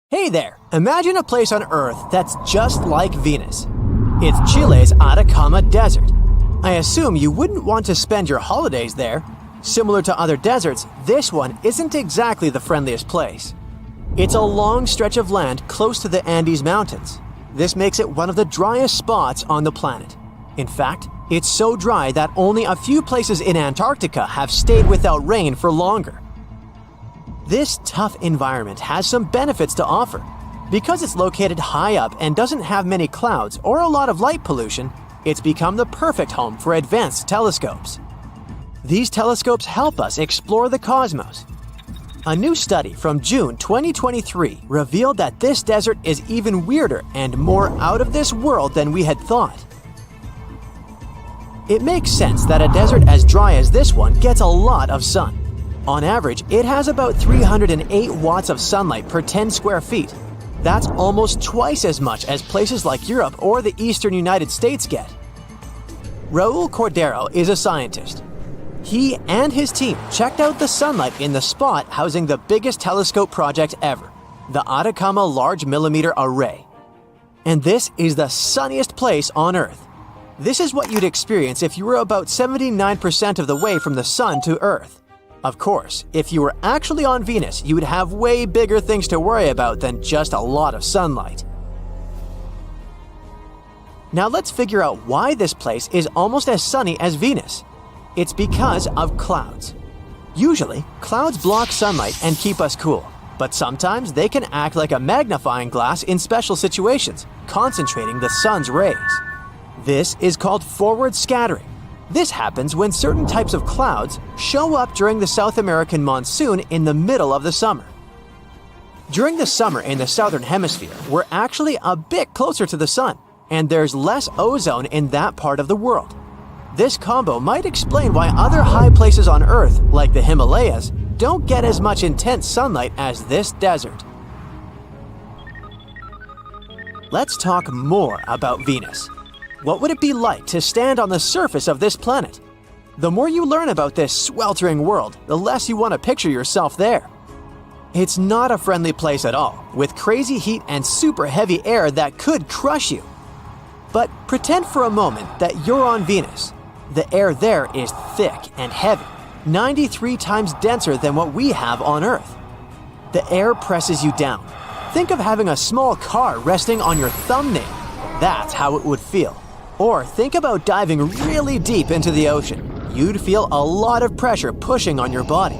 Hey there! Imagine a place on Earth that's just like Venus. It's Chile's Atacama Desert. I assume you wouldn't want to spend your holidays there. Similar to other deserts, this one isn't exactly the friendliest place. It's a long stretch of land close to the Andes Mountains. This makes it one of the driest spots on the planet. In fact, it's so dry that only a few places in Antarctica have stayed without rain for longer. This tough environment has some benefits to offer. Because it's located high up and doesn't have many clouds or a lot of light pollution, it's become the perfect home for advanced telescopes. These telescopes help us explore the cosmos. A new study from June 2023 revealed that this desert is even weirder and more out of this world than we had thought. It makes sense that a desert as dry as this one gets a lot of sun. On average, it has about 308 watts of sunlight per 10 square feet. That's almost twice as much as places like Europe or the eastern United States get. Raul Cordero is a scientist. He and his team checked out the sunlight in the spot housing the biggest telescope project ever, the Atacama Large Millimeter Array. And this is the sunniest place on Earth. This is what you'd experience if you were about 79% of the way from the sun to Earth. Of course, if you were actually on Venus, you would have way bigger things to worry about than just a lot of sunlight. Now let's figure out why this place is almost as sunny as Venus. It's because of clouds. Usually, clouds block sunlight and keep us cool, but sometimes they can act like a magnifying glass in special situations, concentrating the sun's rays. This is called forward scattering. This happens when certain types of clouds show up during the South American monsoon in the middle of the summer. During the summer in the southern hemisphere, we're actually a bit closer to the sun, and there's less ozone in that part of the world. This combo might explain why other high places on Earth, like the Himalayas, don't get as much intense sunlight as this desert. Let's talk more about Venus. What would it be like to stand on the surface of this planet? The more you learn about this sweltering world, the less you want to picture yourself there. It's not a friendly place at all, with crazy heat and super heavy air that could crush you. But pretend for a moment that you're on Venus. The air there is thick and heavy, 93 times denser than what we have on Earth. The air presses you down. Think of having a small car resting on your thumbnail. That's how it would feel. Or think about diving really deep into the ocean. You'd feel a lot of pressure pushing on your body.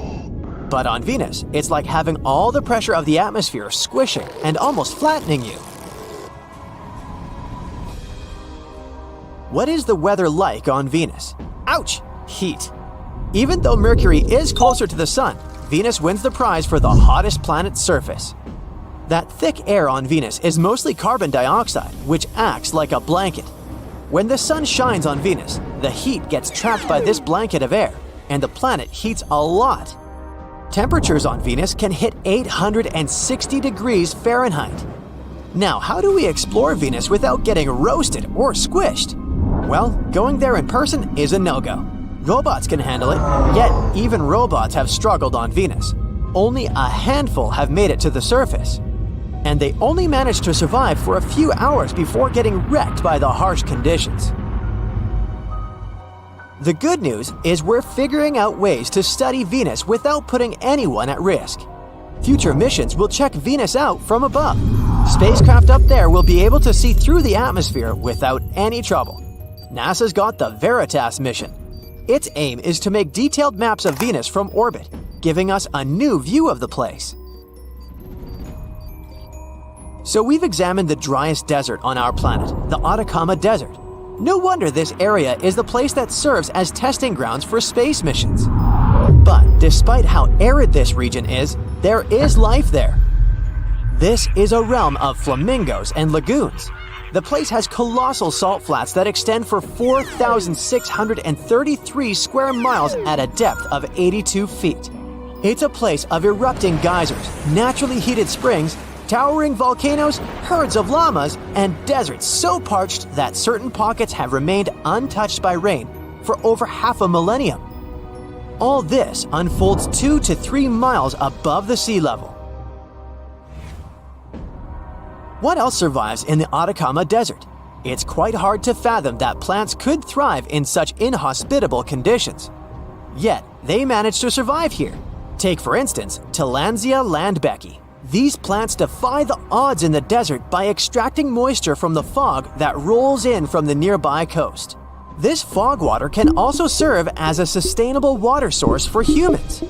But on Venus, it's like having all the pressure of the atmosphere squishing and almost flattening you. What is the weather like on Venus? Ouch! Heat. Even though Mercury is closer to the sun, Venus wins the prize for the hottest planet's surface. That thick air on Venus is mostly carbon dioxide, which acts like a blanket. When the sun shines on Venus, the heat gets trapped by this blanket of air, and the planet heats a lot. Temperatures on Venus can hit 860 degrees Fahrenheit. Now, how do we explore Venus without getting roasted or squished? Well, going there in person is a no-go. Robots can handle it, yet even robots have struggled on Venus. Only a handful have made it to the surface. And they only managed to survive for a few hours before getting wrecked by the harsh conditions. The good news is we're figuring out ways to study Venus without putting anyone at risk. Future missions will check Venus out from above. Spacecraft up there will be able to see through the atmosphere without any trouble. NASA's got the Veritas mission. Its aim is to make detailed maps of Venus from orbit, giving us a new view of the place. So we've examined the driest desert on our planet, the Atacama Desert. No wonder this area is the place that serves as testing grounds for space missions. But despite how arid this region is, there is life there. This is a realm of flamingos and lagoons. The place has colossal salt flats that extend for 4,633 square miles at a depth of 82 feet. It's a place of erupting geysers, naturally heated springs, towering volcanoes, herds of llamas, and deserts so parched that certain pockets have remained untouched by rain for over half a millennium. All this unfolds 2 to 3 miles above the sea level. What else survives in the Atacama Desert? It's quite hard to fathom that plants could thrive in such inhospitable conditions. Yet, they managed to survive here. Take, for instance, Tillandsia landbecki. These plants defy the odds in the desert by extracting moisture from the fog that rolls in from the nearby coast. This fog water can also serve as a sustainable water source for humans.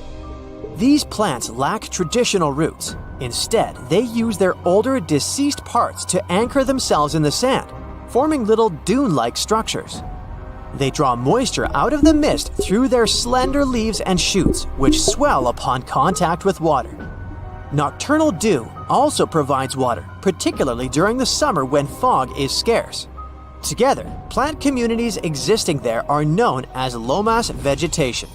These plants lack traditional roots. Instead, they use their older, deceased parts to anchor themselves in the sand, forming little dune-like structures. They draw moisture out of the mist through their slender leaves and shoots, which swell upon contact with water. Nocturnal dew also provides water, particularly during the summer when fog is scarce. Together, plant communities existing there are known as lomas vegetation.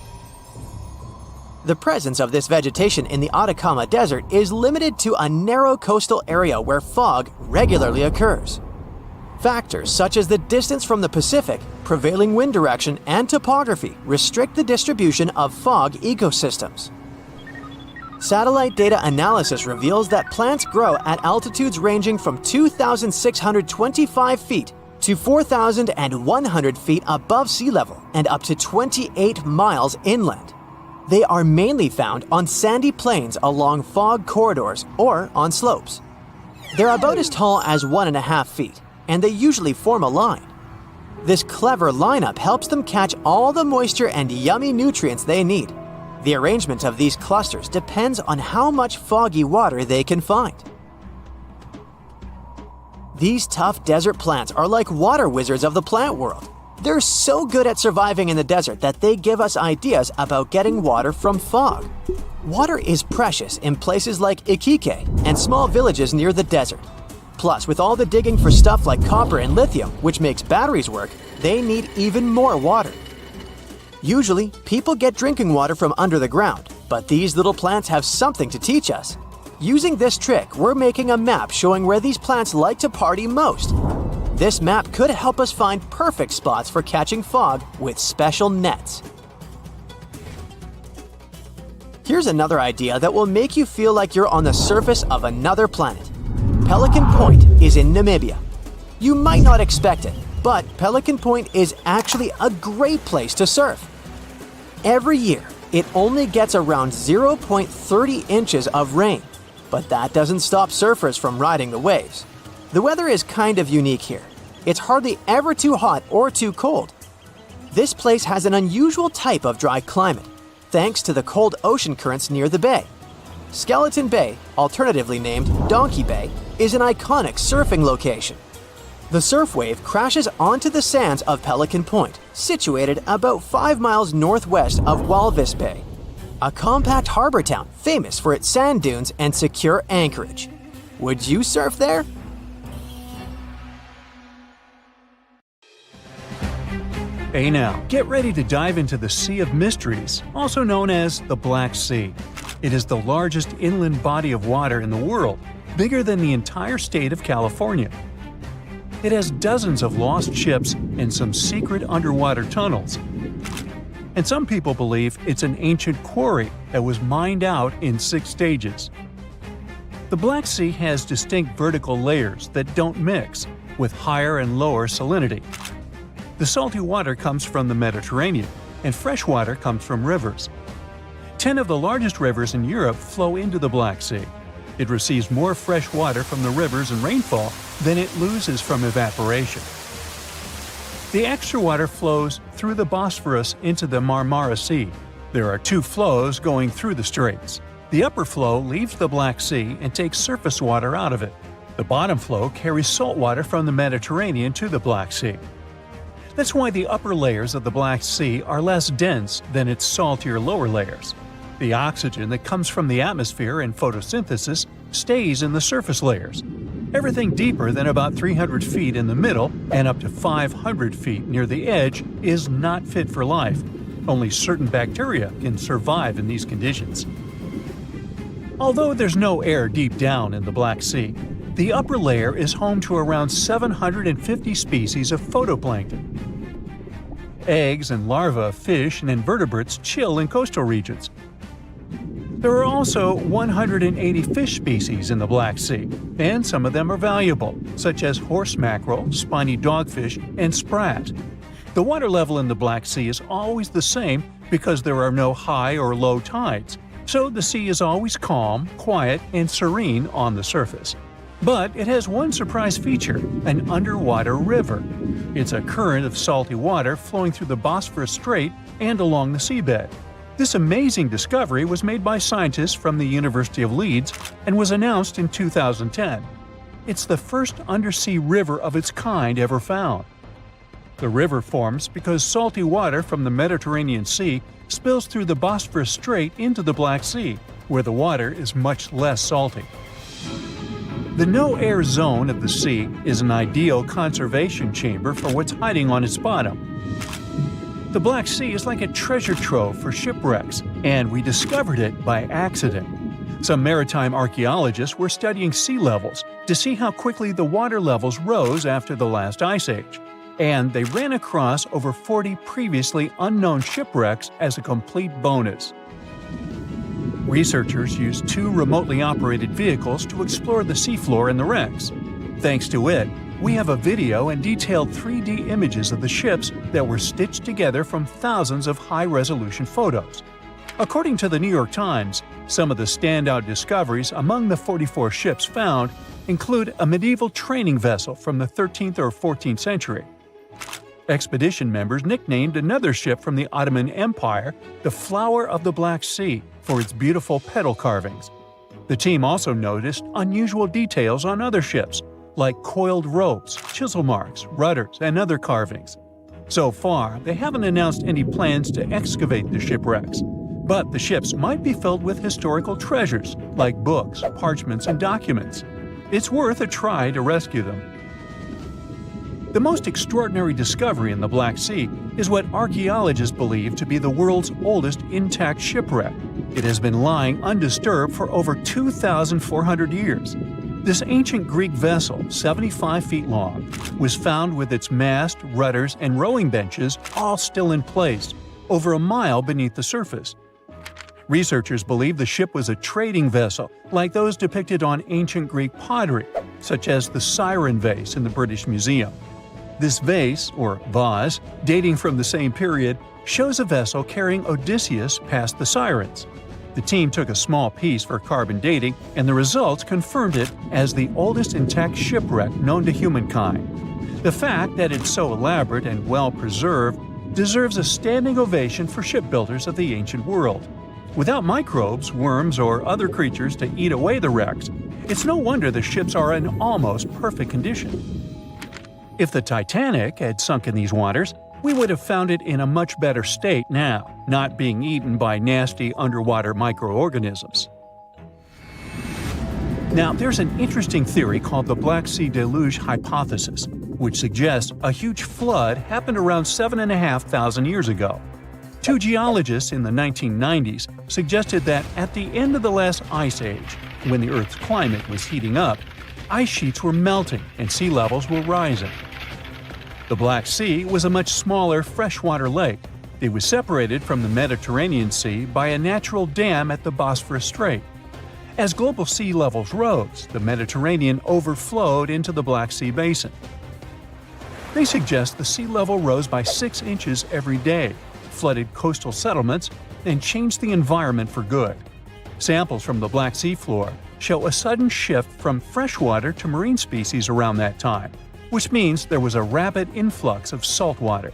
The presence of this vegetation in the Atacama Desert is limited to a narrow coastal area where fog regularly occurs. Factors such as the distance from the Pacific, prevailing wind direction, and topography restrict the distribution of fog ecosystems. Satellite data analysis reveals that plants grow at altitudes ranging from 2,625 feet to 4,100 feet above sea level and up to 28 miles inland. They are mainly found on sandy plains along fog corridors or on slopes. They're about as tall as 1.5 feet, and they usually form a line. This clever lineup helps them catch all the moisture and yummy nutrients they need. The arrangement of these clusters depends on how much foggy water they can find. These tough desert plants are like water wizards of the plant world. They're so good at surviving in the desert that they give us ideas about getting water from fog. Water is precious in places like Iquique and small villages near the desert. Plus, with all the digging for stuff like copper and lithium, which makes batteries work, they need even more water. Usually, people get drinking water from under the ground, but these little plants have something to teach us. Using this trick, we're making a map showing where these plants like to party most. This map could help us find perfect spots for catching fog with special nets. Here's another idea that will make you feel like you're on the surface of another planet. Pelican Point is in Namibia. You might not expect it, but Pelican Point is actually a great place to surf. Every year, it only gets around 0.30 inches of rain, but that doesn't stop surfers from riding the waves. The weather is kind of unique here. It's hardly ever too hot or too cold. This place has an unusual type of dry climate, thanks to the cold ocean currents near the bay. Skeleton Bay, alternatively named Donkey Bay, is an iconic surfing location. The surf wave crashes onto the sands of Pelican Point, situated about 5 miles northwest of Walvis Bay, a compact harbor town famous for its sand dunes and secure anchorage. Would you surf there? Hey now, get ready to dive into the Sea of Mysteries, also known as the Black Sea. It is the largest inland body of water in the world, bigger than the entire state of California. It has dozens of lost ships and some secret underwater tunnels. And some people believe it's an ancient quarry that was mined out in 6 stages. The Black Sea has distinct vertical layers that don't mix, with higher and lower salinity. The salty water comes from the Mediterranean, and fresh water comes from rivers. 10 of the largest rivers in Europe flow into the Black Sea. It receives more fresh water from the rivers and rainfall than it loses from evaporation. The extra water flows through the Bosphorus into the Marmara Sea. There are 2 flows going through the straits. The upper flow leaves the Black Sea and takes surface water out of it. The bottom flow carries salt water from the Mediterranean to the Black Sea. That's why the upper layers of the Black Sea are less dense than its saltier lower layers. The oxygen that comes from the atmosphere and photosynthesis stays in the surface layers. Everything deeper than about 300 feet in the middle and up to 500 feet near the edge is not fit for life. Only certain bacteria can survive in these conditions. Although there's no air deep down in the Black Sea, the upper layer is home to around 750 species of phytoplankton. Eggs and larvae of fish and invertebrates chill in coastal regions. There are also 180 fish species in the Black Sea, and some of them are valuable, such as horse mackerel, spiny dogfish, and sprat. The water level in the Black Sea is always the same because there are no high or low tides, so the sea is always calm, quiet, and serene on the surface. But it has one surprise feature: an underwater river. It's a current of salty water flowing through the Bosphorus Strait and along the seabed. This amazing discovery was made by scientists from the University of Leeds and was announced in 2010. It's the first undersea river of its kind ever found. The river forms because salty water from the Mediterranean Sea spills through the Bosphorus Strait into the Black Sea, where the water is much less salty. The no-air zone of the sea is an ideal conservation chamber for what's hiding on its bottom. The Black Sea is like a treasure trove for shipwrecks, and we discovered it by accident. Some maritime archaeologists were studying sea levels to see how quickly the water levels rose after the last ice age, and they ran across over 40 previously unknown shipwrecks as a complete bonus. Researchers used 2 remotely operated vehicles to explore the seafloor and the wrecks. Thanks to it, we have a video and detailed 3D images of the ships that were stitched together from thousands of high-resolution photos. According to the New York Times, some of the standout discoveries among the 44 ships found include a medieval training vessel from the 13th or 14th century. Expedition members nicknamed another ship from the Ottoman Empire the Flower of the Black Sea for its beautiful petal carvings. The team also noticed unusual details on other ships, like coiled ropes, chisel marks, rudders, and other carvings. So far, they haven't announced any plans to excavate the shipwrecks, but the ships might be filled with historical treasures like books, parchments, and documents. It's worth a try to rescue them. The most extraordinary discovery in the Black Sea is what archaeologists believe to be the world's oldest intact shipwreck. It has been lying undisturbed for over 2,400 years. This ancient Greek vessel, 75 feet long, was found with its mast, rudders, and rowing benches all still in place, over a mile beneath the surface. Researchers believe the ship was a trading vessel, like those depicted on ancient Greek pottery, such as the Siren vase in the British Museum. This vase, or vase, dating from the same period, shows a vessel carrying Odysseus past the Sirens. The team took a small piece for carbon dating, and the results confirmed it as the oldest intact shipwreck known to humankind. The fact that it's so elaborate and well-preserved deserves a standing ovation for shipbuilders of the ancient world. Without microbes, worms, or other creatures to eat away the wrecks, it's no wonder the ships are in almost perfect condition. If the Titanic had sunk in these waters, we would have found it in a much better state now, not being eaten by nasty underwater microorganisms. Now, there's an interesting theory called the Black Sea Deluge hypothesis, which suggests a huge flood happened around 7,500 years ago. 2 geologists in the 1990s suggested that at the end of the last ice age, when the Earth's climate was heating up, ice sheets were melting and sea levels were rising. The Black Sea was a much smaller freshwater lake. It was separated from the Mediterranean Sea by a natural dam at the Bosphorus Strait. As global sea levels rose, the Mediterranean overflowed into the Black Sea basin. They suggest the sea level rose by 6 inches every day, flooded coastal settlements, and changed the environment for good. Samples from the Black Sea floor show a sudden shift from freshwater to marine species around that time, which means there was a rapid influx of salt water.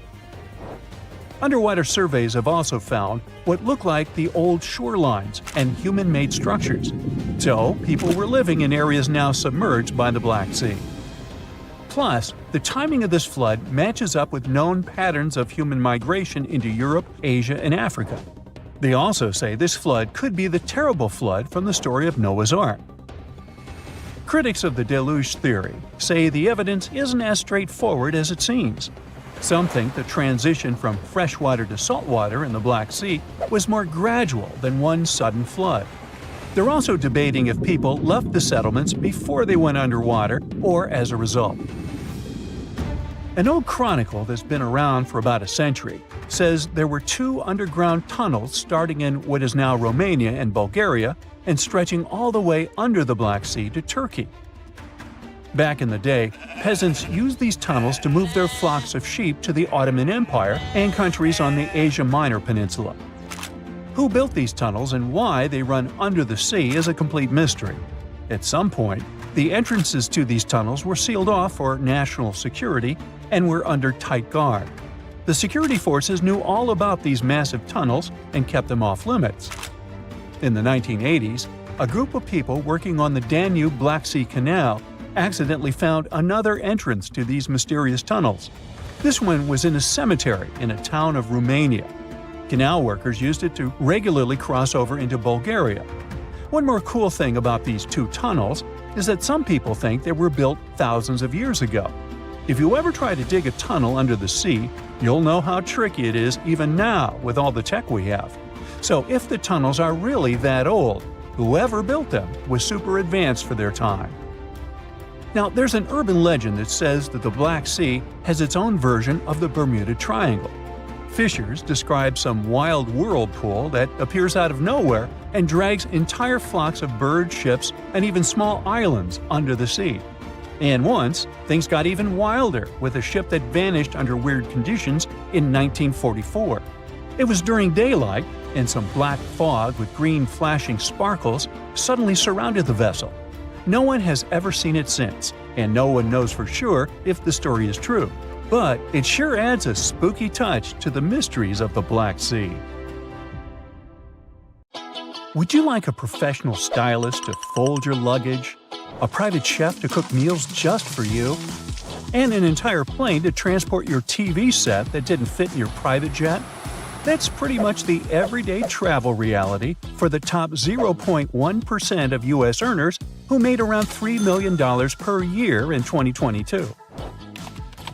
Underwater surveys have also found what look like the old shorelines and human-made structures. So, people were living in areas now submerged by the Black Sea. Plus, the timing of this flood matches up with known patterns of human migration into Europe, Asia, and Africa. They also say this flood could be the terrible flood from the story of Noah's Ark. Critics of the deluge theory say the evidence isn't as straightforward as it seems. Some think the transition from freshwater to saltwater in the Black Sea was more gradual than one sudden flood. They're also debating if people left the settlements before they went underwater or as a result. An old chronicle that's been around for about a century says there were 2 underground tunnels starting in what is now Romania and Bulgaria and stretching all the way under the Black Sea to Turkey. Back in the day, peasants used these tunnels to move their flocks of sheep to the Ottoman Empire and countries on the Asia Minor Peninsula. Who built these tunnels and why they run under the sea is a complete mystery. At some point, the entrances to these tunnels were sealed off for national security and were under tight guard. The security forces knew all about these massive tunnels and kept them off limits. In the 1980s, a group of people working on the Danube-Black Sea Canal accidentally found another entrance to these mysterious tunnels. This one was in a cemetery in a town of Romania. Canal workers used it to regularly cross over into Bulgaria. One more cool thing about these 2 tunnels is that some people think they were built thousands of years ago. If you ever try to dig a tunnel under the sea, you'll know how tricky it is even now with all the tech we have. So if the tunnels are really that old, whoever built them was super advanced for their time. Now, there's an urban legend that says that the Black Sea has its own version of the Bermuda Triangle. Fishers describe some wild whirlpool that appears out of nowhere and drags entire flocks of birds, ships, and even small islands under the sea. And once, things got even wilder with a ship that vanished under weird conditions in 1944. It was during daylight, and some black fog with green flashing sparkles suddenly surrounded the vessel. No one has ever seen it since, and no one knows for sure if the story is true. But it sure adds a spooky touch to the mysteries of the Black Sea. Would you like a professional stylist to fold your luggage? A private chef to cook meals just for you? And an entire plane to transport your TV set that didn't fit in your private jet? That's pretty much the everyday travel reality for the top 0.1% of U.S. earners who made around $3 million per year in 2022.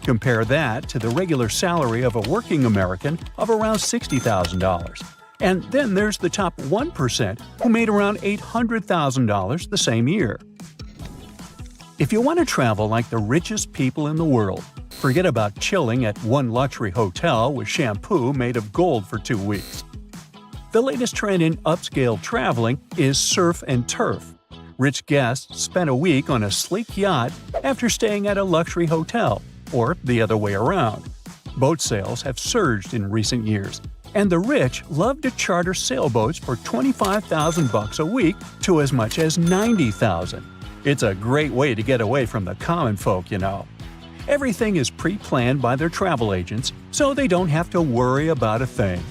Compare that to the regular salary of a working American of around $60,000. And then there's the top 1% who made around $800,000 the same year. If you want to travel like the richest people in the world, forget about chilling at one luxury hotel with shampoo made of gold for 2 weeks. The latest trend in upscale traveling is surf and turf. Rich guests spend a week on a sleek yacht after staying at a luxury hotel, or the other way around. Boat sales have surged in recent years, and the rich love to charter sailboats for $25,000 a week to as much as $90,000. It's a great way to get away from the common folk, you know. Everything is pre-planned by their travel agents, so they don't have to worry about a thing.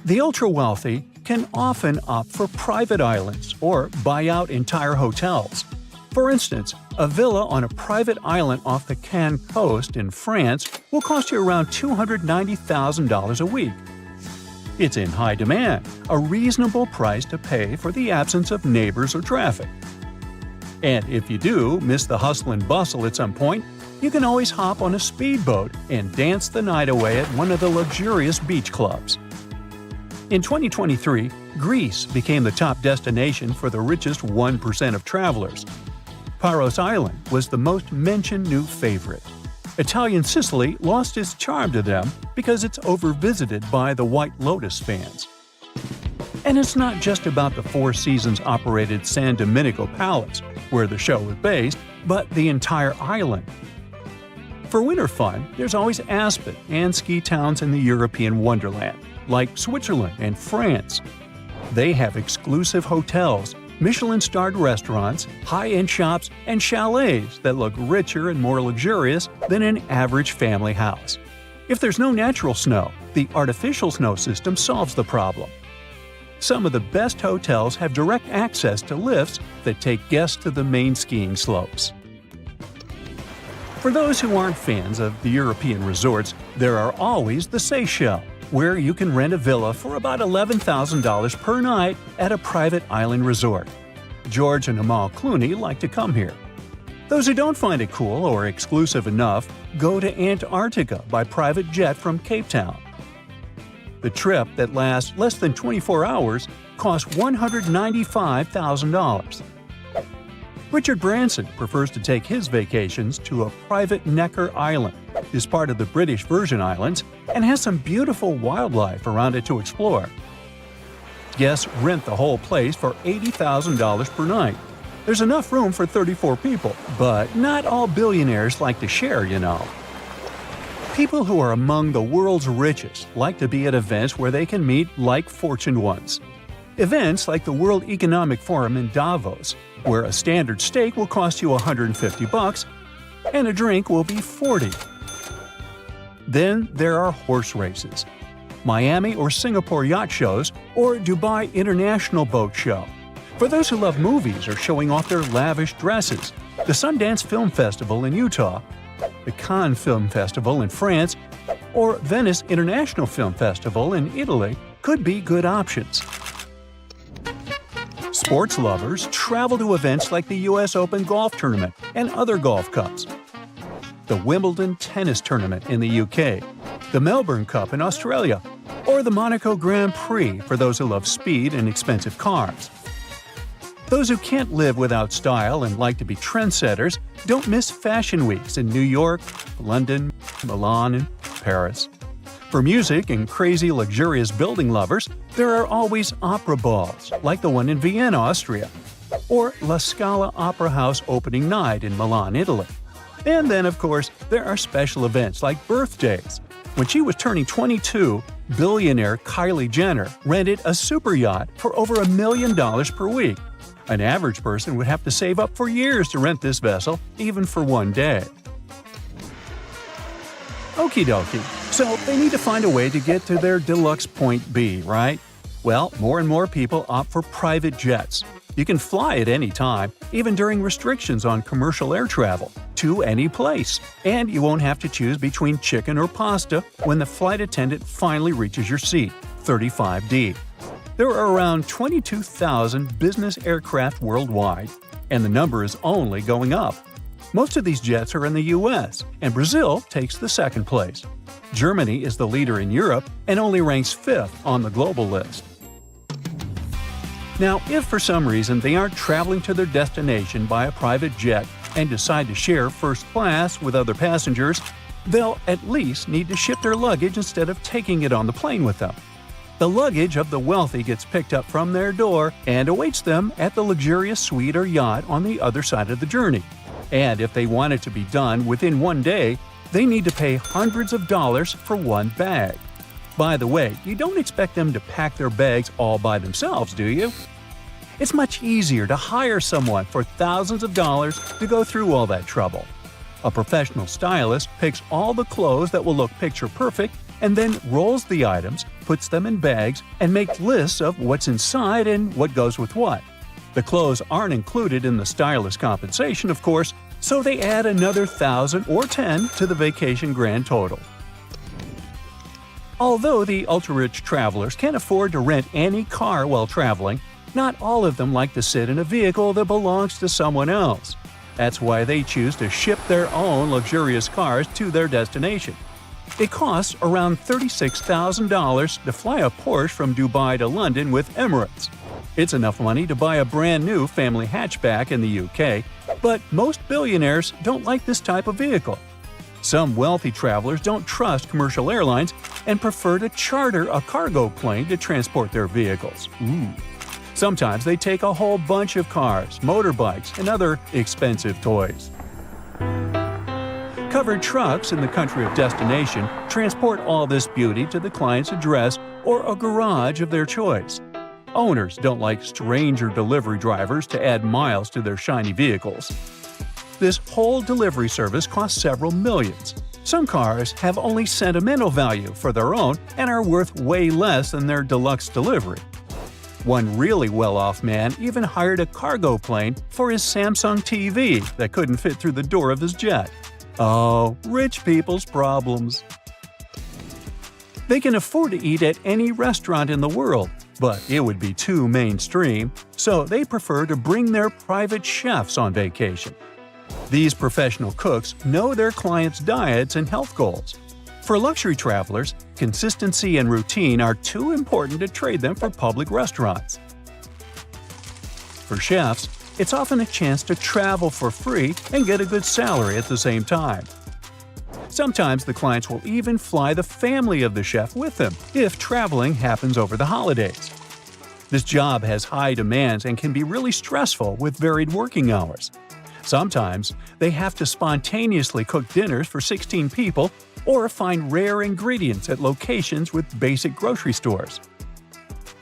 The ultra-wealthy can often opt for private islands or buy out entire hotels. For instance, a villa on a private island off the Cannes coast in France will cost you around $290,000 a week. It's in high demand, a reasonable price to pay for the absence of neighbors or traffic. And if you do miss the hustle and bustle at some point, you can always hop on a speedboat and dance the night away at one of the luxurious beach clubs. In 2023, Greece became the top destination for the richest 1% of travelers. Paros Island was the most mentioned new favorite. Italian Sicily lost its charm to them because it's overvisited by the White Lotus fans. And it's not just about the Four Seasons-operated San Domenico Palace, where the show is based, but the entire island. For winter fun, there's always Aspen and ski towns in the European wonderland, like Switzerland and France. They have exclusive hotels, Michelin-starred restaurants, high-end shops, and chalets that look richer and more luxurious than an average family house. If there's no natural snow, the artificial snow system solves the problem. Some of the best hotels have direct access to lifts that take guests to the main skiing slopes. For those who aren't fans of the European resorts, there are always the Seychelles, where you can rent a villa for about $11,000 per night at a private island resort. George and Amal Clooney like to come here. Those who don't find it cool or exclusive enough go to Antarctica by private jet from Cape Town. The trip that lasts less than 24 hours costs $195,000. Richard Branson prefers to take his vacations to a private Necker Island, is part of the British Virgin Islands, and has some beautiful wildlife around it to explore. Guests rent the whole place for $80,000 per night. There's enough room for 34 people, but not all billionaires like to share, you know. People who are among the world's richest like to be at events where they can meet like-fortuned ones. Events like the World Economic Forum in Davos, where a standard steak will cost you $150 and a drink will be $40. Then there are horse races, Miami or Singapore yacht shows, or Dubai International Boat Show. For those who love movies or showing off their lavish dresses, the Sundance Film Festival in Utah, the Cannes Film Festival in France, or Venice International Film Festival in Italy could be good options. Sports lovers travel to events like the US Open Golf Tournament and other golf cups, the Wimbledon Tennis Tournament in the UK, the Melbourne Cup in Australia, or the Monaco Grand Prix for those who love speed and expensive cars. Those who can't live without style and like to be trendsetters don't miss fashion weeks in New York, London, Milan, and Paris. For music and crazy luxurious building lovers, there are always opera balls, like the one in Vienna, Austria, or La Scala Opera House opening night in Milan, Italy. And then, of course, there are special events like birthdays. When she was turning 22, billionaire Kylie Jenner rented a super yacht for over $1 million per week. An average person would have to save up for years to rent this vessel, even for one day. Okie dokie, so they need to find a way to get to their deluxe point B, right? Well, more and more people opt for private jets. You can fly at any time, even during restrictions on commercial air travel, to any place. And you won't have to choose between chicken or pasta when the flight attendant finally reaches your seat, 35D. There are around 22,000 business aircraft worldwide, and the number is only going up. Most of these jets are in the US, and Brazil takes the second place. Germany is the leader in Europe and only ranks 5th on the global list. Now, if for some reason they aren't traveling to their destination by a private jet and decide to share first class with other passengers, they'll at least need to ship their luggage instead of taking it on the plane with them. The luggage of the wealthy gets picked up from their door and awaits them at the luxurious suite or yacht on the other side of the journey. And if they want it to be done within one day, they need to pay hundreds of dollars for one bag. By the way, you don't expect them to pack their bags all by themselves, do you? It's much easier to hire someone for thousands of dollars to go through all that trouble. A professional stylist picks all the clothes that will look picture perfect and then rolls the items, puts them in bags, and makes lists of what's inside and what goes with what. The clothes aren't included in the stylist compensation, of course, so they add another 1,000 or 10 to the vacation grand total. Although the ultra-rich travelers can afford to rent any car while traveling, not all of them like to sit in a vehicle that belongs to someone else. That's why they choose to ship their own luxurious cars to their destination. It costs around $36,000 to fly a Porsche from Dubai to London with Emirates. It's enough money to buy a brand new family hatchback in the UK, but most billionaires don't like this type of vehicle. Some wealthy travelers don't trust commercial airlines and prefer to charter a cargo plane to transport their vehicles. Sometimes they take a whole bunch of cars, motorbikes, and other expensive toys. Covered trucks in the country of destination transport all this beauty to the client's address or a garage of their choice. Owners don't like stranger delivery drivers to add miles to their shiny vehicles. This whole delivery service costs several millions. Some cars have only sentimental value for their own and are worth way less than their deluxe delivery. One really well-off man even hired a cargo plane for his Samsung TV that couldn't fit through the door of his jet. Oh, rich people's problems. They can afford to eat at any restaurant in the world, but it would be too mainstream, so they prefer to bring their private chefs on vacation. These professional cooks know their clients' diets and health goals. For luxury travelers, consistency and routine are too important to trade them for public restaurants. For chefs, It's often a chance to travel for free and get a good salary at the same time. Sometimes the clients will even fly the family of the chef with them if traveling happens over the holidays. This job has high demands and can be really stressful with varied working hours. Sometimes they have to spontaneously cook dinners for 16 people or find rare ingredients at locations with basic grocery stores.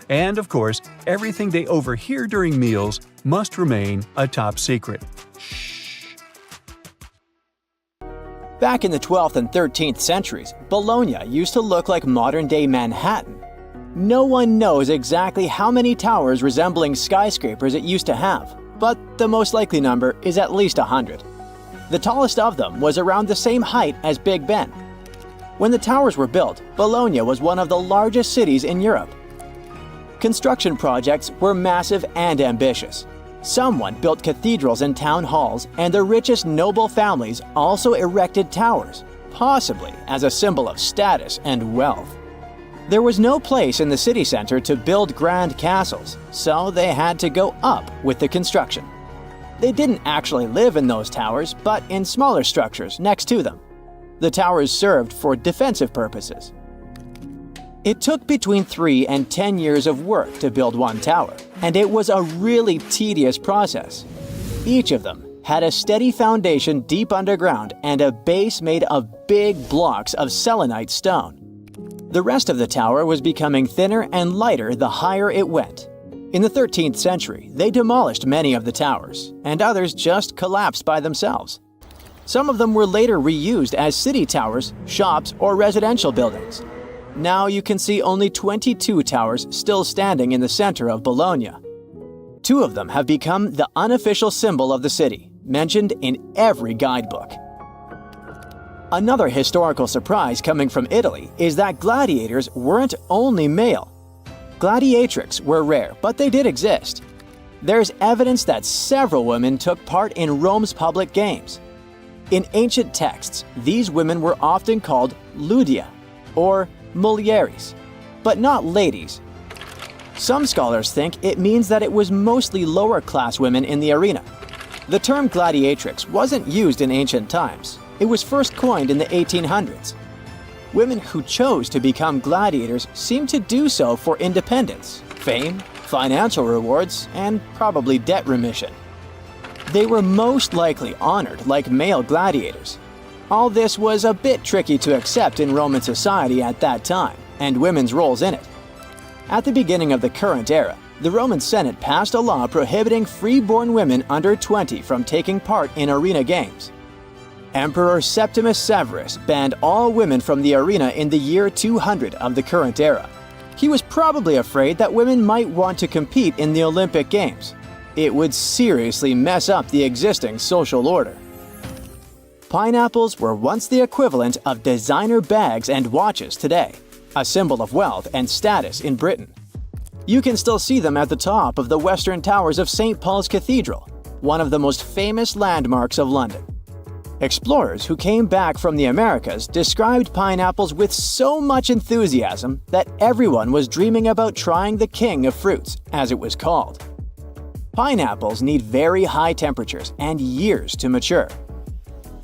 And of course, everything they overhear during meals must remain a top secret. Back in the 12th and 13th centuries, Bologna used to look like modern-day Manhattan. No one knows exactly how many towers resembling skyscrapers it used to have, but the most likely number is at least 100. The tallest of them was around the same height as Big Ben. When the towers were built, Bologna was one of the largest cities in Europe. Construction projects were massive and ambitious. Someone built cathedrals and town halls, and the richest noble families also erected towers, possibly as a symbol of status and wealth. There was no place in the city center to build grand castles, so they had to go up with the construction. They didn't actually live in those towers, but in smaller structures next to them. The towers served for defensive purposes. It took between 3 and 10 years of work to build one tower, and it was a really tedious process. Each of them had a steady foundation deep underground and a base made of big blocks of selenite stone. The rest of the tower was becoming thinner and lighter the higher it went. In the 13th century, they demolished many of the towers, and others just collapsed by themselves. Some of them were later reused as city towers, shops, or residential buildings. Now you can see only 22 towers still standing in the center of Bologna. 2 of them have become the unofficial symbol of the city, mentioned in every guidebook. Another historical surprise coming from Italy is that gladiators weren't only male. Gladiatrix were rare, but they did exist. There's evidence that several women took part in Rome's public games. In ancient texts, these women were often called ludia, or mulieres, but not ladies. Some scholars think it means that it was mostly lower-class women in the arena. The term gladiatrix wasn't used in ancient times. It was first coined in the 1800s. Women who chose to become gladiators seemed to do so for independence, fame, financial rewards, and probably debt remission. They were most likely honored like male gladiators. All this was a bit tricky to accept in Roman society at that time, and women's roles in it. At the beginning of the current era, the Roman Senate passed a law prohibiting free-born women under 20 from taking part in arena games. Emperor Septimus Severus banned all women from the arena in the year 200 of the current era. He was probably afraid that women might want to compete in the Olympic Games. It would seriously mess up the existing social order. Pineapples were once the equivalent of designer bags and watches today, a symbol of wealth and status in Britain. You can still see them at the top of the western towers of St. Paul's Cathedral, one of the most famous landmarks of London. Explorers who came back from the Americas described pineapples with so much enthusiasm that everyone was dreaming about trying the king of fruits, as it was called. Pineapples need very high temperatures and years to mature.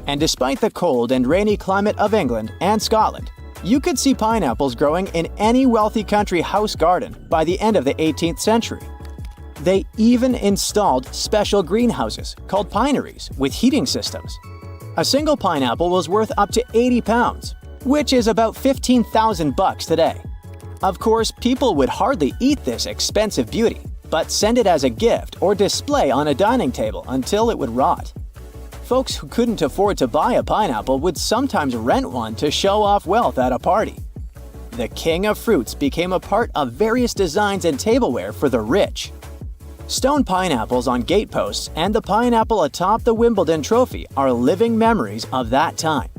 And despite the cold and rainy climate of England and Scotland, you could see pineapples growing in any wealthy country house garden by the end of the 18th century. They even installed special greenhouses called pineries with heating systems. A single pineapple was worth up to 80 pounds, which is about $15,000 today. Of course, people would hardly eat this expensive beauty, but send it as a gift or display on a dining table until it would rot. Folks who couldn't afford to buy a pineapple would sometimes rent one to show off wealth at a party. The king of fruits became a part of various designs and tableware for the rich. Stone pineapples on gateposts and the pineapple atop the Wimbledon trophy are living memories of that time.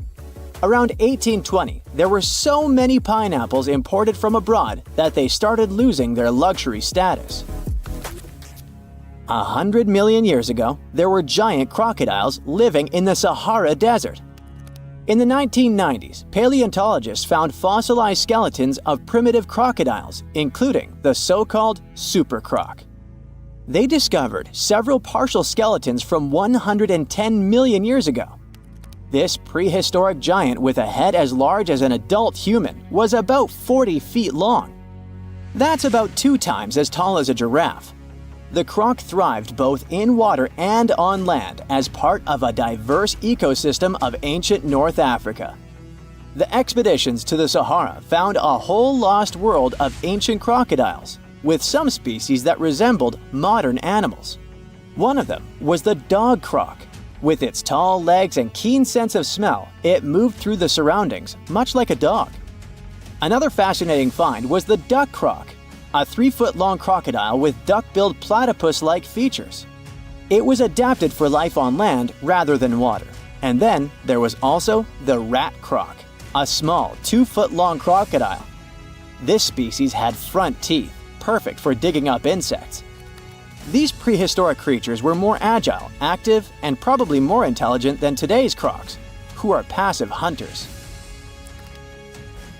Around 1820, there were so many pineapples imported from abroad that they started losing their luxury status. 100 million years ago, there were giant crocodiles living in the Sahara Desert. In the 1990s, paleontologists found fossilized skeletons of primitive crocodiles, including the so-called supercroc. they discovered several partial skeletons from 110 million years ago. This prehistoric giant with a head as large as an adult human was about 40 feet long. That's about 2 times as tall as a giraffe. The croc thrived both in water and on land as part of a diverse ecosystem of ancient North Africa. The expeditions to the Sahara found a whole lost world of ancient crocodiles, with some species that resembled modern animals. One of them was the dog croc. With its tall legs and keen sense of smell, it moved through the surroundings, much like a dog. Another fascinating find was the duck croc, a 3-foot-long crocodile with duck-billed platypus-like features. It was adapted for life on land rather than water. And then there was also the rat croc, a small 2-foot-long crocodile. This species had front teeth, perfect for digging up insects. These prehistoric creatures were more agile, active, and probably more intelligent than today's crocs, who are passive hunters.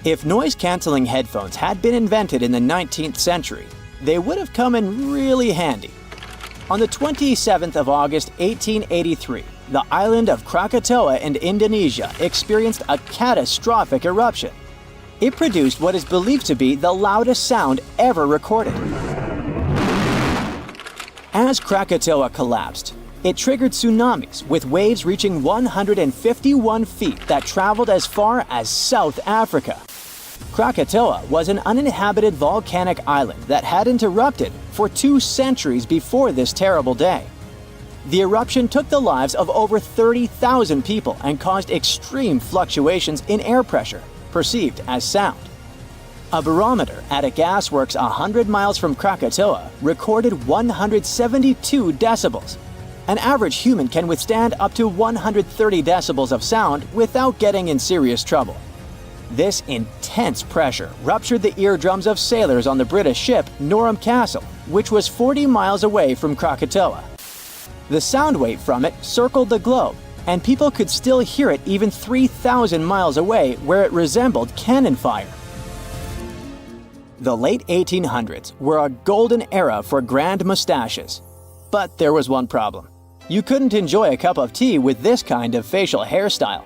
If noise-canceling headphones had been invented in the 19th century, they would have come in really handy. On the 27th of August 1883, the island of Krakatoa in Indonesia experienced a catastrophic eruption. It produced what is believed to be the loudest sound ever recorded. As Krakatoa collapsed, it triggered tsunamis with waves reaching 151 feet that traveled as far as South Africa. Krakatoa was an uninhabited volcanic island that hadn't erupted for 2 centuries before this terrible day. The eruption took the lives of over 30,000 people and caused extreme fluctuations in air pressure, perceived as sound. A barometer at a gasworks 100 miles from Krakatoa recorded 172 decibels. An average human can withstand up to 130 decibels of sound without getting in serious trouble. This intense pressure ruptured the eardrums of sailors on the British ship Norham Castle, which was 40 miles away from Krakatoa. The sound wave from it circled the globe, and people could still hear it even 3,000 miles away where it resembled cannon fire. The late 1800s were a golden era for grand mustaches. But there was one problem. You couldn't enjoy a cup of tea with this kind of facial hairstyle.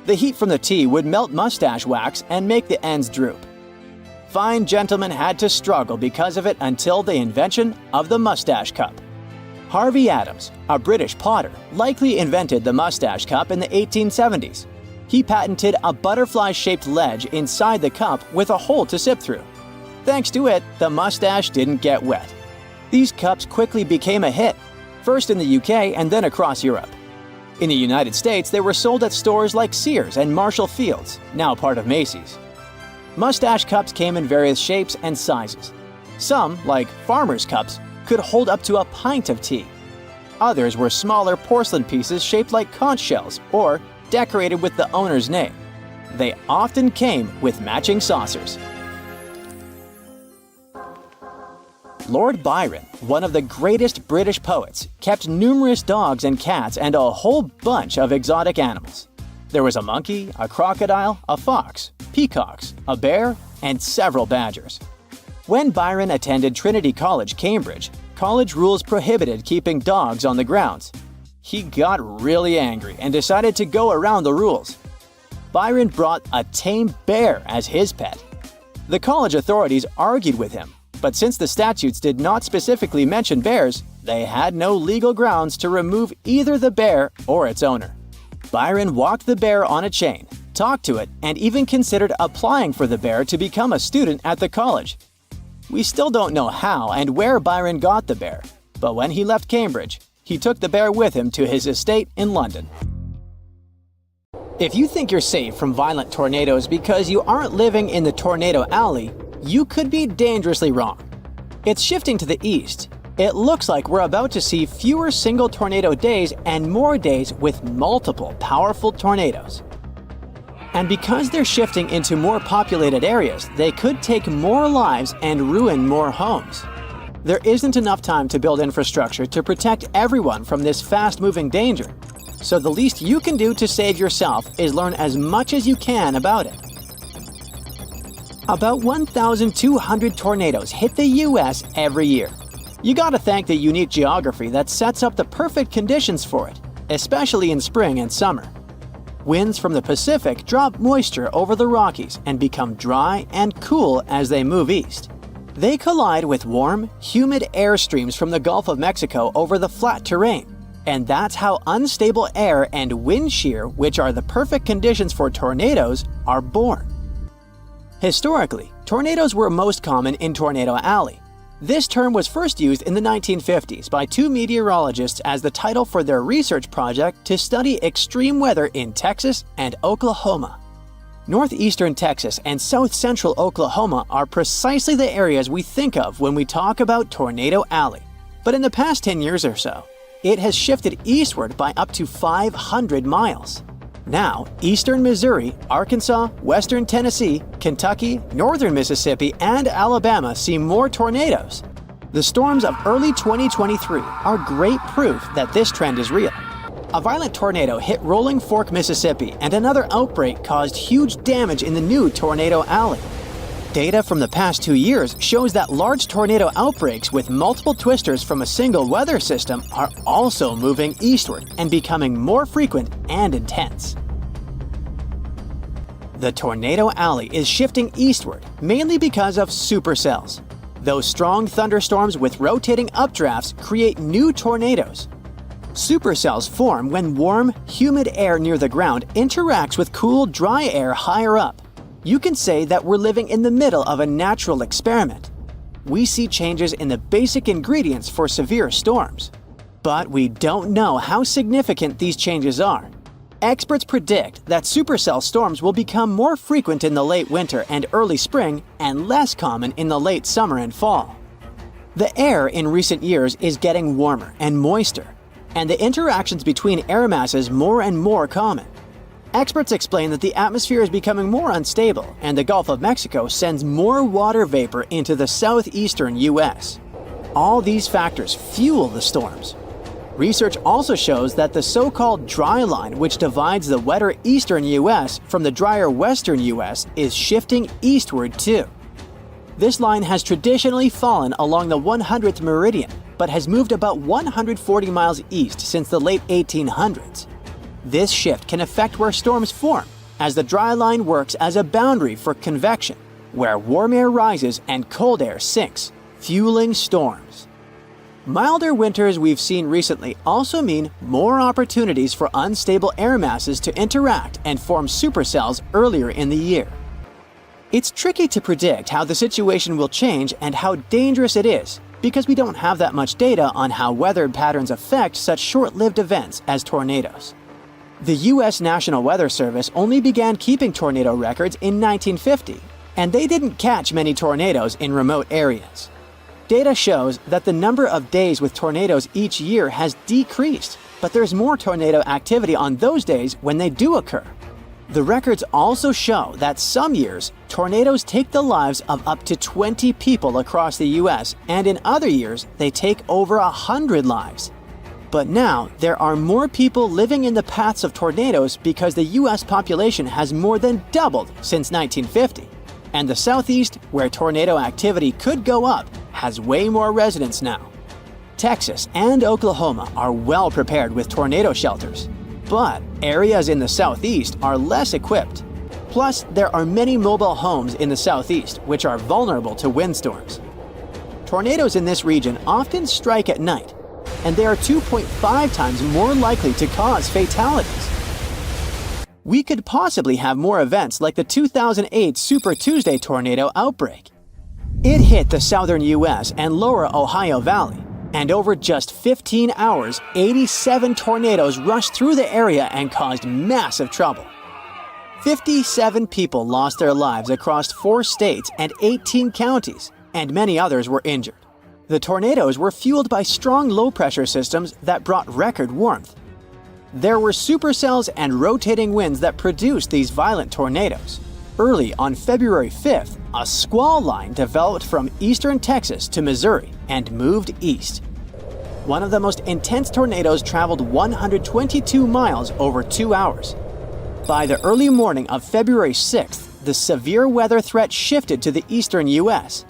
The heat from the tea would melt mustache wax and make the ends droop. Fine gentlemen had to struggle because of it until the invention of the mustache cup. Harvey Adams, a British potter, likely invented the mustache cup in the 1870s. He patented a butterfly-shaped ledge inside the cup with a hole to sip through. Thanks to it, the mustache didn't get wet. These cups quickly became a hit, first in the UK and then across Europe. In the United States, they were sold at stores like Sears and Marshall Field's, now part of Macy's. Mustache cups came in various shapes and sizes. Some, like farmers' cups, could hold up to a pint of tea. Others were smaller porcelain pieces shaped like conch shells or decorated with the owner's name. They often came with matching saucers. Lord Byron, one of the greatest British poets, kept numerous dogs and cats and a whole bunch of exotic animals. There was a monkey, a crocodile, a fox, peacocks, a bear, and several badgers. When Byron attended Trinity College, Cambridge, college rules prohibited keeping dogs on the grounds. He got really angry and decided to go around the rules. Byron brought a tame bear as his pet. The college authorities argued with him, but since the statutes did not specifically mention bears, they had no legal grounds to remove either the bear or its owner. Byron walked the bear on a chain, talked to it, and even considered applying for the bear to become a student at the college. We still don't know how and where Byron got the bear, but when he left Cambridge, he took the bear with him to his estate in London. If you think you're safe from violent tornadoes because you aren't living in the tornado alley, you could be dangerously wrong. It's shifting to the east. It looks like we're about to see fewer single tornado days and more days with multiple powerful tornadoes. And because they're shifting into more populated areas, they could take more lives and ruin more homes. There isn't enough time to build infrastructure to protect everyone from this fast-moving danger. So the least you can do to save yourself is learn as much as you can about it. About 1,200 tornadoes hit the US every year. You gotta thank the unique geography that sets up the perfect conditions for it, especially in spring and summer. Winds from the Pacific drop moisture over the Rockies and become dry and cool as they move east. They collide with warm, humid air streams from the Gulf of Mexico over the flat terrain, and that's how unstable air and wind shear, which are the perfect conditions for tornadoes, are born. Historically, tornadoes were most common in Tornado Alley. This term was first used in the 1950s by two meteorologists as the title for their research project to study extreme weather in Texas and Oklahoma. Northeastern Texas and south-central Oklahoma are precisely the areas we think of when we talk about Tornado Alley. But in the past 10 years or so, it has shifted eastward by up to 500 miles. Now, eastern Missouri, Arkansas, western Tennessee, Kentucky, northern Mississippi, and Alabama see more tornadoes. The storms of early 2023 are great proof that this trend is real. A violent tornado hit Rolling Fork, Mississippi, and another outbreak caused huge damage in the new Tornado Alley. Data from the past 2 years shows that large tornado outbreaks with multiple twisters from a single weather system are also moving eastward and becoming more frequent and intense. The Tornado Alley is shifting eastward mainly because of supercells. Those strong thunderstorms with rotating updrafts create new tornadoes. Supercells form when warm, humid air near the ground interacts with cool, dry air higher up. You can say that we're living in the middle of a natural experiment. We see changes in the basic ingredients for severe storms. But we don't know how significant these changes are. Experts predict that supercell storms will become more frequent in the late winter and early spring and less common in the late summer and fall. The air in recent years is getting warmer and moister, and the interactions between air masses more and more common. Experts explain that the atmosphere is becoming more unstable and the Gulf of Mexico sends more water vapor into the southeastern U.S. All these factors fuel the storms. Research also shows that the so-called dry line, which divides the wetter eastern U.S. from the drier western U.S., is shifting eastward too. This line has traditionally fallen along the 100th meridian, but has moved about 140 miles east since the late 1800s. This shift can affect where storms form, as the dry line works as a boundary for convection, where warm air rises and cold air sinks, fueling storms. Milder winters we've seen recently also mean more opportunities for unstable air masses to interact and form supercells earlier in the year. It's tricky to predict how the situation will change and how dangerous it is, because we don't have that much data on how weather patterns affect such short-lived events as tornadoes. The U.S. National Weather Service only began keeping tornado records in 1950, and they didn't catch many tornadoes in remote areas. Data shows that the number of days with tornadoes each year has decreased, but there's more tornado activity on those days when they do occur. The records also show that some years, tornadoes take the lives of up to 20 people across the U.S., and in other years, they take over 100 lives. But now, there are more people living in the paths of tornadoes because the U.S. population has more than doubled since 1950. And the Southeast, where tornado activity could go up, has way more residents now. Texas and Oklahoma are well prepared with tornado shelters, but areas in the Southeast are less equipped. Plus, there are many mobile homes in the Southeast which are vulnerable to windstorms. Tornadoes in this region often strike at night, and they are 2.5 times more likely to cause fatalities. We could possibly have more events like the 2008 Super Tuesday tornado outbreak. It hit the southern U.S. and lower Ohio Valley, and over just 15 hours, 87 tornadoes rushed through the area and caused massive trouble. 57 people lost their lives across 4 states and 18 counties, and many others were injured. The tornadoes were fueled by strong low-pressure systems that brought record warmth. There were supercells and rotating winds that produced these violent tornadoes. Early on February 5th, a squall line developed from eastern Texas to Missouri and moved east. One of the most intense tornadoes traveled 122 miles over 2 hours. By the early morning of February 6th, the severe weather threat shifted to the eastern U.S.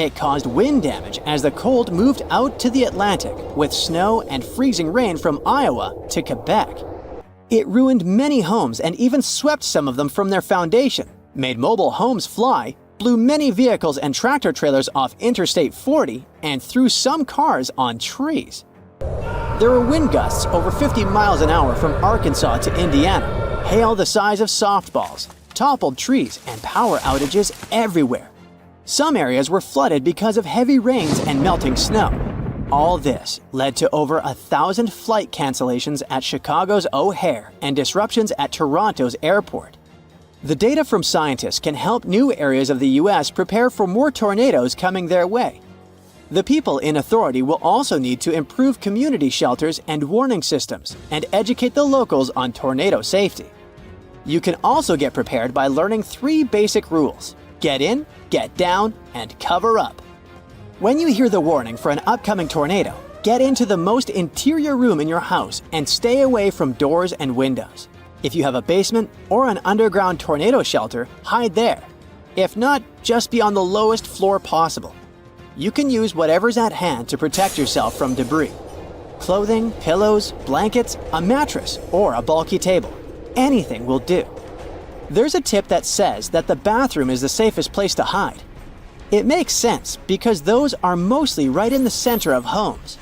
It caused wind damage as the cold moved out to the Atlantic with snow and freezing rain from Iowa to Quebec. It ruined many homes and even swept some of them from their foundation, made mobile homes fly, blew many vehicles and tractor trailers off Interstate 40, and threw some cars on trees. There were wind gusts over 50 miles an hour from Arkansas to Indiana, hail the size of softballs, toppled trees, and power outages everywhere. Some areas were flooded because of heavy rains and melting snow. All this led to over 1,000 flight cancellations at Chicago's O'Hare and disruptions at Toronto's airport. The data from scientists can help new areas of the U.S. prepare for more tornadoes coming their way. The people in authority will also need to improve community shelters and warning systems and educate the locals on tornado safety. You can also get prepared by learning 3 basic rules: get in, get down, and cover up. When you hear the warning for an upcoming tornado, get into the most interior room in your house and stay away from doors and windows. If you have a basement or an underground tornado shelter, hide there. If not, just be on the lowest floor possible. You can use whatever's at hand to protect yourself from debris. Clothing, pillows, blankets, a mattress, or a bulky table. Anything will do. There's a tip that says that the bathroom is the safest place to hide. It makes sense because those are mostly right in the center of homes.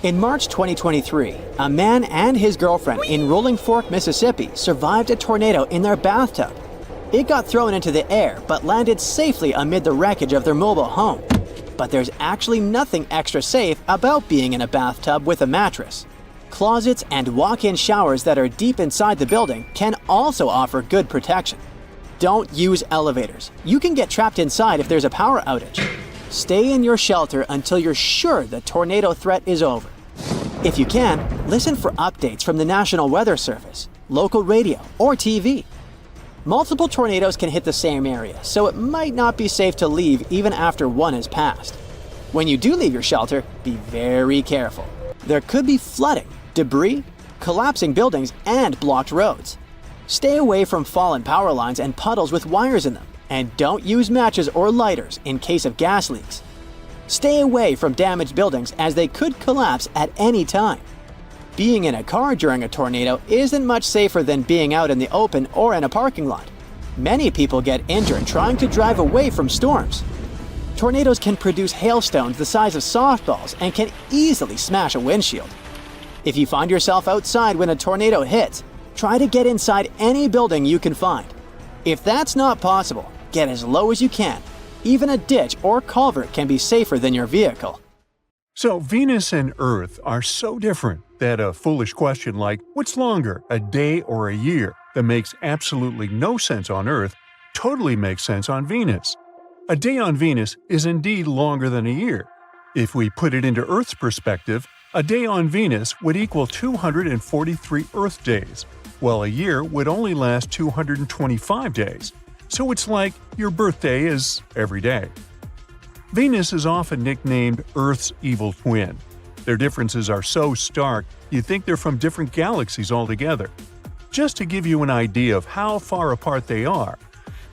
In March 2023, a man and his girlfriend in Rolling Fork, Mississippi survived a tornado in their bathtub. It got thrown into the air but landed safely amid the wreckage of their mobile home. But there's actually nothing extra safe about being in a bathtub with a mattress. Closets and walk-in showers that are deep inside the building can also offer good protection. Don't use elevators. You can get trapped inside if there's a power outage. Stay in your shelter until you're sure the tornado threat is over. If you can, listen for updates from the National Weather Service, local radio, or TV. Multiple tornadoes can hit the same area, so it might not be safe to leave even after one has passed. When you do leave your shelter, be very careful. There could be flooding, debris, collapsing buildings, and blocked roads. Stay away from fallen power lines and puddles with wires in them, and don't use matches or lighters in case of gas leaks. Stay away from damaged buildings as they could collapse at any time. Being in a car during a tornado isn't much safer than being out in the open or in a parking lot. Many people get injured trying to drive away from storms. Tornadoes can produce hailstones the size of softballs and can easily smash a windshield. If you find yourself outside when a tornado hits, try to get inside any building you can find. If that's not possible, get as low as you can. Even a ditch or culvert can be safer than your vehicle. So Venus and Earth are so different that a foolish question like, what's longer, a day or a year, that makes absolutely no sense on Earth, totally makes sense on Venus. A day on Venus is indeed longer than a year. If we put it into Earth's perspective, a day on Venus would equal 243 Earth days, while a year would only last 225 days. So it's like your birthday is every day. Venus is often nicknamed Earth's evil twin. Their differences are so stark, you'd think they're from different galaxies altogether. Just to give you an idea of how far apart they are,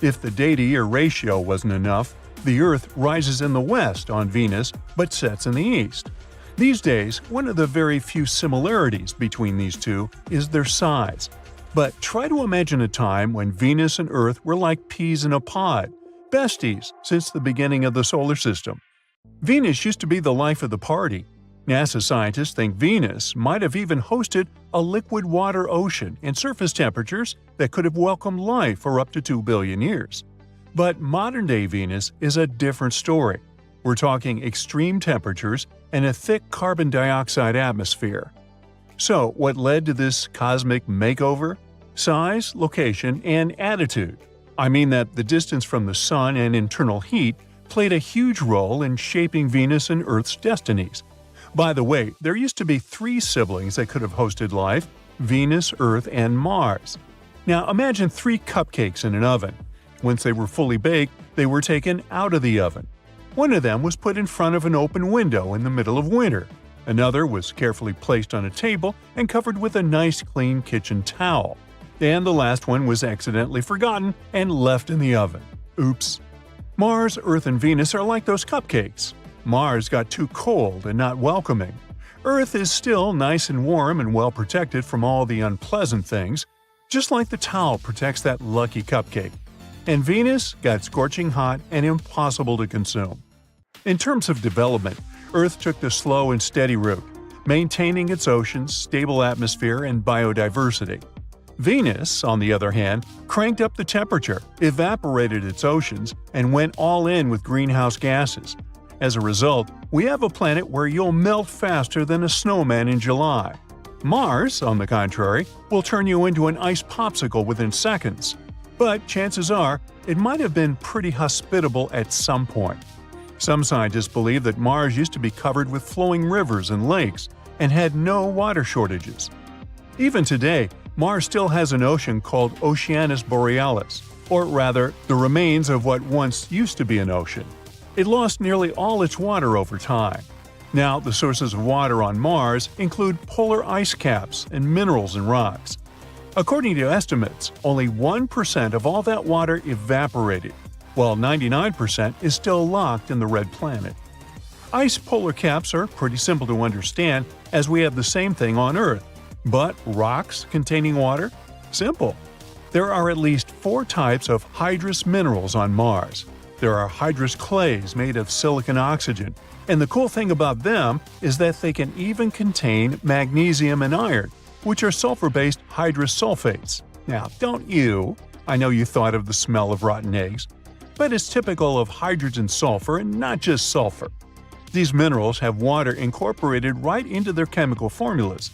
if the day-to-year ratio wasn't enough, the Earth rises in the west on Venus but sets in the east. These days, one of the very few similarities between these two is their size. But try to imagine a time when Venus and Earth were like peas in a pod, besties since the beginning of the solar system. Venus used to be the life of the party. NASA scientists think Venus might have even hosted a liquid water ocean and surface temperatures that could have welcomed life for up to 2 billion years. But modern-day Venus is a different story. We're talking extreme temperatures and a thick carbon dioxide atmosphere. So, what led to this cosmic makeover? Size, location, and attitude. I mean that the distance from the Sun and internal heat played a huge role in shaping Venus and Earth's destinies. By the way, there used to be 3 siblings that could have hosted life: Venus, Earth, and Mars. Now imagine 3 cupcakes in an oven. Once they were fully baked, they were taken out of the oven. One of them was put in front of an open window in the middle of winter. Another was carefully placed on a table and covered with a nice clean kitchen towel. And the last one was accidentally forgotten and left in the oven. Oops. Mars, Earth, and Venus are like those cupcakes. Mars got too cold and not welcoming. Earth is still nice and warm and well protected from all the unpleasant things, just like the towel protects that lucky cupcake. And Venus got scorching hot and impossible to consume. In terms of development, Earth took the slow and steady route, maintaining its oceans, stable atmosphere, and biodiversity. Venus, on the other hand, cranked up the temperature, evaporated its oceans, and went all in with greenhouse gases. As a result, we have a planet where you'll melt faster than a snowman in July. Mars, on the contrary, will turn you into an ice popsicle within seconds. But chances are, it might have been pretty hospitable at some point. Some scientists believe that Mars used to be covered with flowing rivers and lakes and had no water shortages. Even today, Mars still has an ocean called Oceanus Borealis, or rather, the remains of what once used to be an ocean. It lost nearly all its water over time. Now, the sources of water on Mars include polar ice caps and minerals and rocks. According to estimates, only 1% of all that water evaporated, while 99% is still locked in the red planet. Ice polar caps are pretty simple to understand, as we have the same thing on Earth. But rocks containing water? Simple. There are at least 4 types of hydrous minerals on Mars. There are hydrous clays made of silicon oxygen, and the cool thing about them is that they can even contain magnesium and iron, which are sulfur-based hydrous sulfates. Now, don't you? I know you thought of the smell of rotten eggs. But it's typical of hydrogen sulfur and not just sulfur. These minerals have water incorporated right into their chemical formulas.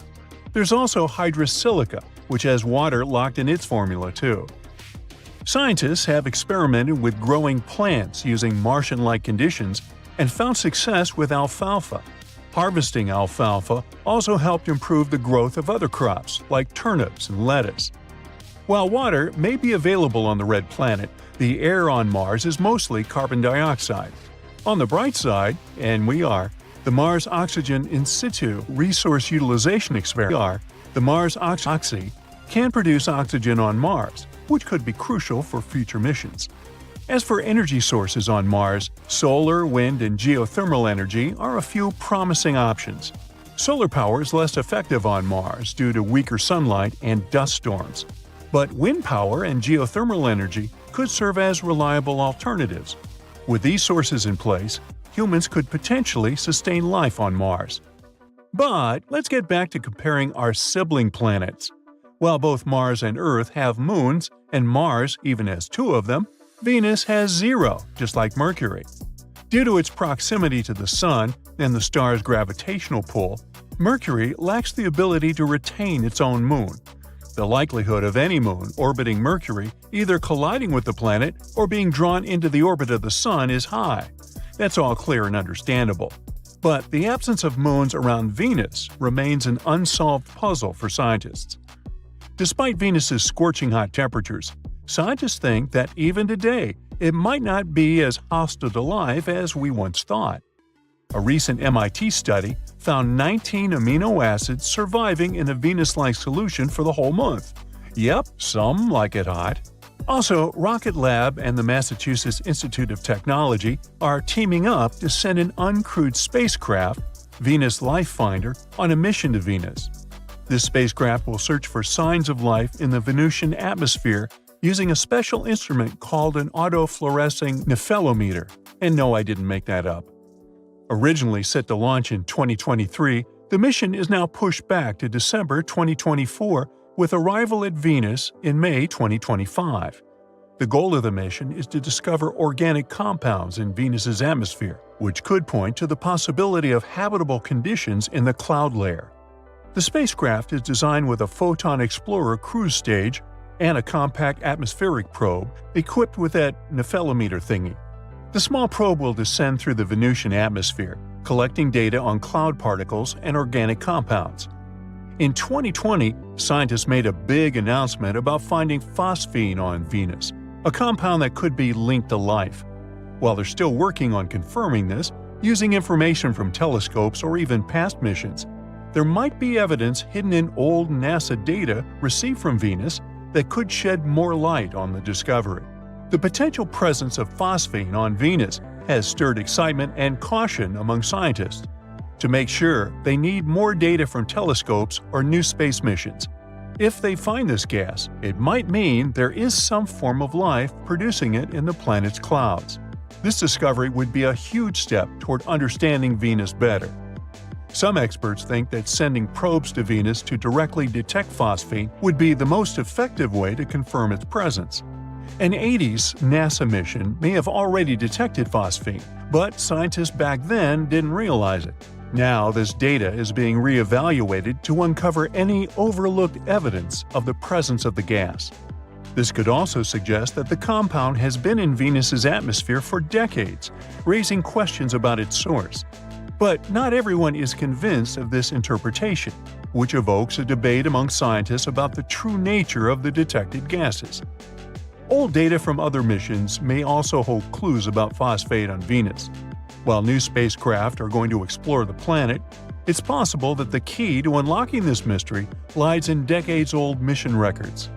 There's also hydrous silica, which has water locked in its formula too. Scientists have experimented with growing plants using Martian-like conditions and found success with alfalfa. Harvesting alfalfa also helped improve the growth of other crops like turnips and lettuce. While water may be available on the red planet, the air on Mars is mostly carbon dioxide. On the bright side, and the Mars Oxygen In Situ Resource Utilization Experiment, the Mars Oxy, can produce oxygen on Mars, which could be crucial for future missions. As for energy sources on Mars, solar, wind, and geothermal energy are a few promising options. Solar power is less effective on Mars due to weaker sunlight and dust storms. But wind power and geothermal energy could serve as reliable alternatives. With these sources in place, humans could potentially sustain life on Mars. But let's get back to comparing our sibling planets. While both Mars and Earth have moons, and Mars even has 2 of them, Venus has 0, just like Mercury. Due to its proximity to the Sun and the star's gravitational pull, Mercury lacks the ability to retain its own moon. The likelihood of any moon orbiting Mercury either colliding with the planet or being drawn into the orbit of the Sun is high. That's all clear and understandable. But the absence of moons around Venus remains an unsolved puzzle for scientists. Despite Venus's scorching hot temperatures, scientists think that even today it might not be as hostile to life as we once thought. A recent MIT study found 19 amino acids surviving in a Venus-like solution for the whole month. Yep, some like it hot. Also, Rocket Lab and the Massachusetts Institute of Technology are teaming up to send an uncrewed spacecraft, Venus Life Finder, on a mission to Venus. This spacecraft will search for signs of life in the Venusian atmosphere using a special instrument called an autofluorescing nephelometer. And no, I didn't make that up. Originally set to launch in 2023, the mission is now pushed back to December 2024 with arrival at Venus in May 2025. The goal of the mission is to discover organic compounds in Venus's atmosphere, which could point to the possibility of habitable conditions in the cloud layer. The spacecraft is designed with a Photon Explorer cruise stage and a compact atmospheric probe equipped with that nephelometer thingy. The small probe will descend through the Venusian atmosphere, collecting data on cloud particles and organic compounds. In 2020, scientists made a big announcement about finding phosphine on Venus, a compound that could be linked to life. While they're still working on confirming this, using information from telescopes or even past missions, there might be evidence hidden in old NASA data received from Venus that could shed more light on the discovery. The potential presence of phosphine on Venus has stirred excitement and caution among scientists. To make sure, they need more data from telescopes or new space missions. If they find this gas, it might mean there is some form of life producing it in the planet's clouds. This discovery would be a huge step toward understanding Venus better. Some experts think that sending probes to Venus to directly detect phosphine would be the most effective way to confirm its presence. An 80s NASA mission may have already detected phosphine, but scientists back then didn't realize it. Now, this data is being re-evaluated to uncover any overlooked evidence of the presence of the gas. This could also suggest that the compound has been in Venus's atmosphere for decades, raising questions about its source. But not everyone is convinced of this interpretation, which evokes a debate among scientists about the true nature of the detected gases. Old data from other missions may also hold clues about phosphate on Venus. While new spacecraft are going to explore the planet, it's possible that the key to unlocking this mystery lies in decades-old mission records.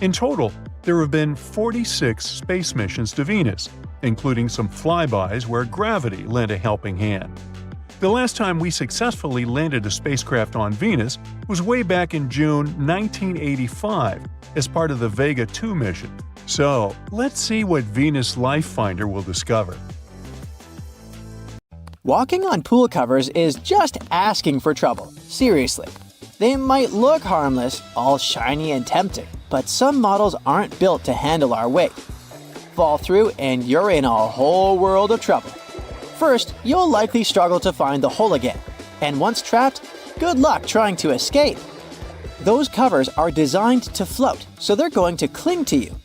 In total, there have been 46 space missions to Venus, including some flybys where gravity lent a helping hand. The last time we successfully landed a spacecraft on Venus was way back in June 1985 as part of the Vega 2 mission. So, let's see what Venus Life Finder will discover. Walking on pool covers is just asking for trouble. Seriously. They might look harmless, all shiny and tempting, but some models aren't built to handle our weight. Fall through and you're in a whole world of trouble. First, you'll likely struggle to find the hole again, and once trapped, good luck trying to escape. Those covers are designed to float, so they're going to cling to you.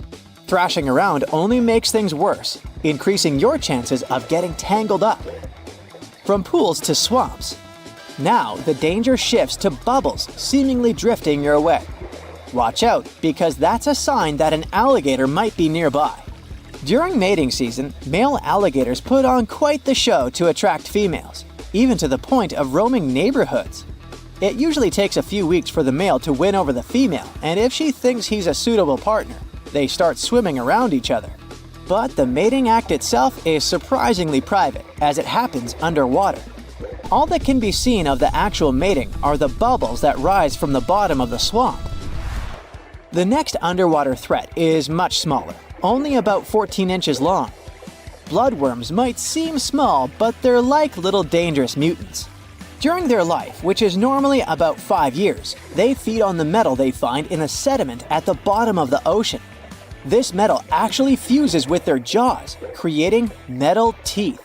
Thrashing around only makes things worse, increasing your chances of getting tangled up. From pools to swamps. Now, the danger shifts to bubbles seemingly drifting your way. Watch out, because that's a sign that an alligator might be nearby. During mating season, male alligators put on quite the show to attract females, even to the point of roaming neighborhoods. It usually takes a few weeks for the male to win over the female, and if she thinks he's a suitable partner, they start swimming around each other. But the mating act itself is surprisingly private, as it happens underwater. All that can be seen of the actual mating are the bubbles that rise from the bottom of the swamp. The next underwater threat is much smaller, only about 14 inches long. Bloodworms might seem small, but they're like little dangerous mutants. During their life, which is normally about 5 years, they feed on the metal they find in the sediment at the bottom of the ocean. This metal actually fuses with their jaws, creating metal teeth.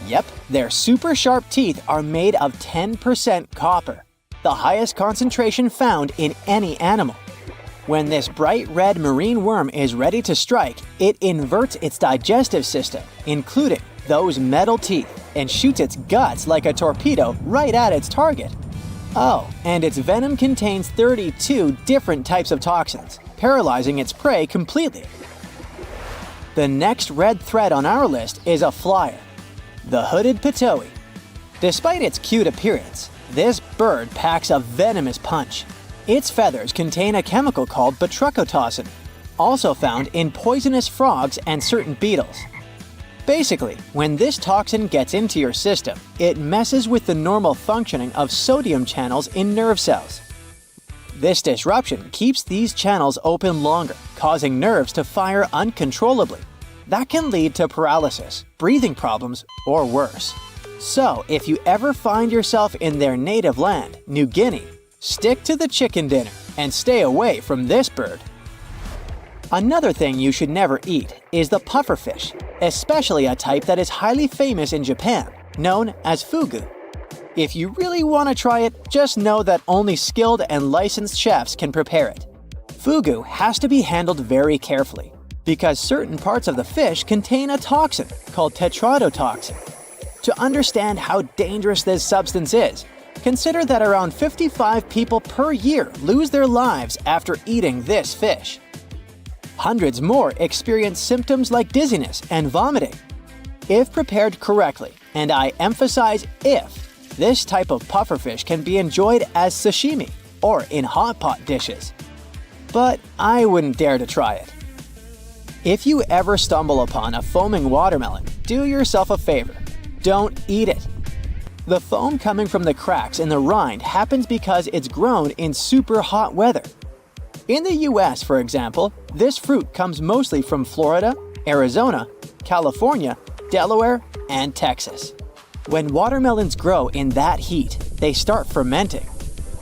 Yep, their super sharp teeth are made of 10% copper, the highest concentration found in any animal. When this bright red marine worm is ready to strike, it inverts its digestive system, including those metal teeth, and shoots its guts like a torpedo right at its target. Oh, and its venom contains 32 different types of toxins, paralyzing its prey completely. The next red thread on our list is a flyer, the hooded pitoe. Despite its cute appearance, this bird packs a venomous punch. Its feathers contain a chemical called batrachotocin, also found in poisonous frogs and certain beetles. Basically, when this toxin gets into your system, it messes with the normal functioning of sodium channels in nerve cells. This disruption keeps these channels open longer, causing nerves to fire uncontrollably. That can lead to paralysis, breathing problems, or worse. So, if you ever find yourself in their native land, New Guinea, stick to the chicken dinner and stay away from this bird. Another thing you should never eat is the pufferfish, especially a type that is highly famous in Japan, known as fugu. If you really want to try it, just know that only skilled and licensed chefs can prepare it. Fugu has to be handled very carefully, because certain parts of the fish contain a toxin called tetrodotoxin. To understand how dangerous this substance is, consider that around 55 people per year lose their lives after eating this fish. Hundreds more experience symptoms like dizziness and vomiting. If prepared correctly, and I emphasize if, this type of pufferfish can be enjoyed as sashimi or in hot pot dishes. But I wouldn't dare to try it. If you ever stumble upon a foaming watermelon, do yourself a favor. Don't eat it. The foam coming from the cracks in the rind happens because it's grown in super hot weather. In the US, for example, this fruit comes mostly from Florida, Arizona, California, Delaware, and Texas. When watermelons grow in that heat, they start fermenting.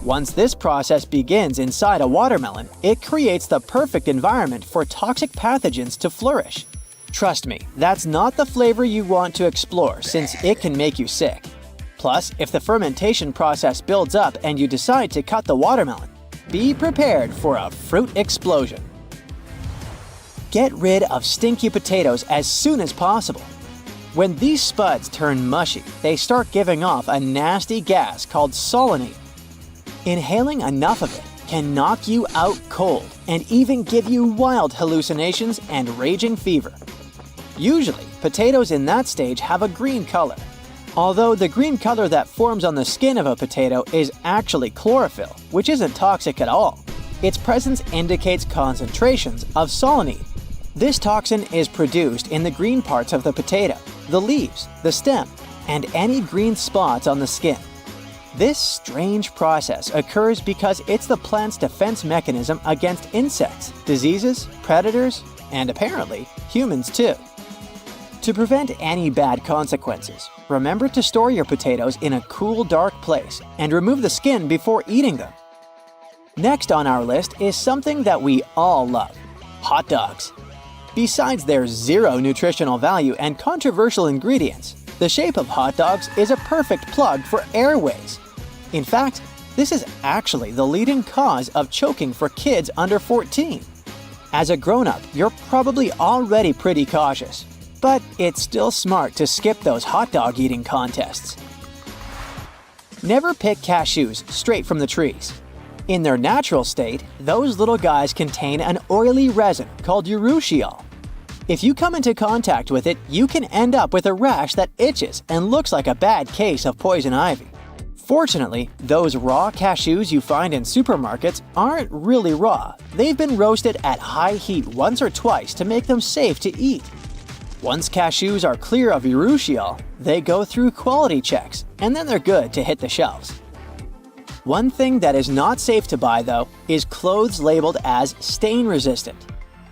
Once this process begins inside a watermelon, it creates the perfect environment for toxic pathogens to flourish. Trust me, that's not the flavor you want to explore since it can make you sick. Plus, if the fermentation process builds up and you decide to cut the watermelon, be prepared for a fruit explosion. Get rid of stinky potatoes as soon as possible. When these spuds turn mushy, they start giving off a nasty gas called solanine. Inhaling enough of it can knock you out cold and even give you wild hallucinations and raging fever. Usually, potatoes in that stage have a green color. Although the green color that forms on the skin of a potato is actually chlorophyll, which isn't toxic at all. Its presence indicates concentrations of solanine. This toxin is produced in the green parts of the potato, the leaves, the stem, and any green spots on the skin. This strange process occurs because it's the plant's defense mechanism against insects, diseases, predators, and apparently humans too. To prevent any bad consequences, remember to store your potatoes in a cool, dark place and remove the skin before eating them. Next on our list is something that we all love: hot dogs. Besides their zero nutritional value and controversial ingredients, the shape of hot dogs is a perfect plug for airways. In fact, this is actually the leading cause of choking for kids under 14. As a grown-up, you're probably already pretty cautious, but it's still smart to skip those hot dog eating contests. Never pick cashews straight from the trees. In their natural state, those little guys contain an oily resin called urushiol. If you come into contact with it, you can end up with a rash that itches and looks like a bad case of poison ivy. Fortunately, those raw cashews you find in supermarkets aren't really raw. They've been roasted at high heat once or twice to make them safe to eat. Once cashews are clear of urushiol, they go through quality checks, and then they're good to hit the shelves. One thing that is not safe to buy, though, is clothes labeled as stain-resistant.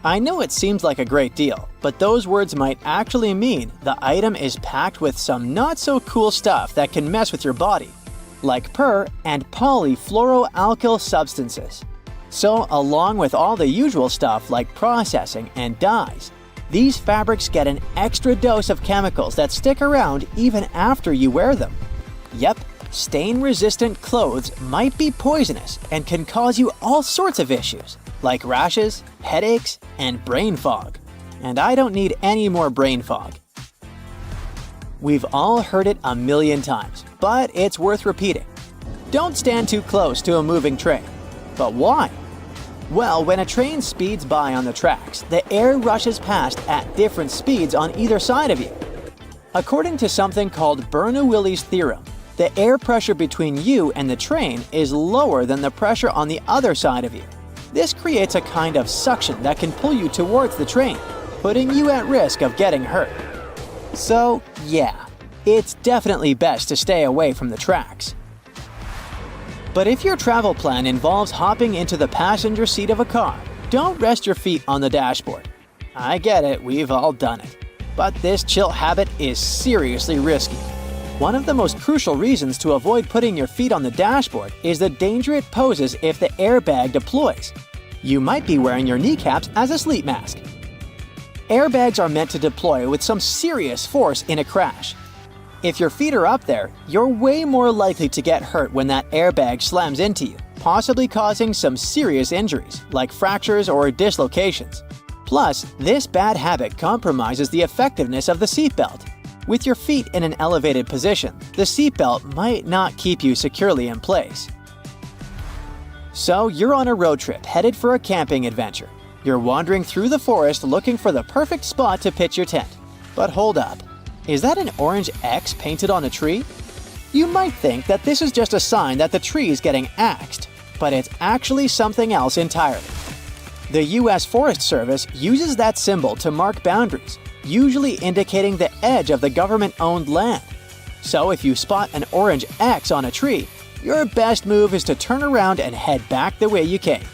I know it seems like a great deal, but those words might actually mean the item is packed with some not-so-cool stuff that can mess with your body, like per- and polyfluoroalkyl substances. So, along with all the usual stuff like processing and dyes, these fabrics get an extra dose of chemicals that stick around even after you wear them. Yep, stain-resistant clothes might be poisonous and can cause you all sorts of issues, like rashes, headaches, and brain fog. And I don't need any more brain fog. We've all heard it a million times, but it's worth repeating. Don't stand too close to a moving train. But why? Well, when a train speeds by on the tracks, the air rushes past at different speeds on either side of you. According to something called Bernoulli's theorem, the air pressure between you and the train is lower than the pressure on the other side of you. This creates a kind of suction that can pull you towards the train, putting you at risk of getting hurt. So, yeah, it's definitely best to stay away from the tracks. But if your travel plan involves hopping into the passenger seat of a car, don't rest your feet on the dashboard. I get it, we've all done it. But this chill habit is seriously risky. One of the most crucial reasons to avoid putting your feet on the dashboard is the danger it poses if the airbag deploys. You might be wearing your kneecaps as a sleep mask. Airbags are meant to deploy with some serious force in a crash. If your feet are up there, you're way more likely to get hurt when that airbag slams into you, possibly causing some serious injuries, like fractures or dislocations. Plus, this bad habit compromises the effectiveness of the seatbelt. With your feet in an elevated position, the seatbelt might not keep you securely in place. So, you're on a road trip headed for a camping adventure. You're wandering through the forest looking for the perfect spot to pitch your tent. But hold up. Is that an orange X painted on a tree? You might think that this is just a sign that the tree is getting axed, but it's actually something else entirely. The U.S. Forest Service uses that symbol to mark boundaries, usually indicating the edge of the government-owned land. So if you spot an orange X on a tree, your best move is to turn around and head back the way you came.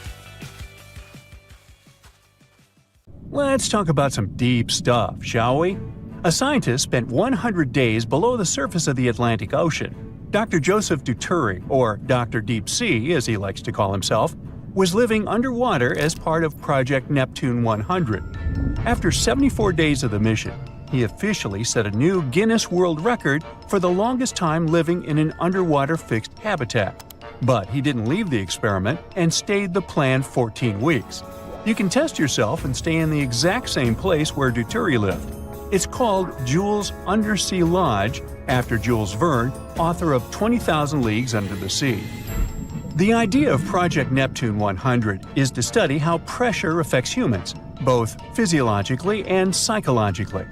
Let's talk about some deep stuff, shall we? A scientist spent 100 days below the surface of the Atlantic Ocean. Dr. Joseph Duturi, or Dr. Deep Sea as he likes to call himself, was living underwater as part of Project Neptune 100. After 74 days of the mission, he officially set a new Guinness World Record for the longest time living in an underwater fixed habitat. But he didn't leave the experiment and stayed the planned 14 weeks. You can test yourself and stay in the exact same place where Duturi lived. It's called Jules Undersea Lodge, after Jules Verne, author of 20,000 Leagues Under the Sea. The idea of Project Neptune 100 is to study how pressure affects humans, both physiologically and psychologically.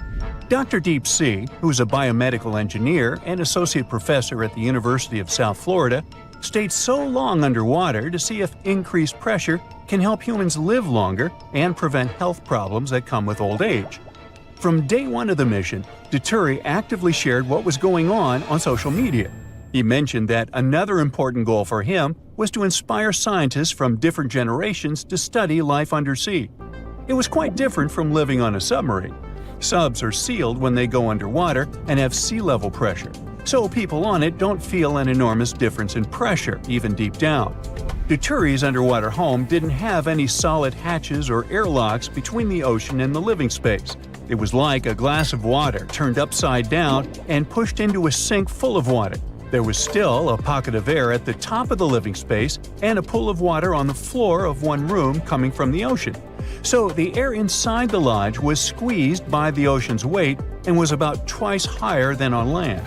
Dr. Deep Sea, who's a biomedical engineer and associate professor at the University of South Florida, stayed so long underwater to see if increased pressure can help humans live longer and prevent health problems that come with old age. From day one of the mission, Duturi actively shared what was going on social media. He mentioned that another important goal for him was to inspire scientists from different generations to study life undersea. It was quite different from living on a submarine. Subs are sealed when they go underwater and have sea level pressure, so people on it don't feel an enormous difference in pressure, even deep down. Duturi's underwater home didn't have any solid hatches or airlocks between the ocean and the living space. It was like a glass of water turned upside down and pushed into a sink full of water. There was still a pocket of air at the top of the living space and a pool of water on the floor of one room coming from the ocean. So the air inside the lodge was squeezed by the ocean's weight and was about twice higher than on land.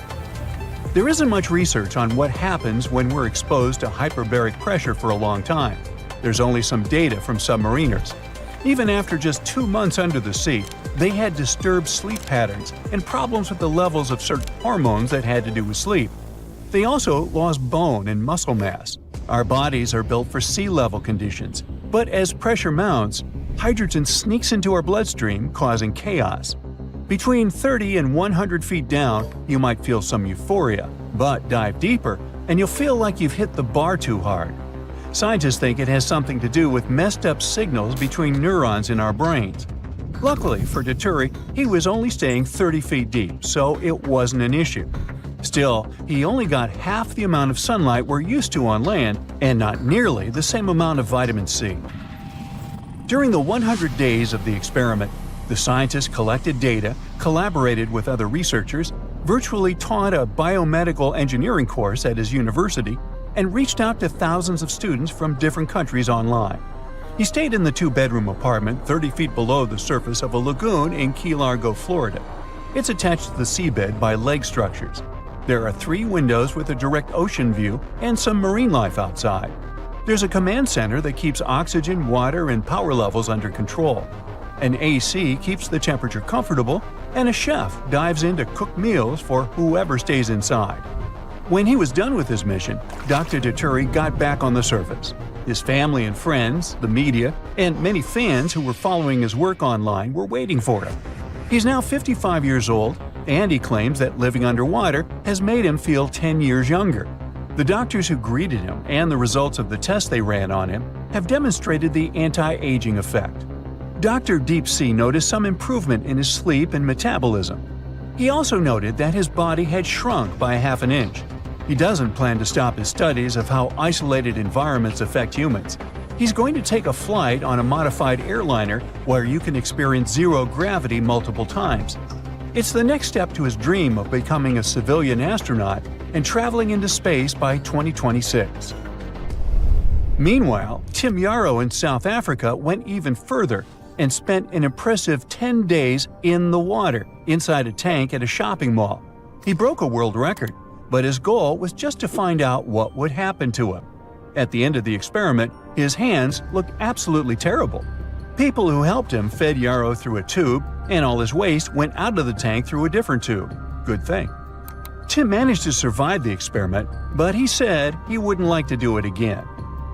There isn't much research on what happens when we're exposed to hyperbaric pressure for a long time. There's only some data from submariners. Even after just 2 months under the sea, they had disturbed sleep patterns and problems with the levels of certain hormones that had to do with sleep. They also lost bone and muscle mass. Our bodies are built for sea level conditions, but as pressure mounts, hydrogen sneaks into our bloodstream, causing chaos. Between 30 and 100 feet down, you might feel some euphoria, but dive deeper and you'll feel like you've hit the bar too hard. Scientists think it has something to do with messed up signals between neurons in our brains. Luckily for Duturi, he was only staying 30 feet deep, so it wasn't an issue. Still, he only got half the amount of sunlight we're used to on land and not nearly the same amount of vitamin C. During the 100 days of the experiment, the scientists collected data, collaborated with other researchers, virtually taught a biomedical engineering course at his university, and reached out to thousands of students from different countries online. He stayed in the 2-bedroom apartment 30 feet below the surface of a lagoon in Key Largo, Florida. It's attached to the seabed by leg structures. There are 3 windows with a direct ocean view and some marine life outside. There's a command center that keeps oxygen, water, and power levels under control. An AC keeps the temperature comfortable, and a chef dives in to cook meals for whoever stays inside. When he was done with his mission, Dr. Duturi got back on the surface. His family and friends, the media, and many fans who were following his work online were waiting for him. He's now 55 years old, and he claims that living underwater has made him feel 10 years younger. The doctors who greeted him and the results of the tests they ran on him have demonstrated the anti-aging effect. Dr. Deep Sea noticed some improvement in his sleep and metabolism. He also noted that his body had shrunk by ½ an inch. He doesn't plan to stop his studies of how isolated environments affect humans. He's going to take a flight on a modified airliner where you can experience zero gravity multiple times. It's the next step to his dream of becoming a civilian astronaut and traveling into space by 2026. Meanwhile, Tim Yarrow in South Africa went even further and spent an impressive 10 days in the water, inside a tank at a shopping mall. He broke a world record, but his goal was just to find out what would happen to him. At the end of the experiment, his hands looked absolutely terrible. People who helped him fed Yarrow through a tube, and all his waste went out of the tank through a different tube. Good thing. Tim managed to survive the experiment, but he said he wouldn't like to do it again.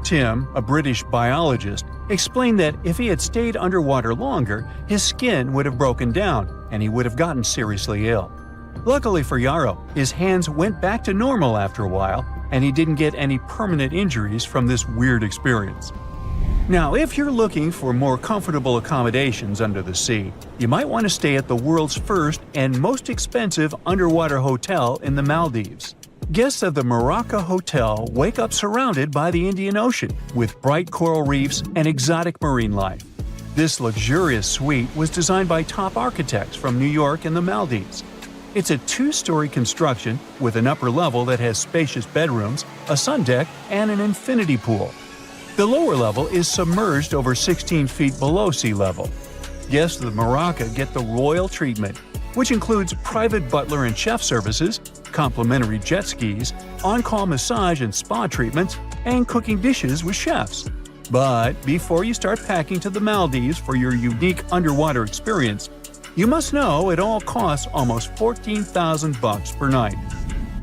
Tim, a British biologist, explained that if he had stayed underwater longer, his skin would have broken down and he would have gotten seriously ill. Luckily for Yarrow, his hands went back to normal after a while, and he didn't get any permanent injuries from this weird experience. Now, if you're looking for more comfortable accommodations under the sea, you might want to stay at the world's first and most expensive underwater hotel in the Maldives. Guests of the Maraca Hotel wake up surrounded by the Indian Ocean, with bright coral reefs and exotic marine life. This luxurious suite was designed by top architects from New York and the Maldives. It's a two-story construction with an upper level that has spacious bedrooms, a sun deck, and an infinity pool. The lower level is submerged over 16 feet below sea level. Guests of the Maraca get the royal treatment, which includes private butler and chef services, complimentary jet skis, on-call massage and spa treatments, and cooking dishes with chefs. But before you start packing to the Maldives for your unique underwater experience, you must know it all costs almost $14,000 per night.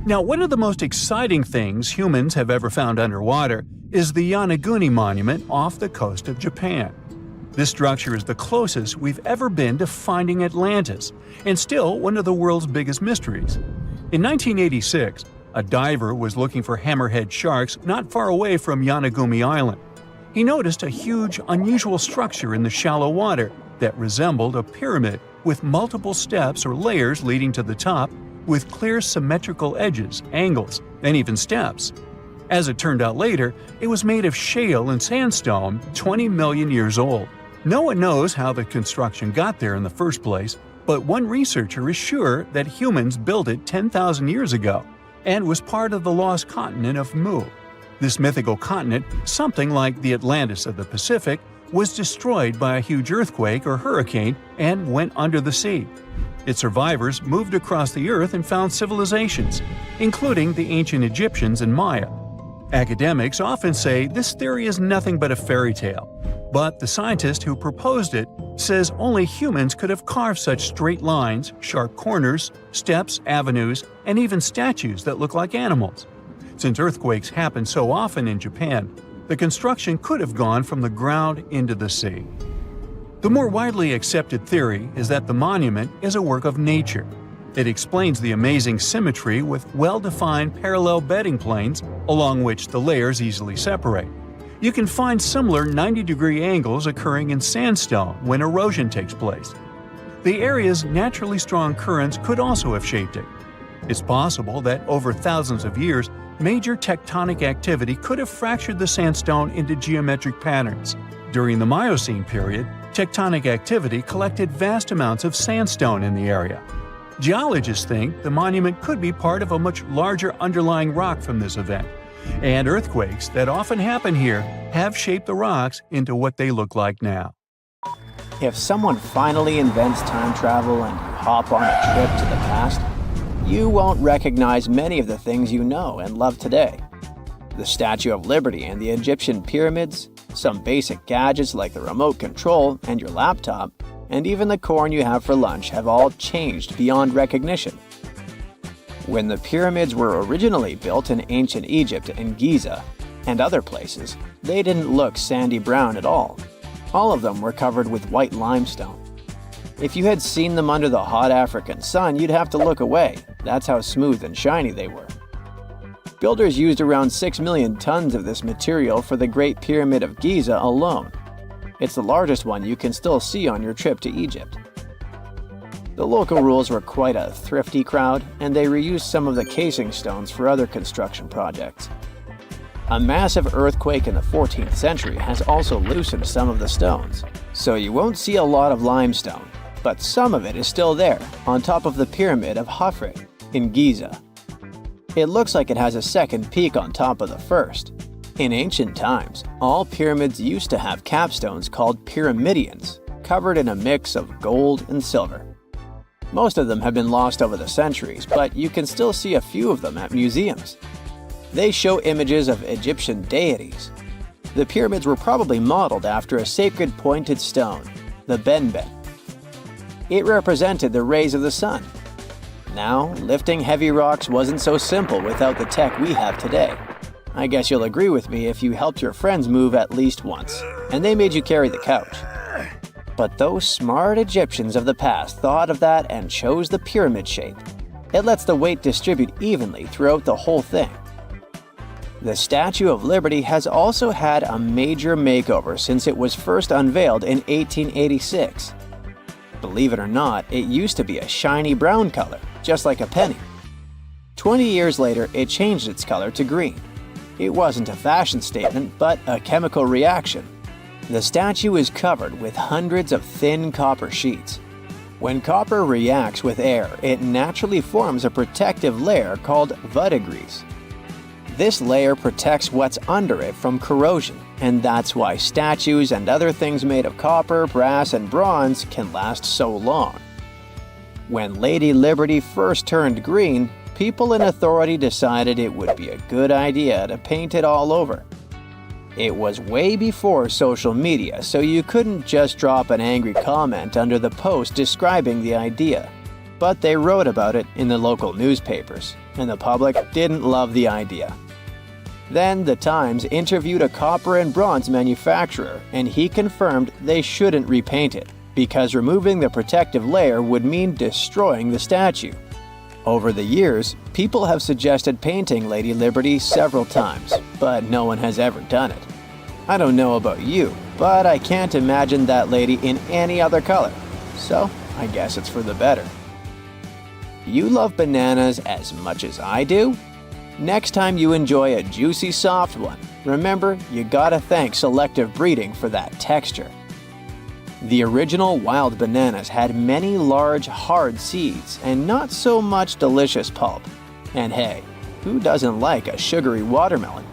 Now, one of the most exciting things humans have ever found underwater is the Yonaguni monument off the coast of Japan. This structure is the closest we've ever been to finding Atlantis, and still one of the world's biggest mysteries. In 1986, a diver was looking for hammerhead sharks not far away from Yonaguni Island. He noticed a huge, unusual structure in the shallow water that resembled a pyramid with multiple steps or layers leading to the top, with clear symmetrical edges, angles, and even steps. As it turned out later, it was made of shale and sandstone 20 million years old. No one knows how the construction got there in the first place, but one researcher is sure that humans built it 10,000 years ago and was part of the lost continent of Mu. This mythical continent, something like the Atlantis of the Pacific, was destroyed by a huge earthquake or hurricane and went under the sea. Its survivors moved across the earth and found civilizations, including the ancient Egyptians and Maya. Academics often say this theory is nothing but a fairy tale, but the scientist who proposed it says only humans could have carved such straight lines, sharp corners, steps, avenues, and even statues that look like animals. Since earthquakes happen so often in Japan, the construction could have gone from the ground into the sea. The more widely accepted theory is that the monument is a work of nature. It explains the amazing symmetry with well-defined parallel bedding planes along which the layers easily separate. You can find similar 90-degree angles occurring in sandstone when erosion takes place. The area's naturally strong currents could also have shaped it. It's possible that over thousands of years, major tectonic activity could have fractured the sandstone into geometric patterns. During the Miocene period, tectonic activity collected vast amounts of sandstone in the area. Geologists think the monument could be part of a much larger underlying rock from this event, and earthquakes that often happen here have shaped the rocks into what they look like now. If someone finally invents time travel and you hop on a trip to the past, you won't recognize many of the things you know and love today. The Statue of Liberty and the Egyptian pyramids, some basic gadgets like the remote control and your laptop, and even the corn you have for lunch have all changed beyond recognition. When the pyramids were originally built in ancient Egypt and Giza and other places, they didn't look sandy brown at all. All of them were covered with white limestone. If you had seen them under the hot African sun, you'd have to look away. That's how smooth and shiny they were. Builders used around 6 million tons of this material for the Great Pyramid of Giza alone. It's the largest one you can still see on your trip to Egypt. The local rules were quite a thrifty crowd, and they reused some of the casing stones for other construction projects. A massive earthquake in the 14th century has also loosened some of the stones, so you won't see a lot of limestone, but some of it is still there, on top of the Pyramid of Khafre in Giza. It looks like it has a second peak on top of the first. In ancient times, all pyramids used to have capstones called pyramidions, covered in a mix of gold and silver. Most of them have been lost over the centuries, but you can still see a few of them at museums. They show images of Egyptian deities. The pyramids were probably modeled after a sacred pointed stone, the benben. It represented the rays of the sun. Now, lifting heavy rocks wasn't so simple without the tech we have today. I guess you'll agree with me if you helped your friends move at least once, and they made you carry the couch. But those smart Egyptians of the past thought of that and chose the pyramid shape. It lets the weight distribute evenly throughout the whole thing. The Statue of Liberty has also had a major makeover since it was first unveiled in 1886. Believe it or not, it used to be a shiny brown color, just like a penny. 20 years later, it changed its color to green. It wasn't a fashion statement, but a chemical reaction. The statue is covered with hundreds of thin copper sheets. When copper reacts with air, it naturally forms a protective layer called verdigris. This layer protects what's under it from corrosion, and that's why statues and other things made of copper, brass, and bronze can last so long. When Lady Liberty first turned green, people in authority decided it would be a good idea to paint it all over. It was way before social media, so you couldn't just drop an angry comment under the post describing the idea. But they wrote about it in the local newspapers, and the public didn't love the idea. Then the Times interviewed a copper and bronze manufacturer, and he confirmed they shouldn't repaint it, because removing the protective layer would mean destroying the statue. Over the years, people have suggested painting Lady Liberty several times, but no one has ever done it. I don't know about you, but I can't imagine that lady in any other color, so I guess it's for the better. You love bananas as much as I do? Next time you enjoy a juicy soft one, remember you gotta thank selective breeding for that texture. The original wild bananas had many large, hard seeds and not so much delicious pulp. And hey, who doesn't like a sugary watermelon?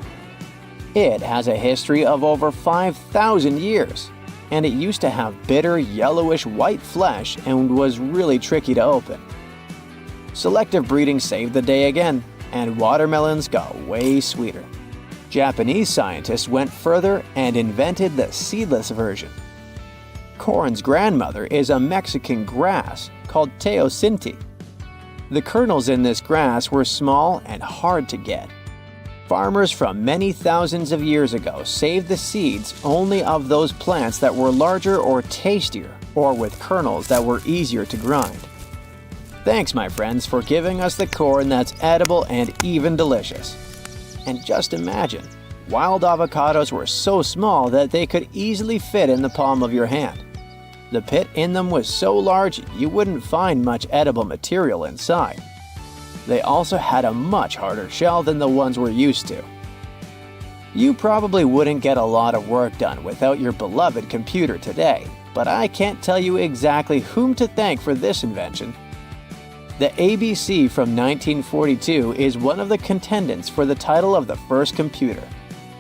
It has a history of over 5,000 years, and it used to have bitter, yellowish white flesh and was really tricky to open. Selective breeding saved the day again, and watermelons got way sweeter. Japanese scientists went further and invented the seedless version. Corn's grandmother is a Mexican grass called teosinte. The kernels in this grass were small and hard to get. Farmers from many thousands of years ago saved the seeds only of those plants that were larger or tastier, or with kernels that were easier to grind. Thanks, my friends, for giving us the corn that's edible and even delicious. And just imagine, wild avocados were so small that they could easily fit in the palm of your hand. The pit in them was so large you wouldn't find much edible material inside. They also had a much harder shell than the ones we're used to. You probably wouldn't get a lot of work done without your beloved computer today, but I can't tell you exactly whom to thank for this invention. The ABC from 1942 is one of the contendants for the title of the first computer.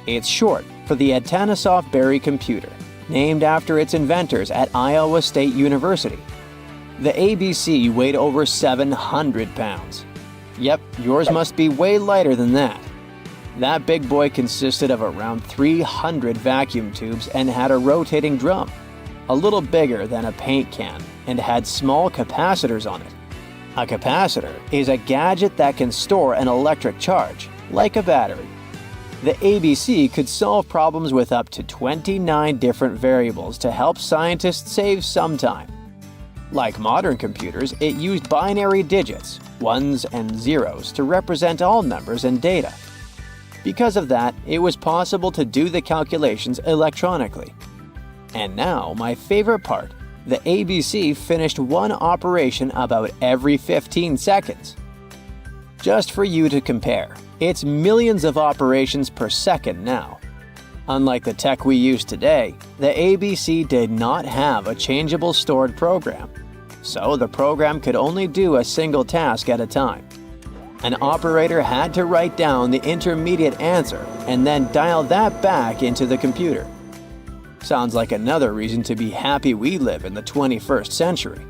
It's short for the Atanasoff Berry computer, named after its inventors at Iowa State University. The ABC weighed over 700 pounds. Yep, yours must be way lighter than that. That big boy consisted of around 300 vacuum tubes and had a rotating drum, a little bigger than a paint can, and had small capacitors on it. A capacitor is a gadget that can store an electric charge, like a battery. The ABC could solve problems with up to 29 different variables to help scientists save some time. Like modern computers, it used binary digits, ones and zeros, to represent all numbers and data. Because of that, it was possible to do the calculations electronically. And now, my favorite part, the ABC finished one operation about every 15 seconds. Just for you to compare, it's millions of operations per second now. Unlike the tech we use today, the ABC did not have a changeable stored program, so the program could only do a single task at a time. An operator had to write down the intermediate answer and then dial that back into the computer. Sounds like another reason to be happy we live in the 21st century.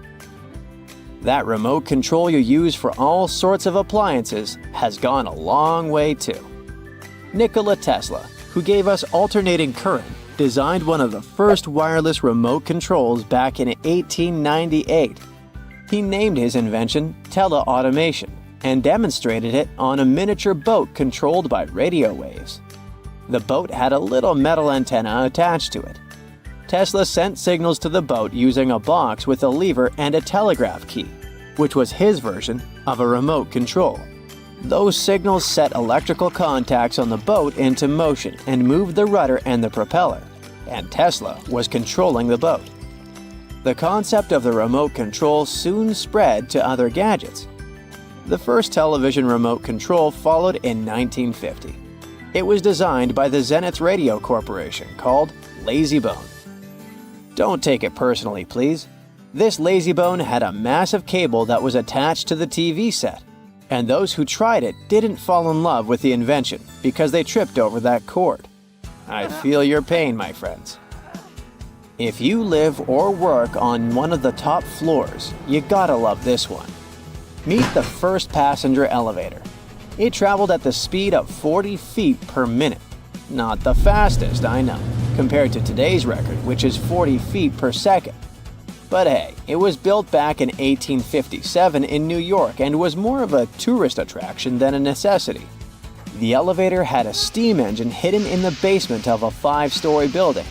That remote control you use for all sorts of appliances has gone a long way too. Nikola Tesla, who gave us alternating current, designed one of the first wireless remote controls back in 1898. He named his invention teleautomation, and demonstrated it on a miniature boat controlled by radio waves. The boat had a little metal antenna attached to it. Tesla sent signals to the boat using a box with a lever and a telegraph key, which was his version of a remote control. Those signals set electrical contacts on the boat into motion and moved the rudder and the propeller, and Tesla was controlling the boat. The concept of the remote control soon spread to other gadgets. The first television remote control followed in 1950. It was designed by the Zenith Radio Corporation called LazyBone. Don't take it personally, please. This LazyBone had a massive cable that was attached to the TV set, and those who tried it didn't fall in love with the invention because they tripped over that cord. I feel your pain, my friends. If you live or work on one of the top floors, you gotta love this one. Meet the first passenger elevator. It traveled at the speed of 40 feet per minute. Not the fastest, I know, compared to today's record, which is 40 feet per second. But hey, it was built back in 1857 in New York and was more of a tourist attraction than a necessity. The elevator had a steam engine hidden in the basement of a 5-story building.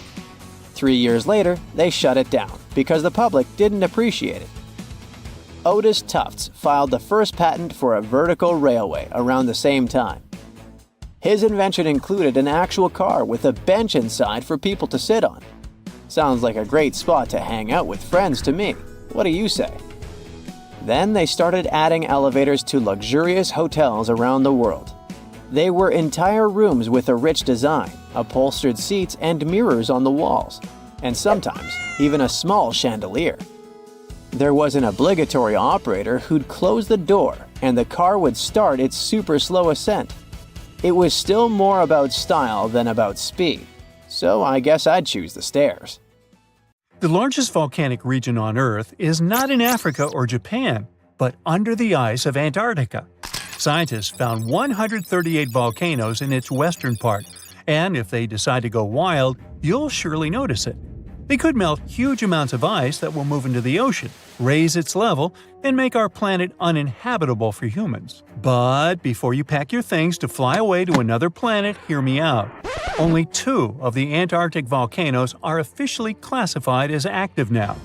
3 years later, they shut it down because the public didn't appreciate it. Otis Tufts filed the first patent for a vertical railway around the same time. His invention included an actual car with a bench inside for people to sit on. Sounds like a great spot to hang out with friends to me. What do you say? Then they started adding elevators to luxurious hotels around the world. They were entire rooms with a rich design, upholstered seats and mirrors on the walls, and sometimes even a small chandelier. There was an obligatory operator who'd close the door and the car would start its super slow ascent. It was still more about style than about speed, so I guess I'd choose the stairs. The largest volcanic region on Earth is not in Africa or Japan, but under the ice of Antarctica. Scientists found 138 volcanoes in its western part, and if they decide to go wild, you'll surely notice it. They could melt huge amounts of ice that will move into the ocean, raise its level, and make our planet uninhabitable for humans. But before you pack your things to fly away to another planet, hear me out. Only 2 of the Antarctic volcanoes are officially classified as active now,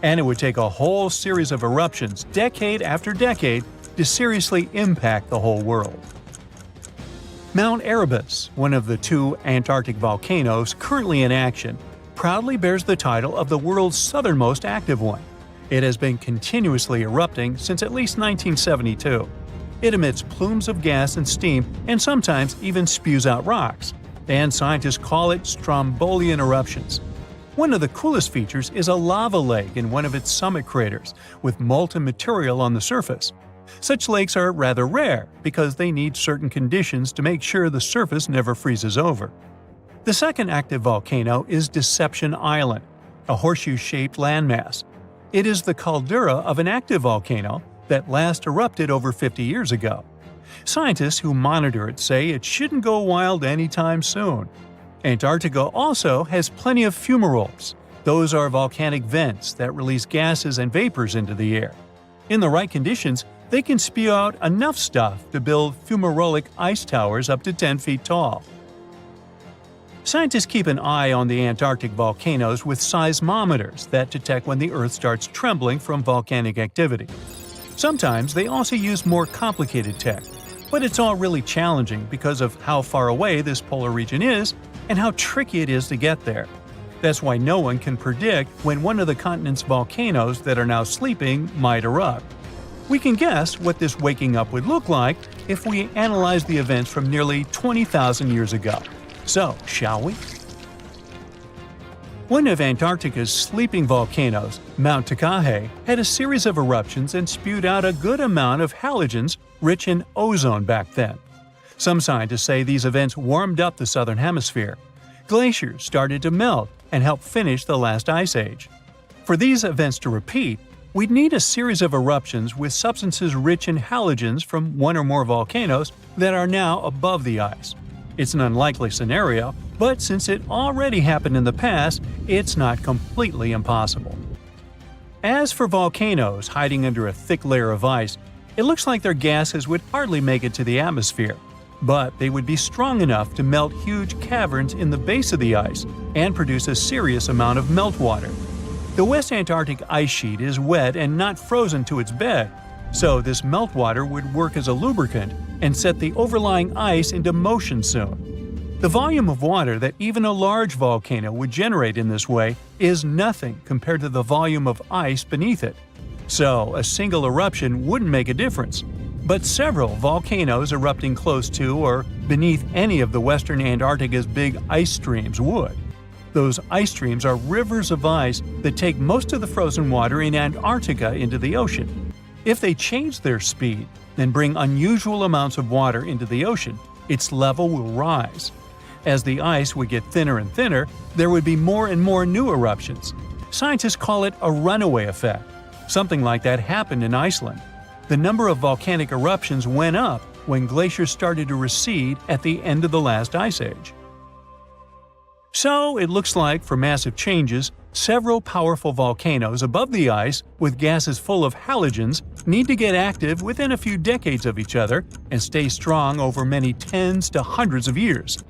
and it would take a whole series of eruptions, decade after decade, to seriously impact the whole world. Mount Erebus, one of the 2 Antarctic volcanoes currently in action, proudly bears the title of the world's southernmost active one. It has been continuously erupting since at least 1972. It emits plumes of gas and steam and sometimes even spews out rocks, and scientists call it Strombolian eruptions. One of the coolest features is a lava lake in one of its summit craters, with molten material on the surface. Such lakes are rather rare because they need certain conditions to make sure the surface never freezes over. The second active volcano is Deception Island, a horseshoe-shaped landmass. It is the caldera of an active volcano that last erupted over 50 years ago. Scientists who monitor it say it shouldn't go wild anytime soon. Antarctica also has plenty of fumaroles. Those are volcanic vents that release gases and vapors into the air. In the right conditions, they can spew out enough stuff to build fumarolic ice towers up to 10 feet tall. Scientists keep an eye on the Antarctic volcanoes with seismometers that detect when the Earth starts trembling from volcanic activity. Sometimes they also use more complicated tech, but it's all really challenging because of how far away this polar region is and how tricky it is to get there. That's why no one can predict when one of the continent's volcanoes that are now sleeping might erupt. We can guess what this waking up would look like if we analyze the events from nearly 20,000 years ago. So, shall we? One of Antarctica's sleeping volcanoes, Mount Takahe, had a series of eruptions and spewed out a good amount of halogens rich in ozone back then. Some scientists say these events warmed up the southern hemisphere. Glaciers started to melt and help finish the last ice age. For these events to repeat, we'd need a series of eruptions with substances rich in halogens from one or more volcanoes that are now above the ice. It's an unlikely scenario, but since it already happened in the past, it's not completely impossible. As for volcanoes hiding under a thick layer of ice, It looks like their gases would hardly make it to the atmosphere, but they would be strong enough to melt huge caverns in the base of the ice and produce a serious amount of meltwater. The West Antarctic ice sheet is wet and not frozen to its bed, so this meltwater would work as a lubricant and set the overlying ice into motion soon. The volume of water that even a large volcano would generate in this way is nothing compared to the volume of ice beneath it. So, a single eruption wouldn't make a difference. But several volcanoes erupting close to or beneath any of the western Antarctica's big ice streams would. Those ice streams are rivers of ice that take most of the frozen water in Antarctica into the ocean. If they change their speed and bring unusual amounts of water into the ocean, its level will rise. As the ice would get thinner and thinner, there would be more and more new eruptions. Scientists call it a runaway effect. Something like that happened in Iceland. The number of volcanic eruptions went up when glaciers started to recede at the end of the last ice age. So, it looks like, for massive changes, several powerful volcanoes above the ice with gases full of halogens need to get active within a few decades of each other and stay strong over many tens to hundreds of years.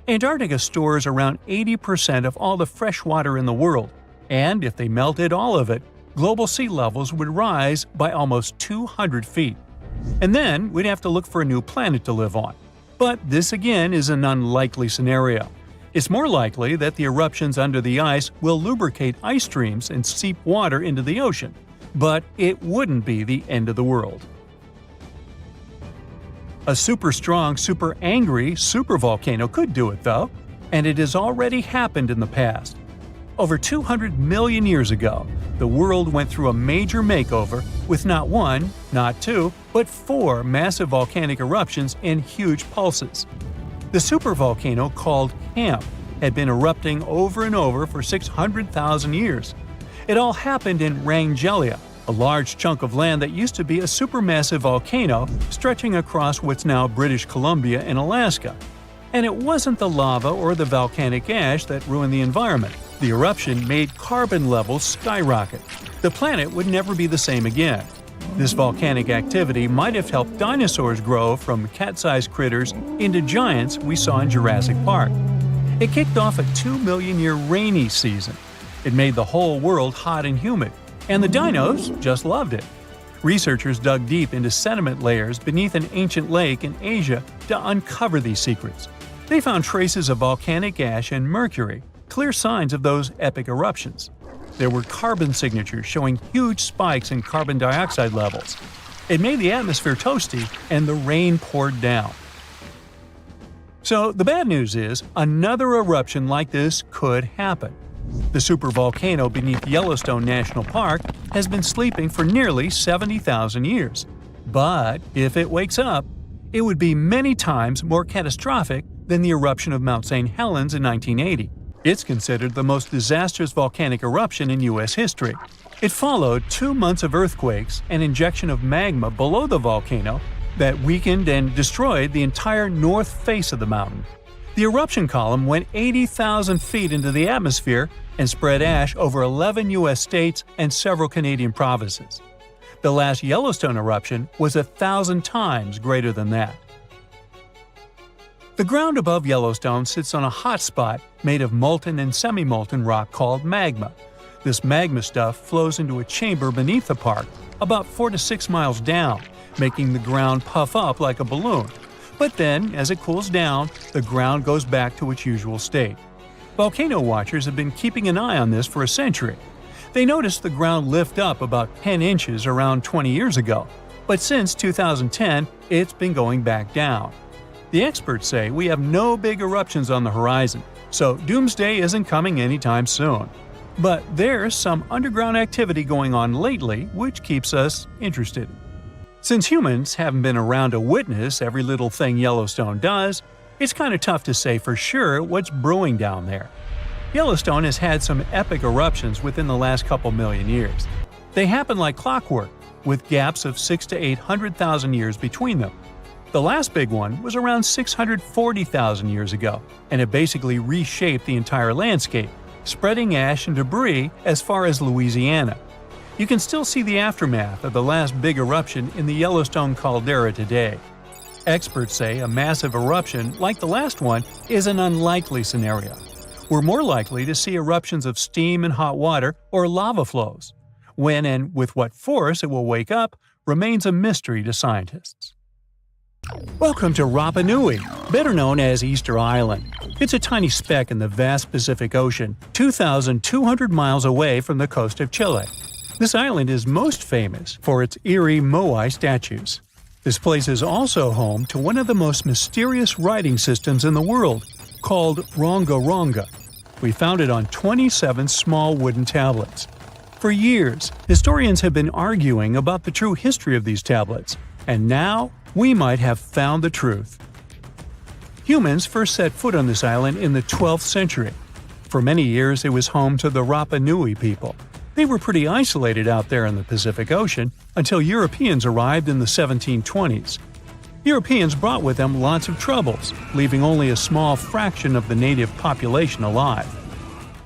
Antarctica stores around 80% of all the fresh water in the world, and if they melted all of it, global sea levels would rise by almost 200 feet. And then we'd have to look for a new planet to live on. But this again is an unlikely scenario. It's more likely that the eruptions under the ice will lubricate ice streams and seep water into the ocean, but it wouldn't be the end of the world. A super strong, super angry supervolcano could do it though, and it has already happened in the past. Over 200 million years ago, the world went through a major makeover with not one, not two, but 4 massive volcanic eruptions in huge pulses. The supervolcano called Camp had been erupting over and over for 600,000 years. It all happened in Wrangell, a large chunk of land that used to be a supermassive volcano stretching across what's now British Columbia and Alaska. And it wasn't the lava or the volcanic ash that ruined the environment. The eruption made carbon levels skyrocket. The planet would never be the same again. This volcanic activity might have helped dinosaurs grow from cat-sized critters into giants we saw in Jurassic Park. It kicked off a 2 million-year rainy season. It made the whole world hot and humid, and the dinos just loved it. Researchers dug deep into sediment layers beneath an ancient lake in Asia to uncover these secrets. They found traces of volcanic ash and mercury, clear signs of those epic eruptions. There were carbon signatures showing huge spikes in carbon dioxide levels. It made the atmosphere toasty, and the rain poured down. So the bad news is, another eruption like this could happen. The supervolcano beneath Yellowstone National Park has been sleeping for nearly 70,000 years. But if it wakes up, it would be many times more catastrophic than the eruption of Mount St. Helens in 1980. It's considered the most disastrous volcanic eruption in U.S. history. It followed 2 months of earthquakes and injection of magma below the volcano that weakened and destroyed the entire north face of the mountain. The eruption column went 80,000 feet into the atmosphere and spread ash over 11 U.S. states and several Canadian provinces. The last Yellowstone eruption was 1,000 times greater than that. The ground above Yellowstone sits on a hot spot made of molten and semi-molten rock called magma. This magma stuff flows into a chamber beneath the park, about 4 to 6 miles down, making the ground puff up like a balloon. But then, as it cools down, the ground goes back to its usual state. Volcano watchers have been keeping an eye on this for a century. They noticed the ground lift up about 10 inches around 20 years ago, but since 2010, it's been going back down. The experts say we have no big eruptions on the horizon, so doomsday isn't coming anytime soon. But there's some underground activity going on lately which keeps us interested. Since humans haven't been around to witness every little thing Yellowstone does, it's kind of tough to say for sure what's brewing down there. Yellowstone has had some epic eruptions within the last couple million years. They happen like clockwork, with gaps of 600,000 to 800,000 years between them. The last big one was around 640,000 years ago, and it basically reshaped the entire landscape, spreading ash and debris as far as Louisiana. You can still see the aftermath of the last big eruption in the Yellowstone caldera today. Experts say a massive eruption, like the last one, is an unlikely scenario. We're more likely to see eruptions of steam and hot water or lava flows. When and with what force it will wake up remains a mystery to scientists. Welcome to Rapa Nui, better known as Easter Island. It's a tiny speck in the vast Pacific Ocean, 2,200 miles away from the coast of Chile. This island is most famous for its eerie moai statues. This place is also home to one of the most mysterious writing systems in the world, called Rongo-Rongo. We found it on 27 small wooden tablets. For years, historians have been arguing about the true history of these tablets, and now we might have found the truth. Humans first set foot on this island in the 12th century. For many years, it was home to the Rapa Nui people. They were pretty isolated out there in the Pacific Ocean until Europeans arrived in the 1720s. Europeans brought with them lots of troubles, leaving only a small fraction of the native population alive.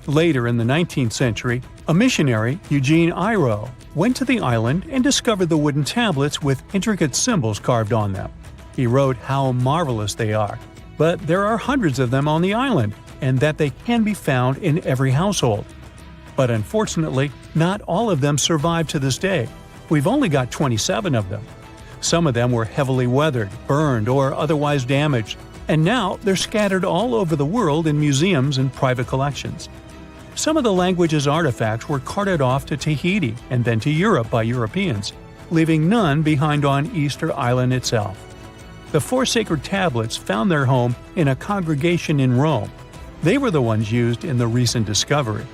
Later in the 19th century, a missionary, Eugene Iro, went to the island and discovered the wooden tablets with intricate symbols carved on them. He wrote how marvelous they are, but there are hundreds of them on the island, and that they can be found in every household. But unfortunately, not all of them survive to this day. We've only got 27 of them. Some of them were heavily weathered, burned, or otherwise damaged, and now they're scattered all over the world in museums and private collections. Some of the language's artifacts were carted off to Tahiti and then to Europe by Europeans, leaving none behind on Easter Island itself. The 4 sacred tablets found their home in a congregation in Rome. They were the ones used in the recent discovery.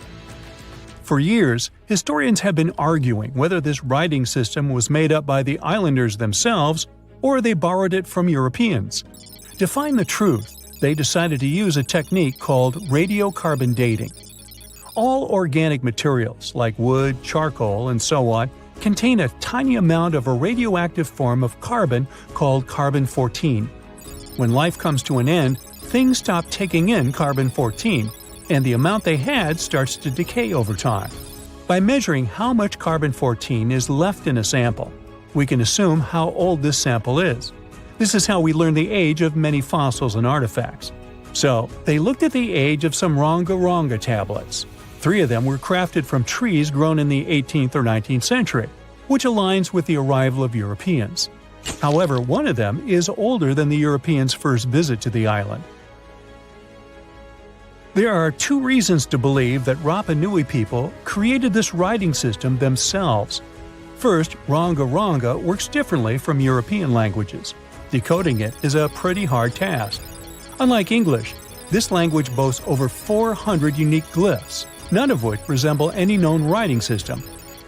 For years, historians have been arguing whether this writing system was made up by the islanders themselves or they borrowed it from Europeans. To find the truth, they decided to use a technique called radiocarbon dating. All organic materials, like wood, charcoal, and so on, contain a tiny amount of a radioactive form of carbon called carbon-14. When life comes to an end, things stop taking in carbon-14, and the amount they had starts to decay over time. By measuring how much carbon-14 is left in a sample, we can assume how old this sample is. This is how we learn the age of many fossils and artifacts. So, they looked at the age of some Rongo-Rongo tablets. 3 of them were crafted from trees grown in the 18th or 19th century, which aligns with the arrival of Europeans. However, one of them is older than the Europeans' first visit to the island. There are 2 reasons to believe that Rapa Nui people created this writing system themselves. First, Rongo-Rongo works differently from European languages. Decoding it is a pretty hard task. Unlike English, this language boasts over 400 unique glyphs, none of which resemble any known writing system.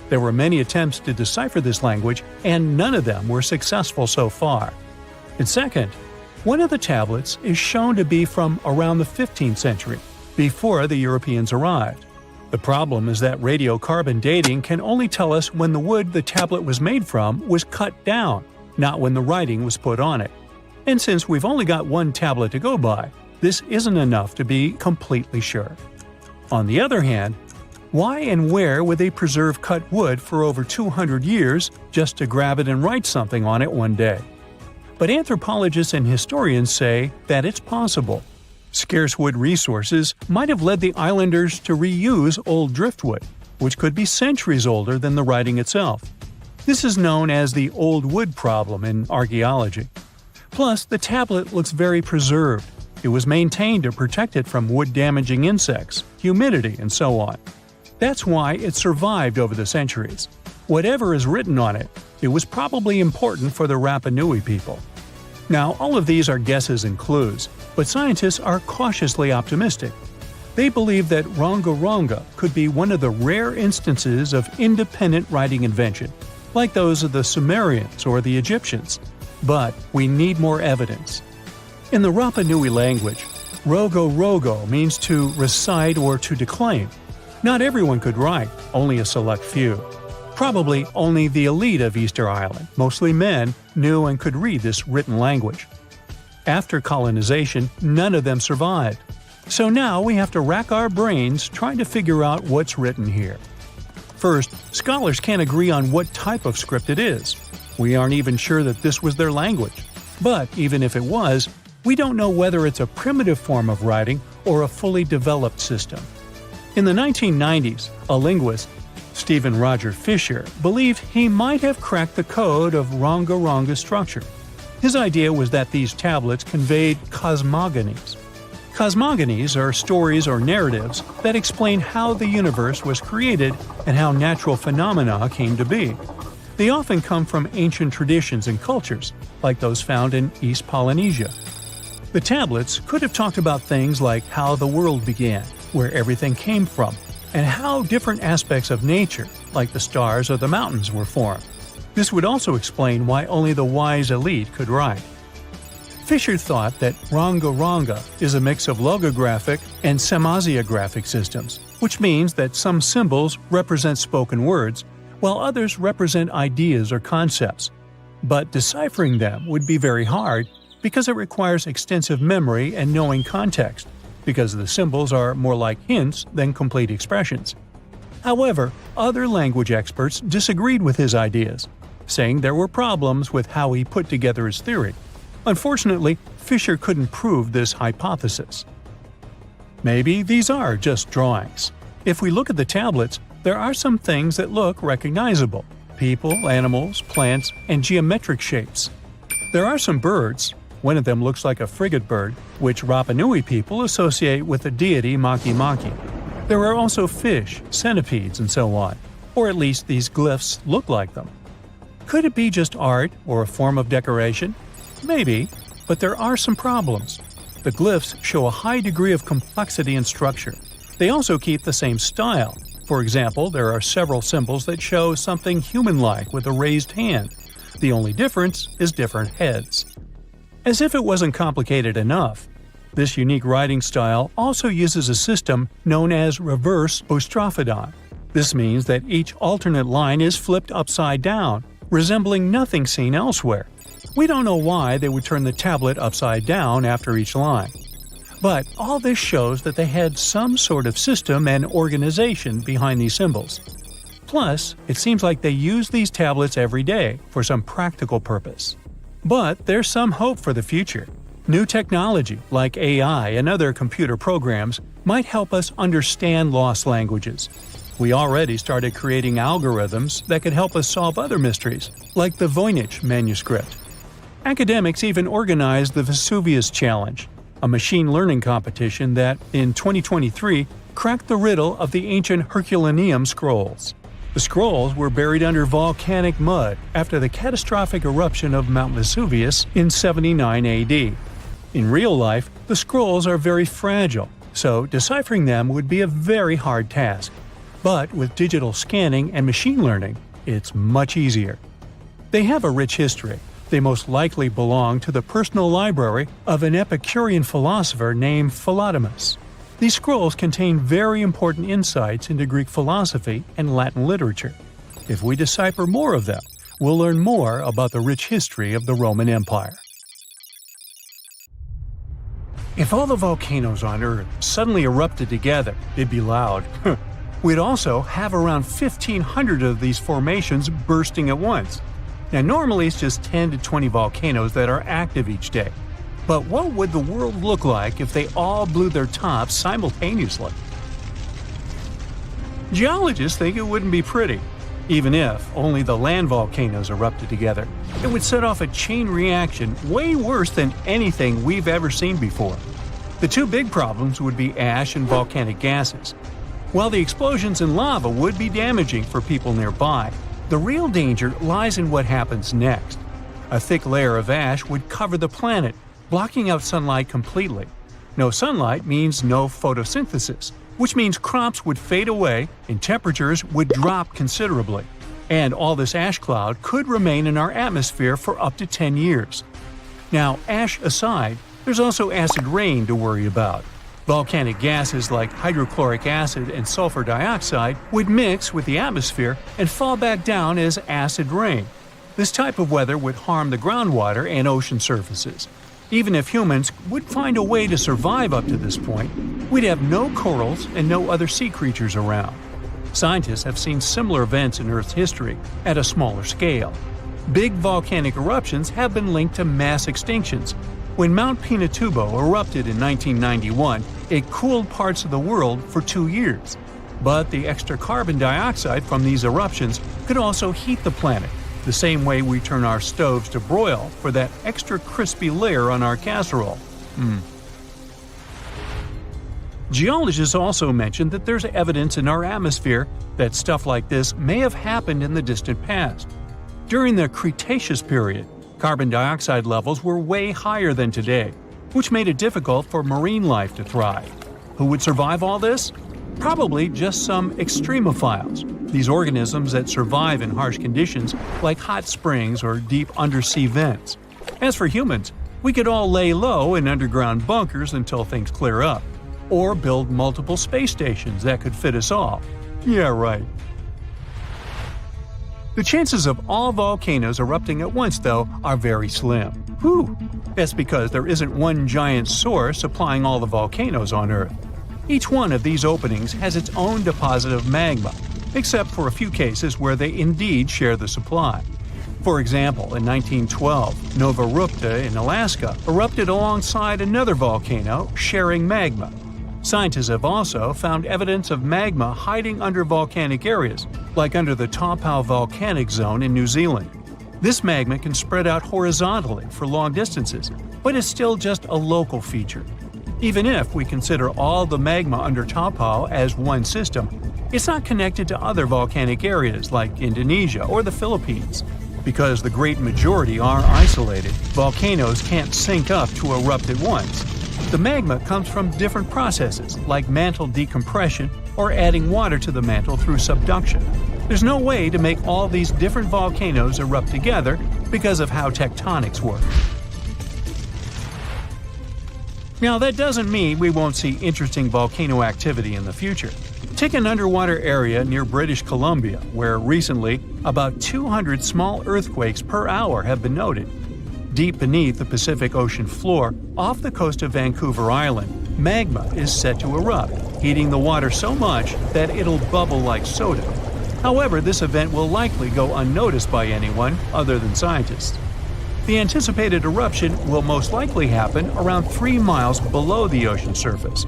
There were many attempts to decipher this language, and none of them were successful so far. And second, one of the tablets is shown to be from around the 15th century, before the Europeans arrived. The problem is that radiocarbon dating can only tell us when the wood the tablet was made from was cut down, not when the writing was put on it. And since we've only got one tablet to go by, this isn't enough to be completely sure. On the other hand, why and where would they preserve cut wood for over 200 years just to grab it and write something on it one day? But anthropologists and historians say that it's possible. Scarce wood resources might have led the islanders to reuse old driftwood, which could be centuries older than the writing itself. This is known as the old wood problem in archaeology. Plus, the tablet looks very preserved. It was maintained to protect it from wood-damaging insects, humidity, and so on. That's why it survived over the centuries. Whatever is written on it, it was probably important for the Rapa Nui people. Now, all of these are guesses and clues, but scientists are cautiously optimistic. They believe that Rongo-Rongo could be one of the rare instances of independent writing invention, like those of the Sumerians or the Egyptians. But we need more evidence. In the Rapa Nui language, Rongo-Rongo means to recite or to declaim. Not everyone could write, only a select few. Probably only the elite of Easter Island, mostly men, knew and could read this written language. After colonization, none of them survived. So now we have to rack our brains trying to figure out what's written here. First, scholars can't agree on what type of script it is. We aren't even sure that this was their language. But even if it was, we don't know whether it's a primitive form of writing or a fully developed system. In the 1990s, a linguist, Stephen Roger Fisher, believed he might have cracked the code of Rongo-Rongo structure. His idea was that these tablets conveyed cosmogonies. Cosmogonies are stories or narratives that explain how the universe was created and how natural phenomena came to be. They often come from ancient traditions and cultures, like those found in East Polynesia. The tablets could have talked about things like how the world began, where everything came from, and how different aspects of nature, like the stars or the mountains, were formed. This would also explain why only the wise elite could write. Fisher thought that Rongo-Rongo is a mix of logographic and semasiographic systems, which means that some symbols represent spoken words, while others represent ideas or concepts. But deciphering them would be very hard because it requires extensive memory and knowing context, because the symbols are more like hints than complete expressions. However, other language experts disagreed with his ideas, saying there were problems with how he put together his theory. Unfortunately, Fisher couldn't prove this hypothesis. Maybe these are just drawings. If we look at the tablets, there are some things that look recognizable: people, animals, plants, and geometric shapes. There are some birds. One of them looks like a frigate bird, which Rapa Nui people associate with the deity Maki-Maki. There are also fish, centipedes, and so on, or at least these glyphs look like them. Could it be just art or a form of decoration? Maybe, but there are some problems. The glyphs show a high degree of complexity and structure. They also keep the same style. For example, there are several symbols that show something human-like with a raised hand. The only difference is different heads. As if it wasn't complicated enough, this unique writing style also uses a system known as reverse boustrophodon. This means that each alternate line is flipped upside down, resembling nothing seen elsewhere. We don't know why they would turn the tablet upside down after each line. But all this shows that they had some sort of system and organization behind these symbols. Plus, it seems like they use these tablets every day for some practical purpose. But there's some hope for the future. New technology, like AI and other computer programs, might help us understand lost languages. We already started creating algorithms that could help us solve other mysteries, like the Voynich manuscript. Academics even organized the Vesuvius Challenge, a machine learning competition that, in 2023, cracked the riddle of the ancient Herculaneum scrolls. The scrolls were buried under volcanic mud after the catastrophic eruption of Mount Vesuvius in 79 AD. In real life, the scrolls are very fragile, so deciphering them would be a very hard task. But with digital scanning and machine learning, it's much easier. They have a rich history. They most likely belong to the personal library of an Epicurean philosopher named Philodemus. These scrolls contain very important insights into Greek philosophy and Latin literature. If we decipher more of them, we'll learn more about the rich history of the Roman Empire. If all the volcanoes on Earth suddenly erupted together, it'd be loud. We'd also have around 1,500 of these formations bursting at once. Now, normally it's just 10 to 20 volcanoes that are active each day. But what would the world look like if they all blew their tops simultaneously? Geologists think it wouldn't be pretty. Even if only the land volcanoes erupted together, it would set off a chain reaction way worse than anything we've ever seen before. The two big problems would be ash and volcanic gases. While the explosions in lava would be damaging for people nearby, the real danger lies in what happens next. A thick layer of ash would cover the planet, blocking out sunlight completely. No sunlight means no photosynthesis, which means crops would fade away and temperatures would drop considerably. And all this ash cloud could remain in our atmosphere for up to 10 years. Now, ash aside, there's also acid rain to worry about. Volcanic gases like hydrochloric acid and sulfur dioxide would mix with the atmosphere and fall back down as acid rain. This type of weather would harm the groundwater and ocean surfaces. Even if humans would find a way to survive up to this point, we'd have no corals and no other sea creatures around. Scientists have seen similar events in Earth's history at a smaller scale. Big volcanic eruptions have been linked to mass extinctions. When Mount Pinatubo erupted in 1991, it cooled parts of the world for 2 years. But the extra carbon dioxide from these eruptions could also heat the planet, the same way we turn our stoves to broil for that extra crispy layer on our casserole. Geologists also mentioned that there's evidence in our atmosphere that stuff like this may have happened in the distant past. During the Cretaceous period, carbon dioxide levels were way higher than today, which made it difficult for marine life to thrive. Who would survive all this? Probably just some extremophiles, these organisms that survive in harsh conditions like hot springs or deep undersea vents. As for humans, we could all lay low in underground bunkers until things clear up, or build multiple space stations that could fit us all. Yeah, right. The chances of all volcanoes erupting at once, though, are very slim. Whew! That's because there isn't one giant source supplying all the volcanoes on Earth. Each one of these openings has its own deposit of magma, except for a few cases where they indeed share the supply. For example, in 1912, Nova Rupta in Alaska erupted alongside another volcano sharing magma. Scientists have also found evidence of magma hiding under volcanic areas, like under the Taupau volcanic zone in New Zealand. This magma can spread out horizontally for long distances, but is still just a local feature. Even if we consider all the magma under Taupau as one system, it's not connected to other volcanic areas like Indonesia or the Philippines. Because the great majority are isolated, volcanoes can't sync up to erupt at once. The magma comes from different processes, like mantle decompression or adding water to the mantle through subduction. There's no way to make all these different volcanoes erupt together because of how tectonics work. Now, that doesn't mean we won't see interesting volcano activity in the future. Take an underwater area near British Columbia, where recently about 200 small earthquakes per hour have been noted. Deep beneath the Pacific Ocean floor, off the coast of Vancouver Island, magma is set to erupt, heating the water so much that it'll bubble like soda. However, this event will likely go unnoticed by anyone other than scientists. The anticipated eruption will most likely happen around 3 miles below the ocean surface.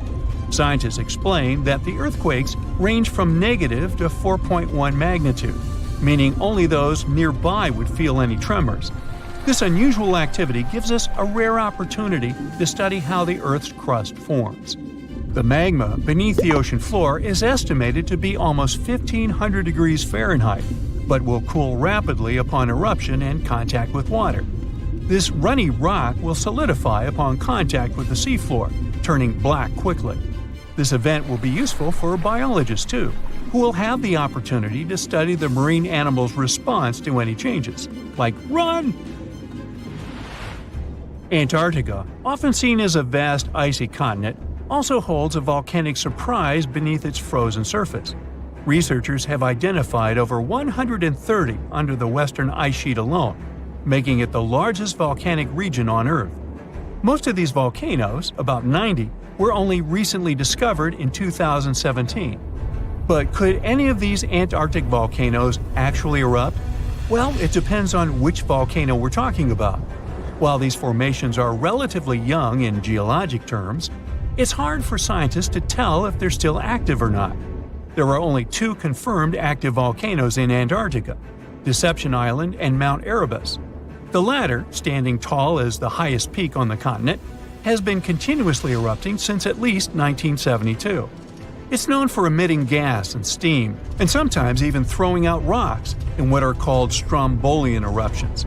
Scientists explain that the earthquakes range from negative to 4.1 magnitude, meaning only those nearby would feel any tremors. This unusual activity gives us a rare opportunity to study how the Earth's crust forms. The magma beneath the ocean floor is estimated to be almost 1,500 degrees Fahrenheit, but will cool rapidly upon eruption and contact with water. This runny rock will solidify upon contact with the seafloor, turning black quickly. This event will be useful for biologists too, who will have the opportunity to study the marine animals' response to any changes, like run! Antarctica, often seen as a vast icy continent, also holds a volcanic surprise beneath its frozen surface. Researchers have identified over 130 under the western ice sheet alone, making it the largest volcanic region on Earth. Most of these volcanoes, about 90, were only recently discovered in 2017. But could any of these Antarctic volcanoes actually erupt? Well, it depends on which volcano we're talking about. While these formations are relatively young in geologic terms, it's hard for scientists to tell if they're still active or not. There are only 2 confirmed active volcanoes in Antarctica, Deception Island and Mount Erebus. The latter, standing tall as the highest peak on the continent, has been continuously erupting since at least 1972. It's known for emitting gas and steam, and sometimes even throwing out rocks in what are called strombolian eruptions.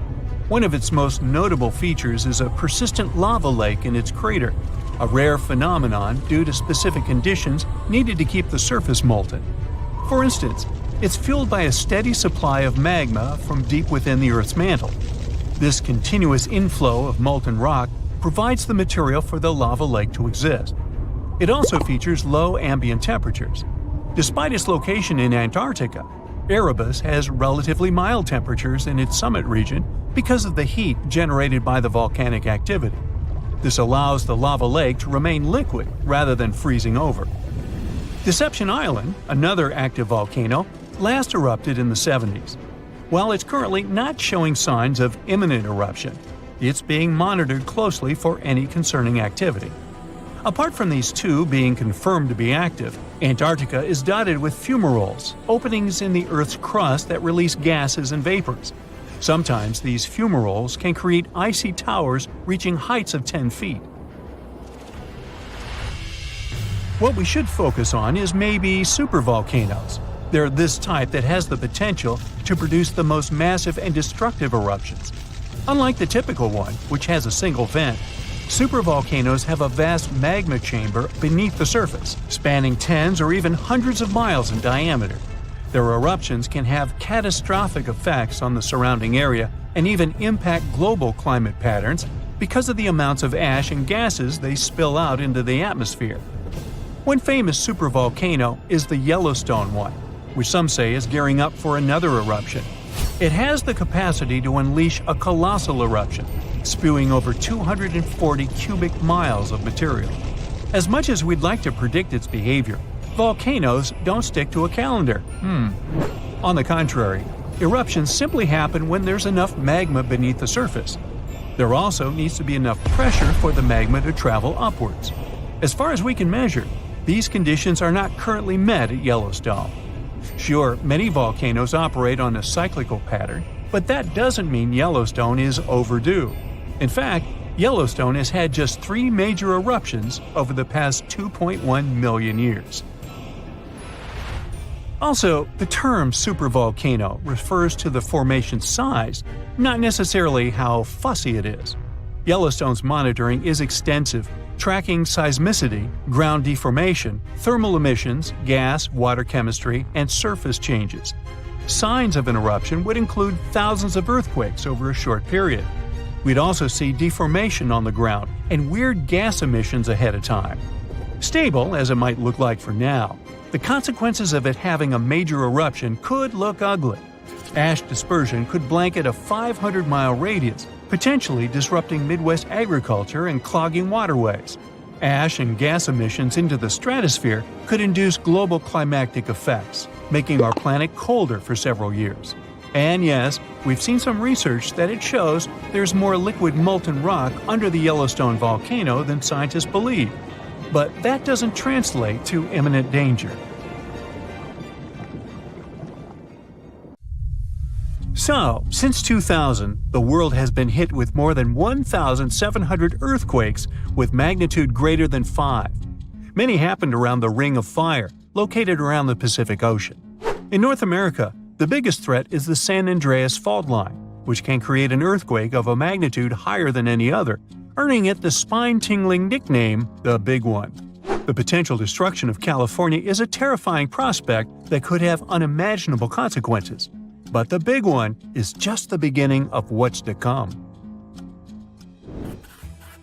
One of its most notable features is a persistent lava lake in its crater, a rare phenomenon due to specific conditions needed to keep the surface molten. For instance, it's fueled by a steady supply of magma from deep within the Earth's mantle. This continuous inflow of molten rock provides the material for the lava lake to exist. It also features low ambient temperatures. Despite its location in Antarctica, Erebus has relatively mild temperatures in its summit region because of the heat generated by the volcanic activity. This allows the lava lake to remain liquid rather than freezing over. Deception Island, another active volcano, last erupted in the 70s. While it's currently not showing signs of imminent eruption, it's being monitored closely for any concerning activity. Apart from these two being confirmed to be active, Antarctica is dotted with fumaroles, openings in the Earth's crust that release gases and vapors. Sometimes these fumaroles can create icy towers reaching heights of 10 feet. What we should focus on is maybe supervolcanoes. They're this type that has the potential to produce the most massive and destructive eruptions. Unlike the typical one, which has a single vent, supervolcanoes have a vast magma chamber beneath the surface, spanning tens or even hundreds of miles in diameter. Their eruptions can have catastrophic effects on the surrounding area and even impact global climate patterns because of the amounts of ash and gases they spill out into the atmosphere. One famous supervolcano is the Yellowstone one, which some say is gearing up for another eruption. It has the capacity to unleash a colossal eruption, spewing over 240 cubic miles of material. As much as we'd like to predict its behavior, volcanoes don't stick to a calendar. On the contrary, eruptions simply happen when there's enough magma beneath the surface. There also needs to be enough pressure for the magma to travel upwards. As far as we can measure, these conditions are not currently met at Yellowstone. Sure, many volcanoes operate on a cyclical pattern, but that doesn't mean Yellowstone is overdue. In fact, Yellowstone has had just 3 major eruptions over the past 2.1 million years. Also, the term supervolcano refers to the formation's size, not necessarily how fussy it is. Yellowstone's monitoring is extensive, tracking seismicity, ground deformation, thermal emissions, gas, water chemistry, and surface changes. Signs of an eruption would include thousands of earthquakes over a short period. We'd also see deformation on the ground and weird gas emissions ahead of time. Stable as it might look like for now, the consequences of it having a major eruption could look ugly. Ash dispersion could blanket a 500-mile radius, potentially disrupting Midwest agriculture and clogging waterways. Ash and gas emissions into the stratosphere could induce global climatic effects, making our planet colder for several years. And yes, we've seen some research that it shows there's more liquid molten rock under the Yellowstone volcano than scientists believe. But that doesn't translate to imminent danger. So, since 2000, the world has been hit with more than 1,700 earthquakes with magnitude greater than 5. Many happened around the Ring of Fire, located around the Pacific Ocean. In North America, the biggest threat is the San Andreas Fault Line, which can create an earthquake of a magnitude higher than any other, earning it the spine-tingling nickname, the Big One. The potential destruction of California is a terrifying prospect that could have unimaginable consequences. But the Big One is just the beginning of what's to come.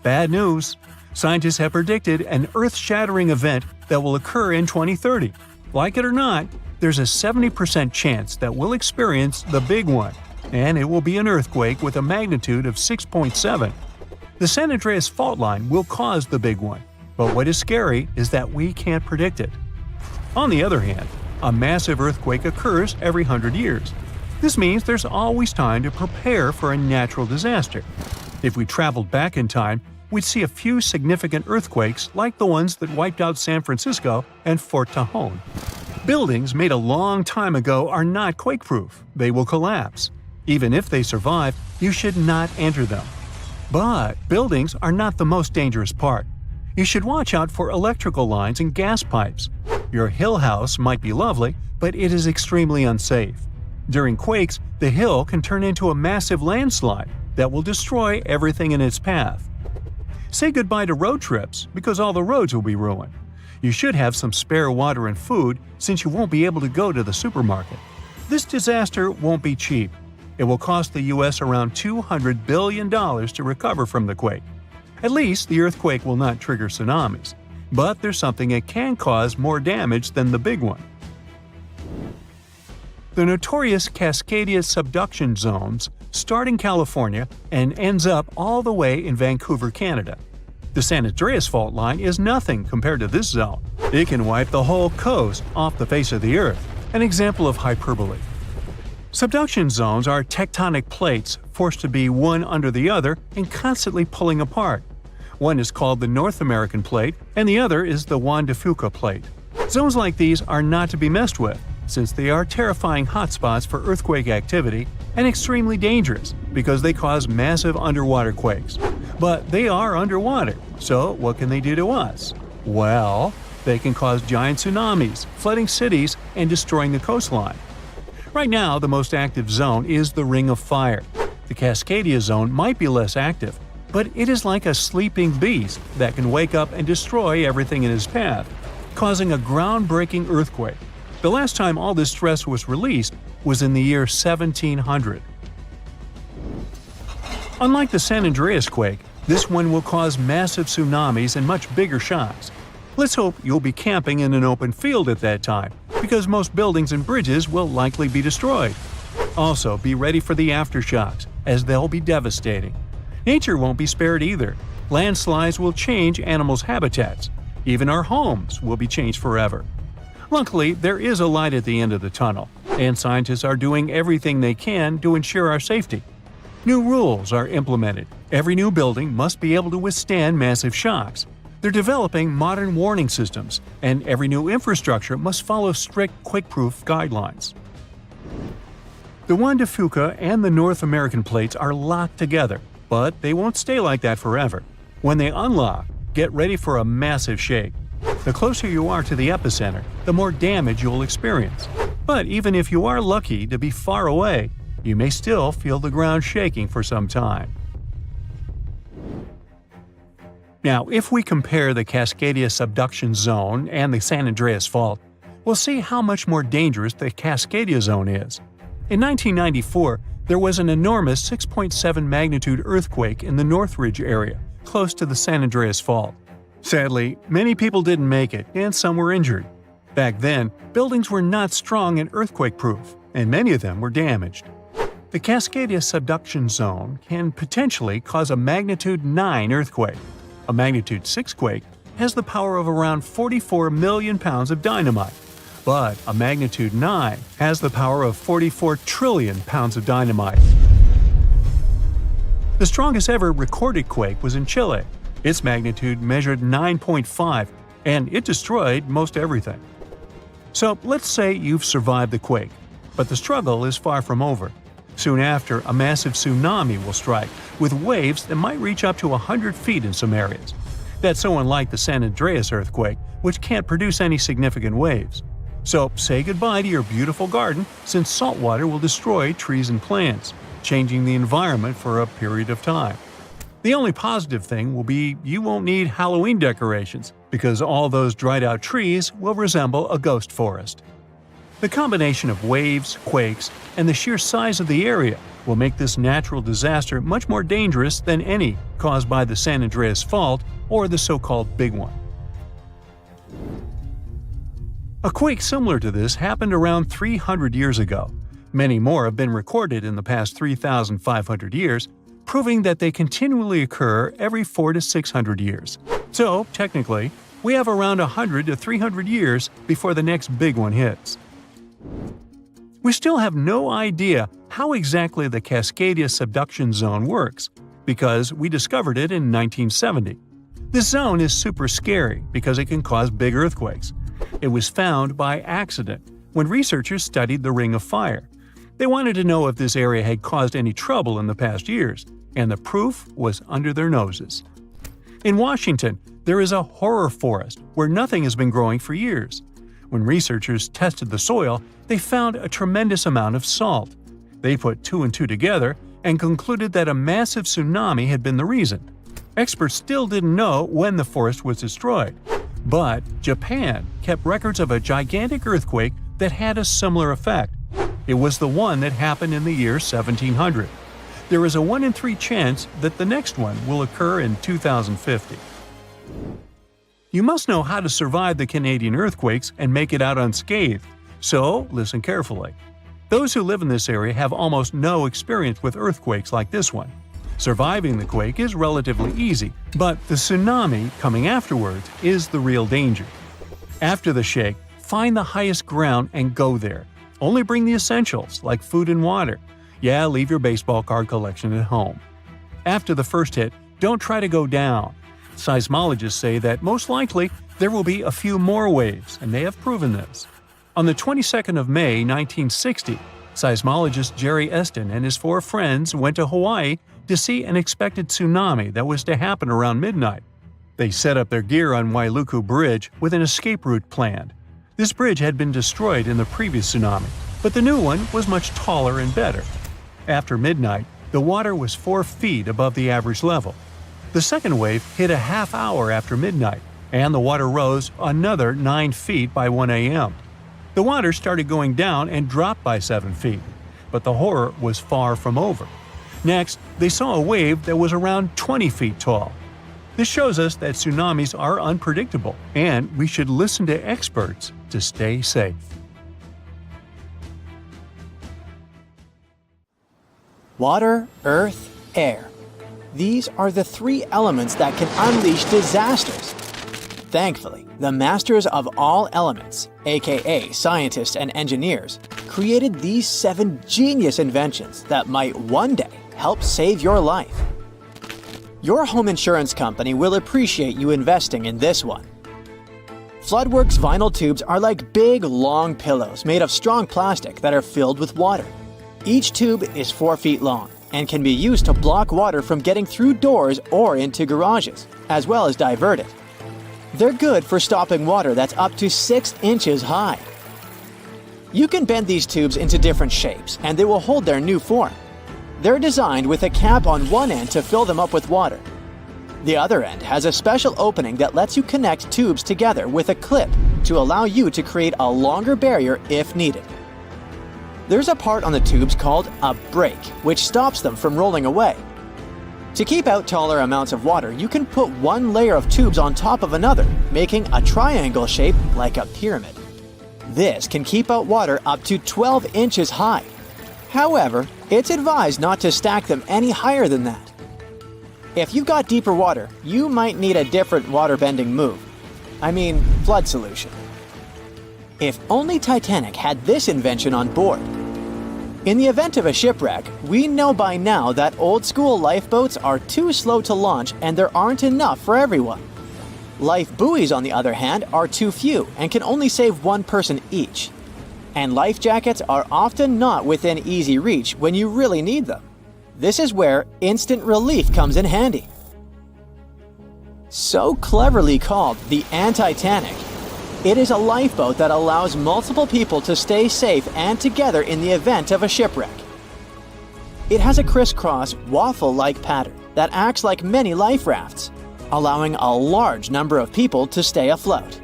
Bad news! Scientists have predicted an earth-shattering event that will occur in 2030. Like it or not, there's a 70% chance that we'll experience the Big One, and it will be an earthquake with a magnitude of 6.7. The San Andreas Fault Line will cause the Big One, but what is scary is that we can't predict it. On the other hand, a massive earthquake occurs every 100 years. This means there's always time to prepare for a natural disaster. If we traveled back in time, we'd see a few significant earthquakes like the ones that wiped out San Francisco and Fort Tajon. Buildings made a long time ago are not quake-proof. They will collapse. Even if they survive, you should not enter them. But buildings are not the most dangerous part. You should watch out for electrical lines and gas pipes. Your hill house might be lovely, but it is extremely unsafe. During quakes, the hill can turn into a massive landslide that will destroy everything in its path. Say goodbye to road trips because all the roads will be ruined. You should have some spare water and food since you won't be able to go to the supermarket. This disaster won't be cheap. It will cost the U.S. around $200 billion to recover from the quake. At least the earthquake will not trigger tsunamis. But there's something that can cause more damage than the Big One. The notorious Cascadia subduction zones start in California and ends up all the way in Vancouver, Canada. The San Andreas fault line is nothing compared to this zone. It can wipe the whole coast off the face of the Earth, an example of hyperbole. Subduction zones are tectonic plates forced to be one under the other and constantly pulling apart. One is called the North American Plate, and the other is the Juan de Fuca Plate. Zones like these are not to be messed with, since they are terrifying hotspots for earthquake activity and extremely dangerous because they cause massive underwater quakes. But they are underwater, so what can they do to us? Well, they can cause giant tsunamis, flooding cities, and destroying the coastline. Right now, the most active zone is the Ring of Fire. The Cascadia zone might be less active, but it is like a sleeping beast that can wake up and destroy everything in its path, causing a groundbreaking earthquake. The last time all this stress was released was in the year 1700. Unlike the San Andreas quake, this one will cause massive tsunamis and much bigger shocks. Let's hope you'll be camping in an open field at that time, because most buildings and bridges will likely be destroyed. Also, be ready for the aftershocks, as they'll be devastating. Nature won't be spared either. Landslides will change animals' habitats. Even our homes will be changed forever. Luckily, there is a light at the end of the tunnel, and scientists are doing everything they can to ensure our safety. New rules are implemented. Every new building must be able to withstand massive shocks. They're developing modern warning systems, and every new infrastructure must follow strict quake-proof guidelines. The Juan de Fuca and the North American plates are locked together, but they won't stay like that forever. When they unlock, get ready for a massive shake. The closer you are to the epicenter, the more damage you'll experience. But even if you are lucky to be far away, you may still feel the ground shaking for some time. Now, if we compare the Cascadia subduction zone and the San Andreas fault, we'll see how much more dangerous the Cascadia zone is. In 1994, there was an enormous 6.7 magnitude earthquake in the Northridge area, close to the San Andreas fault. Sadly, many people didn't make it, and some were injured. Back then, buildings were not strong and earthquake-proof, and many of them were damaged. The Cascadia subduction zone can potentially cause a magnitude 9 earthquake. A magnitude 6 quake has the power of around 44 million pounds of dynamite, but a magnitude 9 has the power of 44 trillion pounds of dynamite. The strongest ever recorded quake was in Chile. Its magnitude measured 9.5, and it destroyed most everything. So let's say you've survived the quake, but the struggle is far from over. Soon after, a massive tsunami will strike, with waves that might reach up to 100 feet in some areas. That's so unlike the San Andreas earthquake, which can't produce any significant waves. So say goodbye to your beautiful garden, since salt water will destroy trees and plants, changing the environment for a period of time. The only positive thing will be you won't need Halloween decorations, because all those dried-out trees will resemble a ghost forest. The combination of waves, quakes, and the sheer size of the area will make this natural disaster much more dangerous than any caused by the San Andreas fault or the so-called Big One. A quake similar to this happened around 300 years ago. Many more have been recorded in the past 3,500 years, proving that they continually occur every 400 to 600 years. So, technically, we have around 100 to 300 years before the next big one hits. We still have no idea how exactly the Cascadia subduction zone works, because we discovered it in 1970. This zone is super scary because it can cause big earthquakes. It was found by accident when researchers studied the Ring of Fire. They wanted to know if this area had caused any trouble in the past years, and the proof was under their noses. In Washington, there is a horror forest where nothing has been growing for years. When researchers tested the soil, they found a tremendous amount of salt. They put 2 and 2 together and concluded that a massive tsunami had been the reason. Experts still didn't know when the forest was destroyed. But Japan kept records of a gigantic earthquake that had a similar effect. It was the one that happened in the year 1700. There is a 1 in 3 chance that the next one will occur in 2050. You must know how to survive the Canadian earthquakes and make it out unscathed, so listen carefully. Those who live in this area have almost no experience with earthquakes like this one. Surviving the quake is relatively easy, but the tsunami coming afterwards is the real danger. After the shake, find the highest ground and go there. Only bring the essentials, like food and water. Yeah, leave your baseball card collection at home. After the first hit, don't try to go down. Seismologists say that most likely there will be a few more waves, and they have proven this. On the 22nd of May, 1960, seismologist Jerry Eston and his 4 friends went to Hawaii to see an expected tsunami that was to happen around midnight. They set up their gear on Wailuku Bridge with an escape route planned. This bridge had been destroyed in the previous tsunami, but the new one was much taller and better. After midnight, the water was 4 feet above the average level. The second wave hit a half hour after midnight, and the water rose another 9 feet by 1 a.m. The water started going down and dropped by 7 feet, but the horror was far from over. Next, they saw a wave that was around 20 feet tall. This shows us that tsunamis are unpredictable, and we should listen to experts to stay safe. Water, earth, air. These are the 3 elements that can unleash disasters. Thankfully, the masters of all elements, aka scientists and engineers, created these 7 genius inventions that might one day help save your life. Your home insurance company will appreciate you investing in this one. Floodworks vinyl tubes are like big, long pillows made of strong plastic that are filled with water. Each tube is 4 feet long and can be used to block water from getting through doors or into garages, as well as divert it. They're good for stopping water that's up to 6 inches high. You can bend these tubes into different shapes and they will hold their new form. They're designed with a cap on one end to fill them up with water. The other end has a special opening that lets you connect tubes together with a clip to allow you to create a longer barrier if needed. There's a part on the tubes called a break, which stops them from rolling away. To keep out taller amounts of water, you can put one layer of tubes on top of another, making a triangle shape like a pyramid. This can keep out water up to 12 inches high. However, it's advised not to stack them any higher than that. If you've got deeper water, you might need a different water-bending move. I mean, flood solution. If only Titanic had this invention on board. In the event of a shipwreck, we know by now that old-school lifeboats are too slow to launch and there aren't enough for everyone. Life buoys, on the other hand, are too few and can only save one person each. And life jackets are often not within easy reach when you really need them. This is where instant relief comes in handy. So cleverly called the Anti-Tanic, it is a lifeboat that allows multiple people to stay safe and together in the event of a shipwreck. It has a crisscross, waffle-like pattern that acts like many life rafts, allowing a large number of people to stay afloat.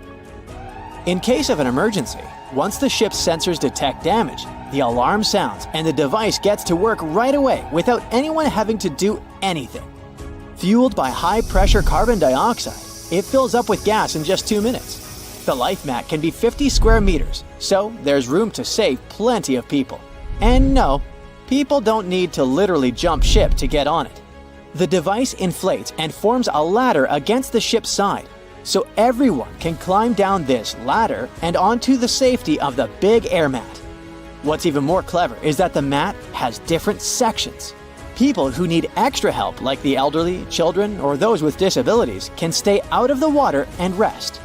In case of an emergency, once the ship's sensors detect damage, the alarm sounds and the device gets to work right away without anyone having to do anything. Fueled by high-pressure carbon dioxide, it fills up with gas in just 2 minutes. The life mat can be 50 square meters, so there's room to save plenty of people. And no, people don't need to literally jump ship to get on it. The device inflates and forms a ladder against the ship's side, so everyone can climb down this ladder and onto the safety of the big air mat. What's even more clever is that the mat has different sections. People who need extra help, like the elderly, children, or those with disabilities, can stay out of the water and rest.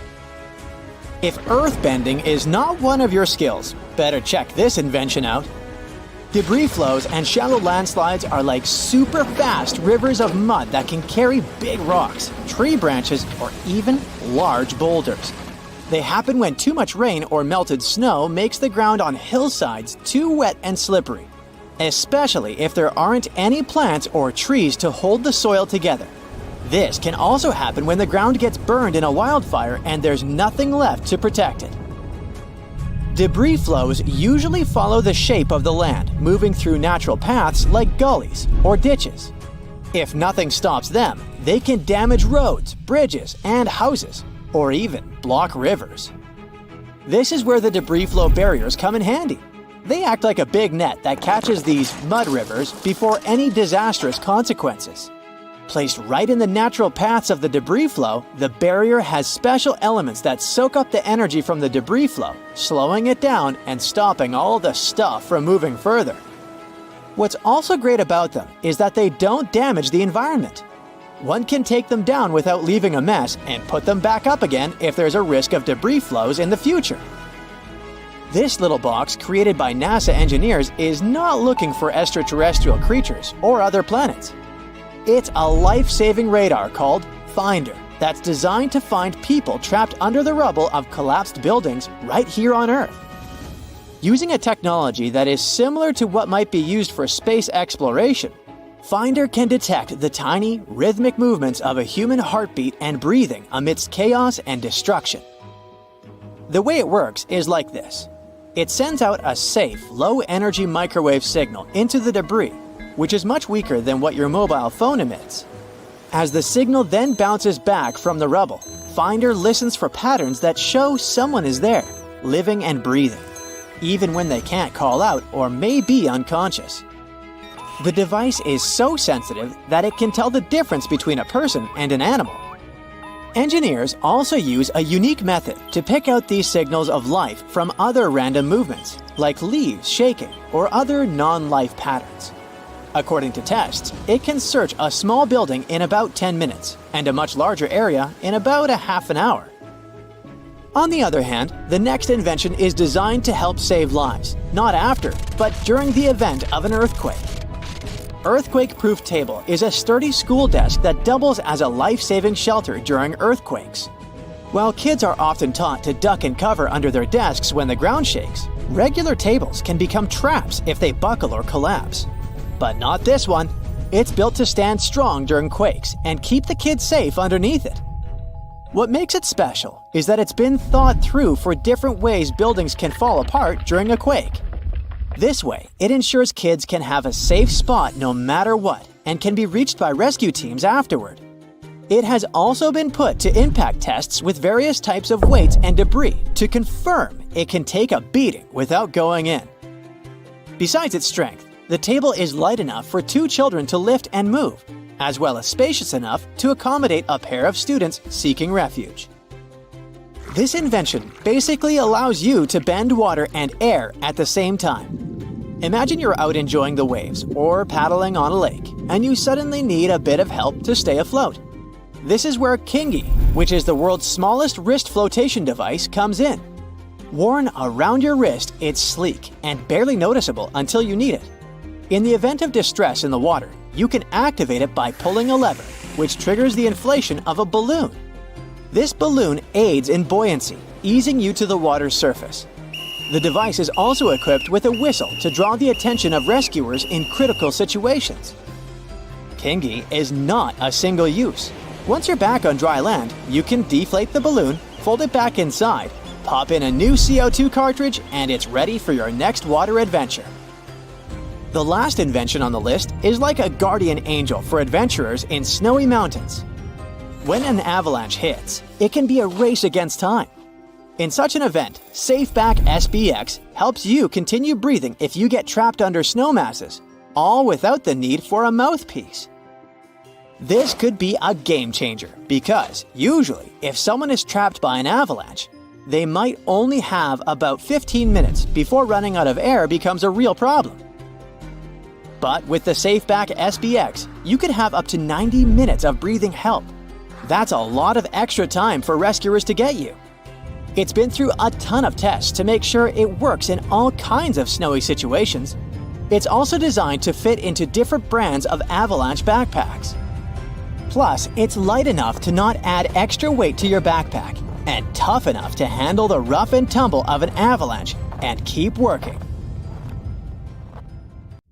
If earthbending is not one of your skills, better check this invention out. Debris flows and shallow landslides are like super fast rivers of mud that can carry big rocks, tree branches, or even large boulders. They happen when too much rain or melted snow makes the ground on hillsides too wet and slippery, especially if there aren't any plants or trees to hold the soil together. This can also happen when the ground gets burned in a wildfire and there's nothing left to protect it. Debris flows usually follow the shape of the land, moving through natural paths like gullies or ditches. If nothing stops them, they can damage roads, bridges, and houses, or even block rivers. This is where the debris flow barriers come in handy. They act like a big net that catches these mud rivers before any disastrous consequences. Placed right in the natural paths of the debris flow, the barrier has special elements that soak up the energy from the debris flow, slowing it down and stopping all the stuff from moving further. What's also great about them is that they don't damage the environment. One can take them down without leaving a mess and put them back up again if there's a risk of debris flows in the future. This little box, created by NASA engineers, is not looking for extraterrestrial creatures or other planets. It's a life-saving radar called Finder that's designed to find people trapped under the rubble of collapsed buildings right here on Earth. Using a technology that is similar to what might be used for space exploration, Finder can detect the tiny, rhythmic movements of a human heartbeat and breathing amidst chaos and destruction. The way it works is like this. It sends out a safe, low-energy microwave signal into the debris, which is much weaker than what your mobile phone emits. As the signal then bounces back from the rubble, Finder listens for patterns that show someone is there, living and breathing, even when they can't call out or may be unconscious. The device is so sensitive that it can tell the difference between a person and an animal. Engineers also use a unique method to pick out these signals of life from other random movements, like leaves shaking or other non-life patterns. According to tests, it can search a small building in about 10 minutes and a much larger area in about a half an hour. On the other hand, the next invention is designed to help save lives, not after, but during the event of an earthquake. Earthquake-proof table is a sturdy school desk that doubles as a life-saving shelter during earthquakes. While kids are often taught to duck and cover under their desks when the ground shakes, regular tables can become traps if they buckle or collapse. But not this one. It's built to stand strong during quakes and keep the kids safe underneath it. What makes it special is that it's been thought through for different ways buildings can fall apart during a quake. This way, it ensures kids can have a safe spot no matter what and can be reached by rescue teams afterward. It has also been put to impact tests with various types of weights and debris to confirm it can take a beating without going in. Besides its strength, the table is light enough for 2 children to lift and move, as well as spacious enough to accommodate a pair of students seeking refuge. This invention basically allows you to bend water and air at the same time. Imagine you're out enjoying the waves or paddling on a lake, and you suddenly need a bit of help to stay afloat. This is where Kingi, which is the world's smallest wrist flotation device, comes in. Worn around your wrist, it's sleek and barely noticeable until you need it. In the event of distress in the water, you can activate it by pulling a lever, which triggers the inflation of a balloon. This balloon aids in buoyancy, easing you to the water's surface. The device is also equipped with a whistle to draw the attention of rescuers in critical situations. Kingi is not a single use. Once you're back on dry land, you can deflate the balloon, fold it back inside, pop in a new CO2 cartridge, and it's ready for your next water adventure. The last invention on the list is like a guardian angel for adventurers in snowy mountains. When an avalanche hits, it can be a race against time. In such an event, SafeBack SBX helps you continue breathing if you get trapped under snow masses, all without the need for a mouthpiece. This could be a game changer because, usually, if someone is trapped by an avalanche, they might only have about 15 minutes before running out of air becomes a real problem. But with the SafeBack SBX, you could have up to 90 minutes of breathing help. That's a lot of extra time for rescuers to get you. It's been through a ton of tests to make sure it works in all kinds of snowy situations. It's also designed to fit into different brands of avalanche backpacks. Plus, it's light enough to not add extra weight to your backpack and tough enough to handle the rough and tumble of an avalanche and keep working.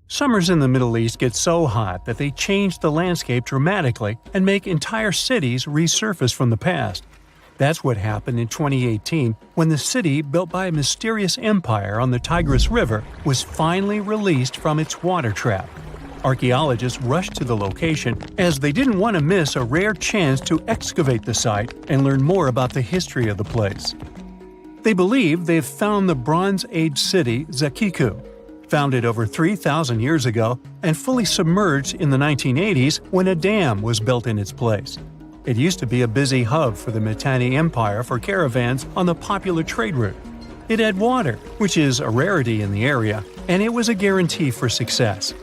Summers in the Middle East get so hot that they change the landscape dramatically and make entire cities resurface from the past. That's what happened in 2018 when the city built by a mysterious empire on the Tigris River was finally released from its water trap. Archaeologists rushed to the location as they didn't want to miss a rare chance to excavate the site and learn more about the history of the place. They believe they've found the Bronze Age city Zakiku, founded over 3,000 years ago and fully submerged in the 1980s when a dam was built in its place. It used to be a busy hub for the Mitanni Empire for caravans on the popular trade route. It had water, which is a rarity in the area, and it was a guarantee for success.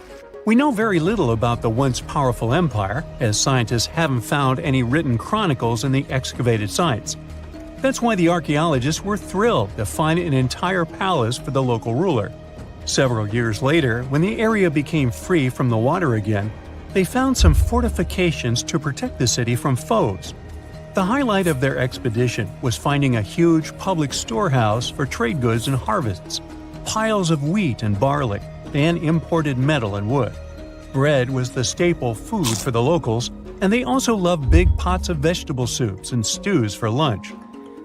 We know very little about the once powerful empire, as scientists haven't found any written chronicles in the excavated sites. That's why the archaeologists were thrilled to find an entire palace for the local ruler. Several years later, when the area became free from the water again, they found some fortifications to protect the city from foes. The highlight of their expedition was finding a huge public storehouse for trade goods and harvests, piles of wheat and barley, and imported metal and wood. Bread was the staple food for the locals, and they also loved big pots of vegetable soups and stews for lunch.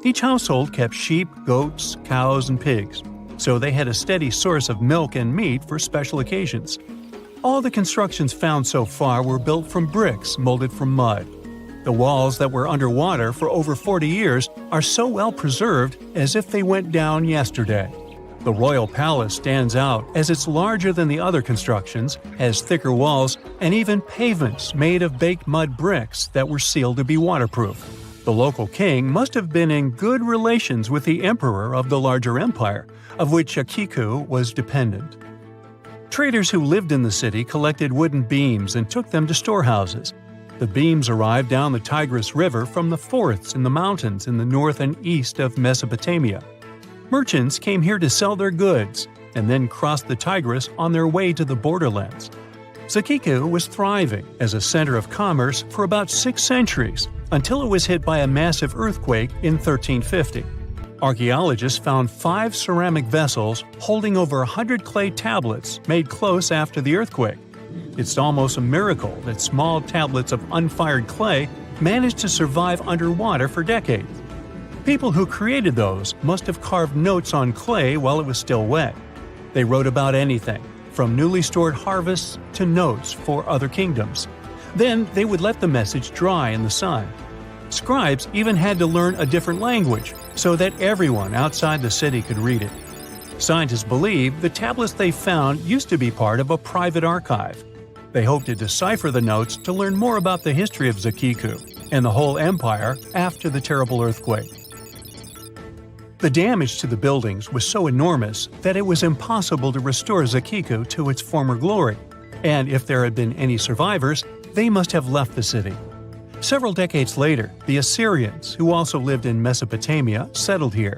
Each household kept sheep, goats, cows, and pigs, so they had a steady source of milk and meat for special occasions. All the constructions found so far were built from bricks molded from mud. The walls that were underwater for over 40 years are so well preserved as if they went down yesterday. The royal palace stands out as it's larger than the other constructions, has thicker walls, and even pavements made of baked mud bricks that were sealed to be waterproof. The local king must have been in good relations with the emperor of the larger empire, of which Zakiku was dependent. Traders who lived in the city collected wooden beams and took them to storehouses. The beams arrived down the Tigris River from the forests in the mountains in the north and east of Mesopotamia. Merchants came here to sell their goods and then crossed the Tigris on their way to the borderlands. Zakiku was thriving as a center of commerce for about 6 centuries until it was hit by a massive earthquake in 1350. Archaeologists found 5 ceramic vessels holding over 100 clay tablets made close after the earthquake. It's almost a miracle that small tablets of unfired clay managed to survive underwater for decades. People who created those must have carved notes on clay while it was still wet. They wrote about anything, from newly stored harvests to notes for other kingdoms. Then they would let the message dry in the sun. Scribes even had to learn a different language so that everyone outside the city could read it. Scientists believe the tablets they found used to be part of a private archive. They hope to decipher the notes to learn more about the history of Zakiku and the whole empire after the terrible earthquake. The damage to the buildings was so enormous that it was impossible to restore Zakiku to its former glory, and if there had been any survivors, they must have left the city. Several decades later, the Assyrians, who also lived in Mesopotamia, settled here.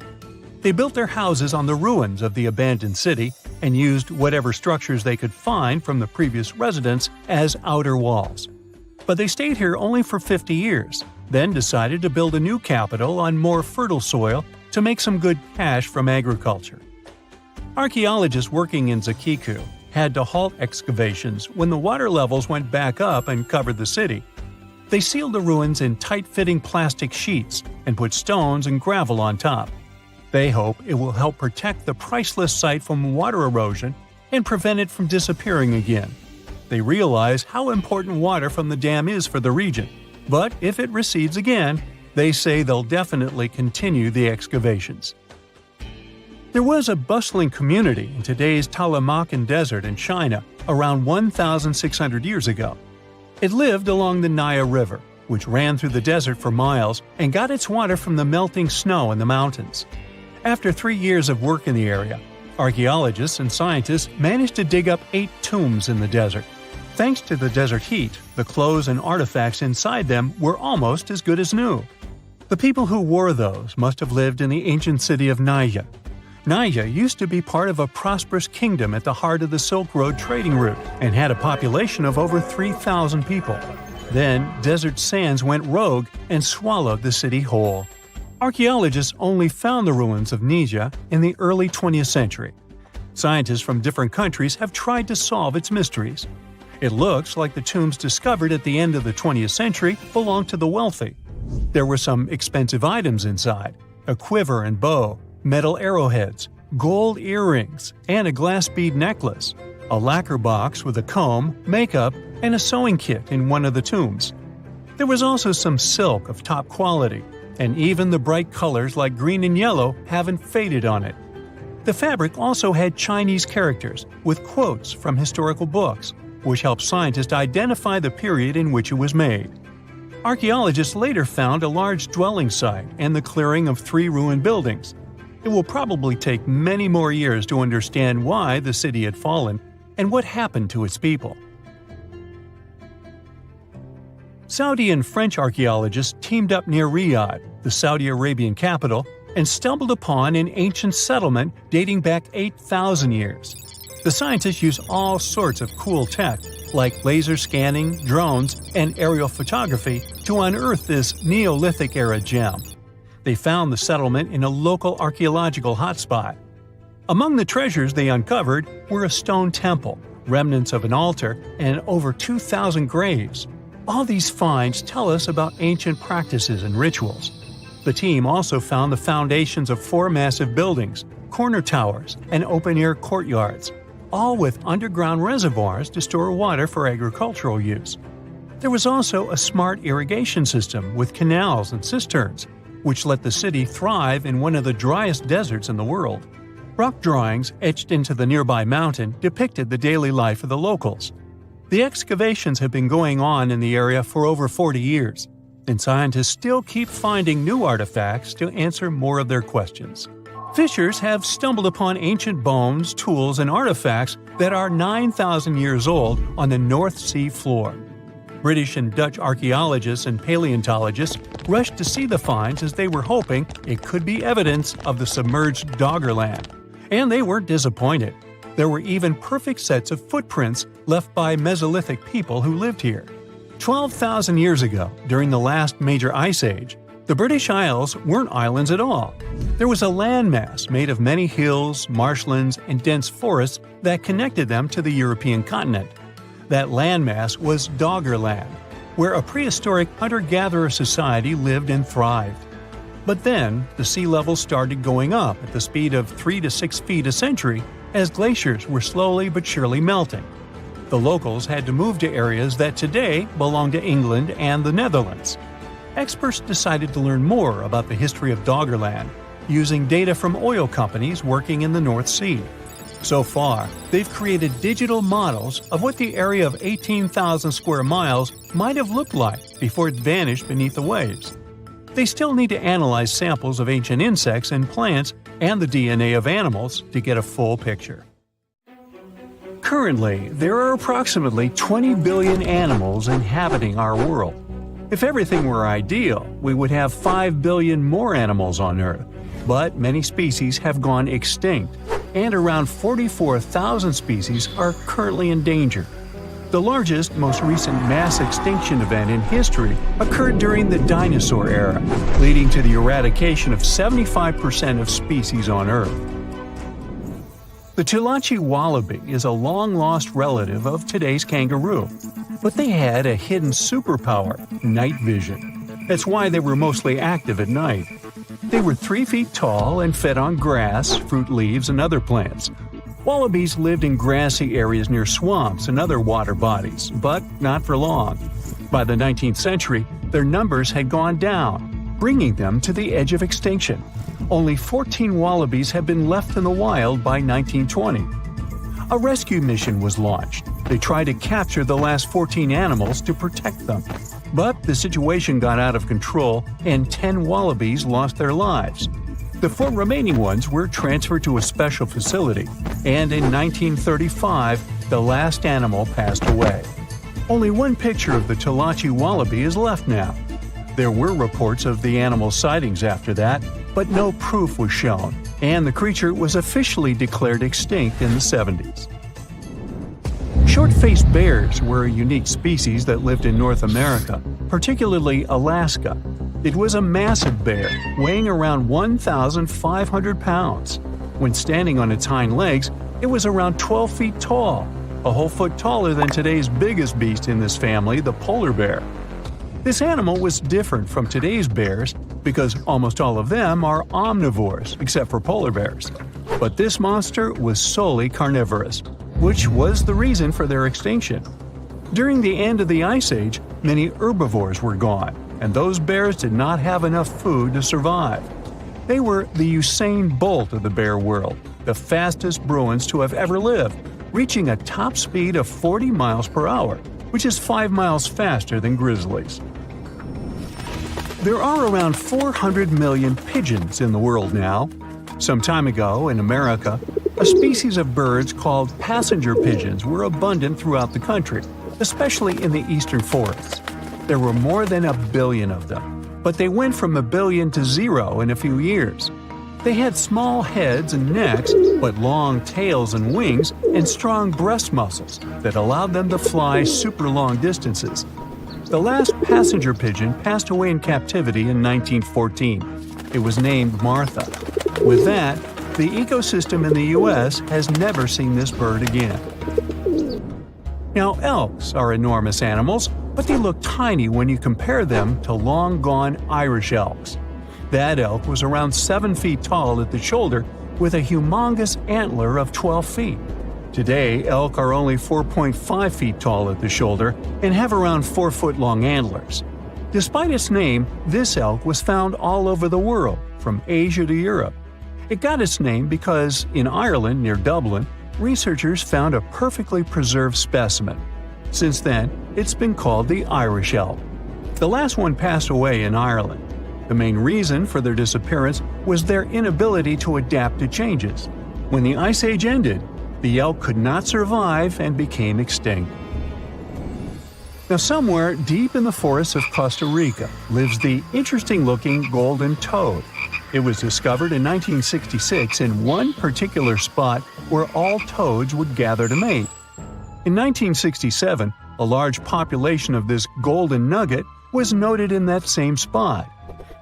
They built their houses on the ruins of the abandoned city and used whatever structures they could find from the previous residents as outer walls. But they stayed here only for 50 years, then decided to build a new capital on more fertile soil to make some good cash from agriculture. Archaeologists working in Zakiku had to halt excavations when the water levels went back up and covered the city. They sealed the ruins in tight-fitting plastic sheets and put stones and gravel on top. They hope it will help protect the priceless site from water erosion and prevent it from disappearing again. They realize how important water from the dam is for the region, but if it recedes again, they say they'll definitely continue the excavations. There was a bustling community in today's Taklamakan Desert in China around 1,600 years ago. It lived along the Naya River, which ran through the desert for miles and got its water from the melting snow in the mountains. After 3 years of work in the area, archaeologists and scientists managed to dig up 8 tombs in the desert. Thanks to the desert heat, the clothes and artifacts inside them were almost as good as new. The people who wore those must have lived in the ancient city of Naya. Naya used to be part of a prosperous kingdom at the heart of the Silk Road trading route and had a population of over 3,000 people. Then, desert sands went rogue and swallowed the city whole. Archaeologists only found the ruins of Nija in the early 20th century. Scientists from different countries have tried to solve its mysteries. It looks like the tombs discovered at the end of the 20th century belonged to the wealthy. There were some expensive items inside: a quiver and bow, metal arrowheads, gold earrings, and a glass bead necklace, a lacquer box with a comb, makeup, and a sewing kit in one of the tombs. There was also some silk of top quality, and even the bright colors like green and yellow haven't faded on it. The fabric also had Chinese characters with quotes from historical books, which helped scientists identify the period in which it was made. Archaeologists later found a large dwelling site and the clearing of 3 ruined buildings. It will probably take many more years to understand why the city had fallen and what happened to its people. Saudi and French archaeologists teamed up near Riyadh, the Saudi Arabian capital, and stumbled upon an ancient settlement dating back 8,000 years. The scientists used all sorts of cool tech, like laser scanning, drones, and aerial photography, to unearth this Neolithic-era gem. They found the settlement in a local archaeological hotspot. Among the treasures they uncovered were a stone temple, remnants of an altar, and over 2,000 graves. All these finds tell us about ancient practices and rituals. The team also found the foundations of 4 massive buildings, corner towers, and open-air courtyards, all with underground reservoirs to store water for agricultural use. There was also a smart irrigation system with canals and cisterns, which let the city thrive in one of the driest deserts in the world. Rock drawings etched into the nearby mountain depicted the daily life of the locals. The excavations have been going on in the area for over 40 years, and scientists still keep finding new artifacts to answer more of their questions. Fishers have stumbled upon ancient bones, tools, and artifacts that are 9,000 years old on the North Sea floor. British and Dutch archaeologists and paleontologists rushed to see the finds as they were hoping it could be evidence of the submerged Doggerland. And they weren't disappointed. There were even perfect sets of footprints left by Mesolithic people who lived here. 12,000 years ago, during the last major ice age, the British Isles weren't islands at all. There was a landmass made of many hills, marshlands, and dense forests that connected them to the European continent. That landmass was Doggerland, where a prehistoric hunter-gatherer society lived and thrived. But then, the sea level started going up at the speed of 3 to 6 feet a century as glaciers were slowly but surely melting. The locals had to move to areas that today belong to England and the Netherlands. Experts decided to learn more about the history of Doggerland, using data from oil companies working in the North Sea. So far, they've created digital models of what the area of 18,000 square miles might have looked like before it vanished beneath the waves. They still need to analyze samples of ancient insects and plants and the DNA of animals to get a full picture. Currently, there are approximately 20 billion animals inhabiting our world. If everything were ideal, we would have 5 billion more animals on Earth. But many species have gone extinct, and around 44,000 species are currently endangered. The largest, most recent mass extinction event in history occurred during the Dinosaur era, leading to the eradication of 75% of species on Earth. The Tulachi wallaby is a long-lost relative of today's kangaroo, but they had a hidden superpower, night vision. That's why they were mostly active at night. They were 3 feet tall and fed on grass, fruit leaves, and other plants. Wallabies lived in grassy areas near swamps and other water bodies, but not for long. By the 19th century, their numbers had gone down, bringing them to the edge of extinction. Only 14 wallabies had been left in the wild by 1920. A rescue mission was launched. They tried to capture the last 14 animals to protect them. But the situation got out of control and 10 wallabies lost their lives. The 4 remaining ones were transferred to a special facility, and in 1935, the last animal passed away. Only one picture of the Tulachi wallaby is left now. There were reports of the animal's sightings after that, but no proof was shown, and the creature was officially declared extinct in the 70s. Short-faced bears were a unique species that lived in North America, particularly Alaska. It was a massive bear, weighing around 1,500 pounds. When standing on its hind legs, it was around 12 feet tall, a whole foot taller than today's biggest beast in this family, the polar bear. This animal was different from today's bears because almost all of them are omnivores, except for polar bears. But this monster was solely carnivorous, which was the reason for their extinction. During the end of the Ice Age, many herbivores were gone, and those bears did not have enough food to survive. They were the Usain Bolt of the bear world, the fastest Bruins to have ever lived, reaching a top speed of 40 miles per hour, which is 5 miles faster than grizzlies. There are around 400 million pigeons in the world now. Some time ago, in America, a species of birds called passenger pigeons were abundant throughout the country, especially in the eastern forests. There were more than 1 billion of them, but they went from 1 billion to 0 in a few years. They had small heads and necks, but long tails and wings and strong breast muscles that allowed them to fly super long distances. The last passenger pigeon passed away in captivity in 1914. It was named Martha. With that, the ecosystem in the U.S. has never seen this bird again. Now, elks are enormous animals, but they look tiny when you compare them to long-gone Irish elks. That elk was around 7 feet tall at the shoulder with a humongous antler of 12 feet. Today, elk are only 4.5 feet tall at the shoulder and have around 4-foot-long antlers. Despite its name, this elk was found all over the world, from Asia to Europe. It got its name because, in Ireland near Dublin, researchers found a perfectly preserved specimen. Since then, it's been called the Irish elk. The last one passed away in Ireland. The main reason for their disappearance was their inability to adapt to changes. When the Ice Age ended, the elk could not survive and became extinct. Now, somewhere deep in the forests of Costa Rica lives the interesting-looking golden toad. It was discovered in 1966 in one particular spot where all toads would gather to mate. In 1967, a large population of this golden nugget was noted in that same spot.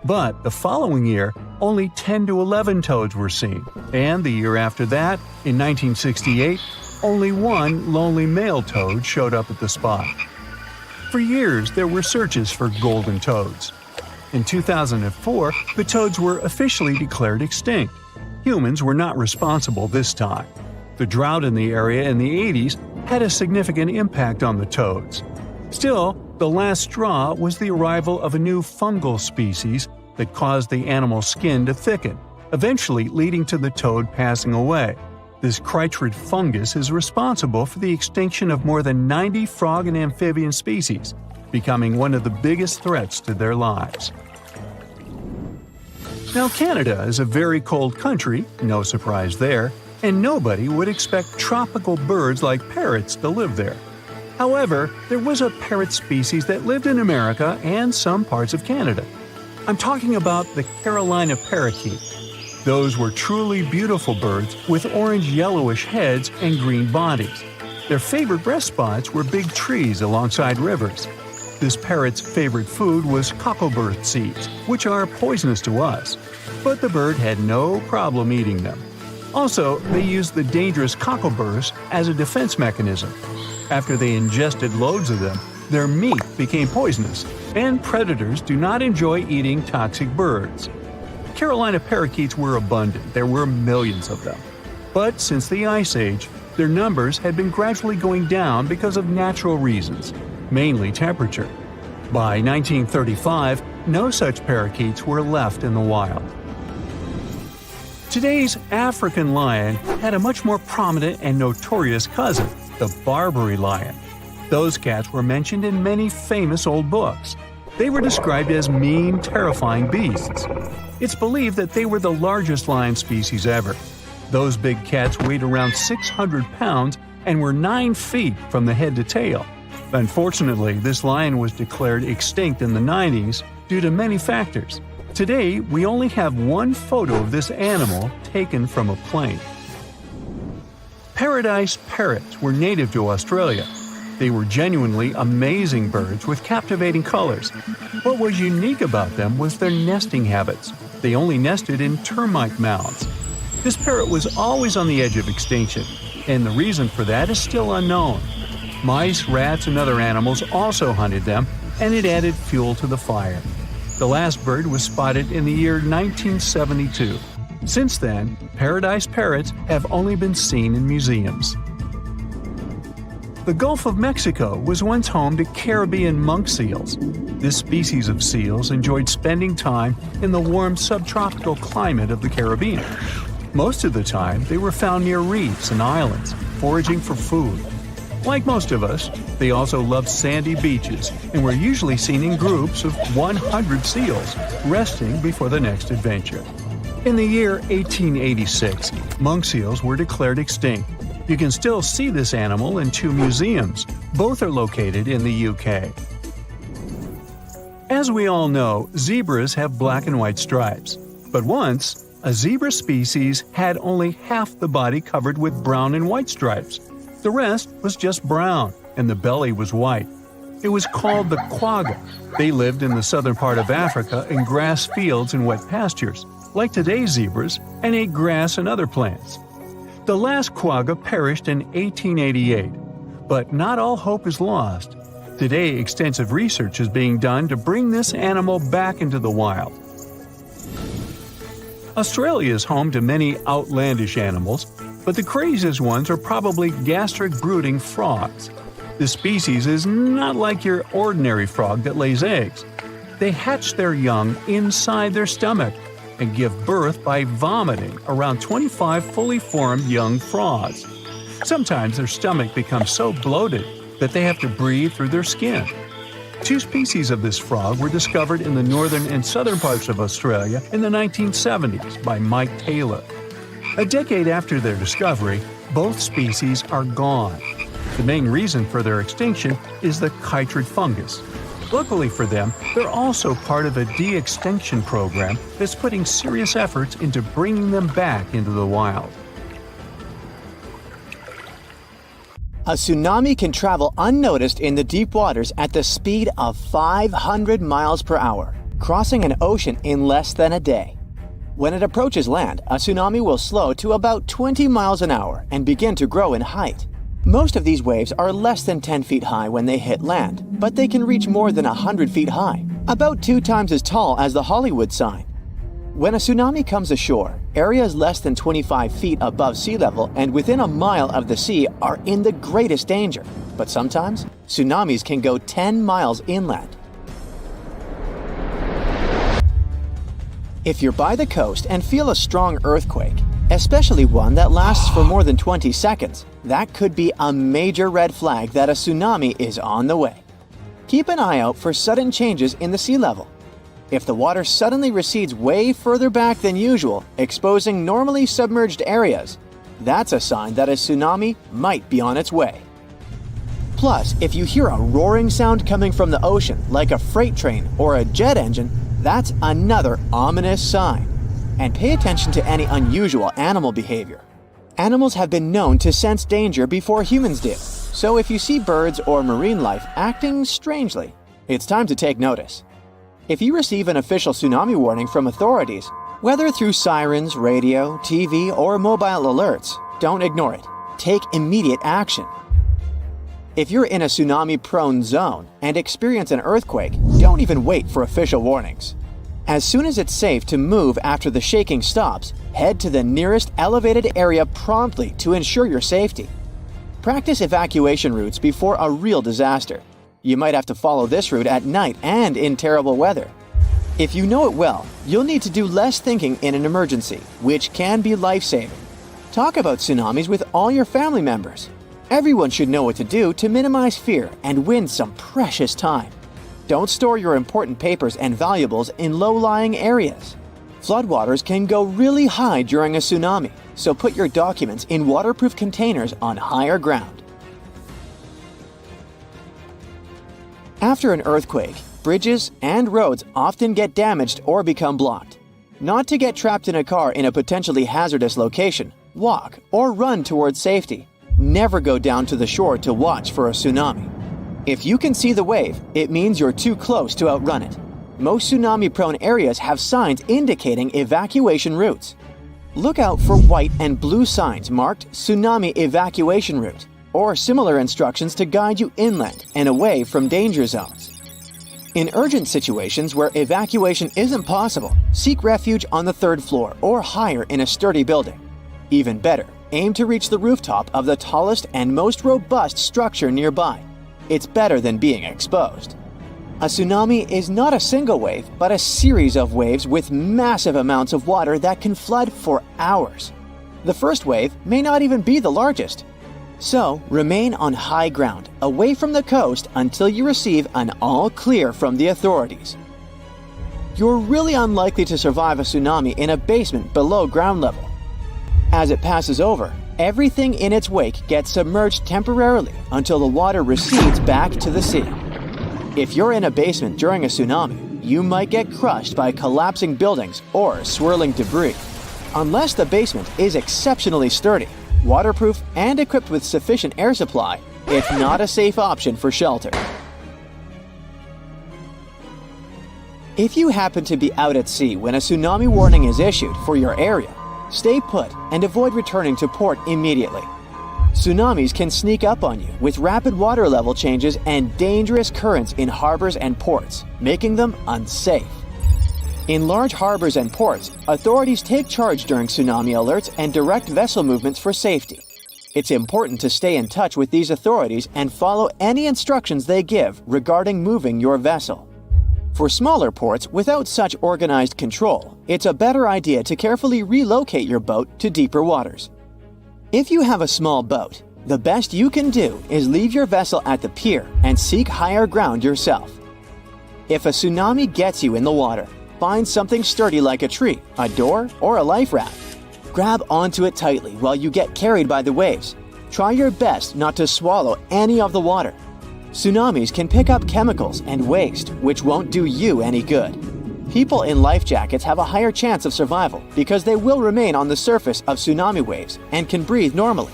But the following year, only 10 to 11 toads were seen, and the year after that, in 1968, only one lonely male toad showed up at the spot. For years, there were searches for golden toads. In 2004, the toads were officially declared extinct. Humans were not responsible this time. The drought in the area in the 80s had a significant impact on the toads. Still, the last straw was the arrival of a new fungal species that caused the animal's skin to thicken, eventually leading to the toad passing away. This chytrid fungus is responsible for the extinction of more than 90 frog and amphibian species, becoming one of the biggest threats to their lives. Now, Canada is a very cold country, no surprise there, and nobody would expect tropical birds like parrots to live there. However, there was a parrot species that lived in America and some parts of Canada. I'm talking about the Carolina parakeet. Those were truly beautiful birds with orange-yellowish heads and green bodies. Their favorite rest spots were big trees alongside rivers. This parrot's favorite food was cocklebur seeds, which are poisonous to us, but the bird had no problem eating them. Also, they used the dangerous cockleburs as a defense mechanism. After they ingested loads of them, their meat became poisonous, and predators do not enjoy eating toxic birds. Carolina parakeets were abundant, there were millions of them. But since the Ice Age, their numbers had been gradually going down because of natural reasons, mainly temperature. By 1935, no such parakeets were left in the wild. Today's African lion had a much more prominent and notorious cousin, the Barbary lion. Those cats were mentioned in many famous old books. They were described as mean, terrifying beasts. It's believed that they were the largest lion species ever. Those big cats weighed around 600 pounds and were 9 feet from the head to tail. Unfortunately, this lion was declared extinct in the 90s due to many factors. Today, we only have one photo of this animal taken from a plane. Paradise parrots were native to Australia. They were genuinely amazing birds with captivating colors. What was unique about them was their nesting habits. They only nested in termite mounds. This parrot was always on the edge of extinction, and the reason for that is still unknown. Mice, rats, and other animals also hunted them, and it added fuel to the fire. The last bird was spotted in the year 1972. Since then, paradise parrots have only been seen in museums. The Gulf of Mexico was once home to Caribbean monk seals. This species of seals enjoyed spending time in the warm subtropical climate of the Caribbean. Most of the time, they were found near reefs and islands, foraging for food. Like most of us, they also loved sandy beaches and were usually seen in groups of 100 seals, resting before the next adventure. In the year 1886, monk seals were declared extinct. You can still see this animal in 2 museums. Both are located in the UK. As we all know, zebras have black and white stripes. But once, a zebra species had only half the body covered with brown and white stripes. The rest was just brown, and the belly was white. It was called the quagga. They lived in the southern part of Africa in grass fields and wet pastures, like today's zebras, and ate grass and other plants. The last quagga perished in 1888, but not all hope is lost. Today, extensive research is being done to bring this animal back into the wild. Australia is home to many outlandish animals, but the craziest ones are probably gastric brooding frogs. This species is not like your ordinary frog that lays eggs. They hatch their young inside their stomach and give birth by vomiting around 25 fully formed young frogs. Sometimes their stomach becomes so bloated that they have to breathe through their skin. 2 species of this frog were discovered in the northern and southern parts of Australia in the 1970s by Mike Taylor. A decade after their discovery, both species are gone. The main reason for their extinction is the chytrid fungus. Luckily for them, they're also part of a de-extinction program that's putting serious efforts into bringing them back into the wild. A tsunami can travel unnoticed in the deep waters at the speed of 500 miles per hour, crossing an ocean in less than a day. When it approaches land, a tsunami will slow to about 20 miles an hour and begin to grow in height. Most of these waves are less than 10 feet high when they hit land, but they can reach more than 100 feet high, about 2 times as tall as the Hollywood sign. When a tsunami comes ashore, areas less than 25 feet above sea level and within a mile of the sea are in the greatest danger. But sometimes, tsunamis can go 10 miles inland. If you're by the coast and feel a strong earthquake, especially one that lasts for more than 20 seconds, that could be a major red flag that a tsunami is on the way. Keep an eye out for sudden changes in the sea level. If the water suddenly recedes way further back than usual, exposing normally submerged areas, that's a sign that a tsunami might be on its way. Plus, if you hear a roaring sound coming from the ocean, like a freight train or a jet engine, that's another ominous sign. And pay attention to any unusual animal behavior. Animals have been known to sense danger before humans did, so if you see birds or marine life acting strangely, it's time to take notice. If you receive an official tsunami warning from authorities, whether through sirens, radio, TV, or mobile alerts, don't ignore it. Take immediate action. If you're in a tsunami-prone zone and experience an earthquake, don't even wait for official warnings. As soon as it's safe to move after the shaking stops, head to the nearest elevated area promptly to ensure your safety. Practice evacuation routes before a real disaster. You might have to follow this route at night and in terrible weather. If you know it well, you'll need to do less thinking in an emergency, which can be life-saving. Talk about tsunamis with all your family members. Everyone should know what to do to minimize fear and win some precious time. Don't store your important papers and valuables in low-lying areas. Floodwaters can go really high during a tsunami, so put your documents in waterproof containers on higher ground. After an earthquake, bridges and roads often get damaged or become blocked. Not to get trapped in a car in a potentially hazardous location, walk or run towards safety. Never go down to the shore to watch for a tsunami. If you can see the wave, it means you're too close to outrun it. Most tsunami-prone areas have signs indicating evacuation routes. Look out for white and blue signs marked Tsunami Evacuation Route, or similar instructions to guide you inland and away from danger zones. In urgent situations where evacuation isn't possible, seek refuge on the 3rd floor or higher in a sturdy building. Even better, aim to reach the rooftop of the tallest and most robust structure nearby. It's better than being exposed. A tsunami is not a single wave, but a series of waves with massive amounts of water that can flood for hours. The first wave may not even be the largest. So, remain on high ground, away from the coast until you receive an all clear from the authorities. You're really unlikely to survive a tsunami in a basement below ground level. As it passes over, everything in its wake gets submerged temporarily until the water recedes back to the sea. If you're in a basement during a tsunami, you might get crushed by collapsing buildings or swirling debris. Unless the basement is exceptionally sturdy, waterproof, and equipped with sufficient air supply, it's not a safe option for shelter. If you happen to be out at sea when a tsunami warning is issued for your area, stay put and avoid returning to port immediately. Tsunamis can sneak up on you with rapid water level changes and dangerous currents in harbors and ports, making them unsafe. In large harbors and ports, authorities take charge during tsunami alerts and direct vessel movements for safety. It's important to stay in touch with these authorities and follow any instructions they give regarding moving your vessel. For smaller ports without such organized control, it's a better idea to carefully relocate your boat to deeper waters. If you have a small boat, the best you can do is leave your vessel at the pier and seek higher ground yourself. If a tsunami gets you in the water, find something sturdy like a tree, a door, or a life raft. Grab onto it tightly while you get carried by the waves. Try your best not to swallow any of the water. Tsunamis can pick up chemicals and waste, which won't do you any good. People in life jackets have a higher chance of survival because they will remain on the surface of tsunami waves and can breathe normally.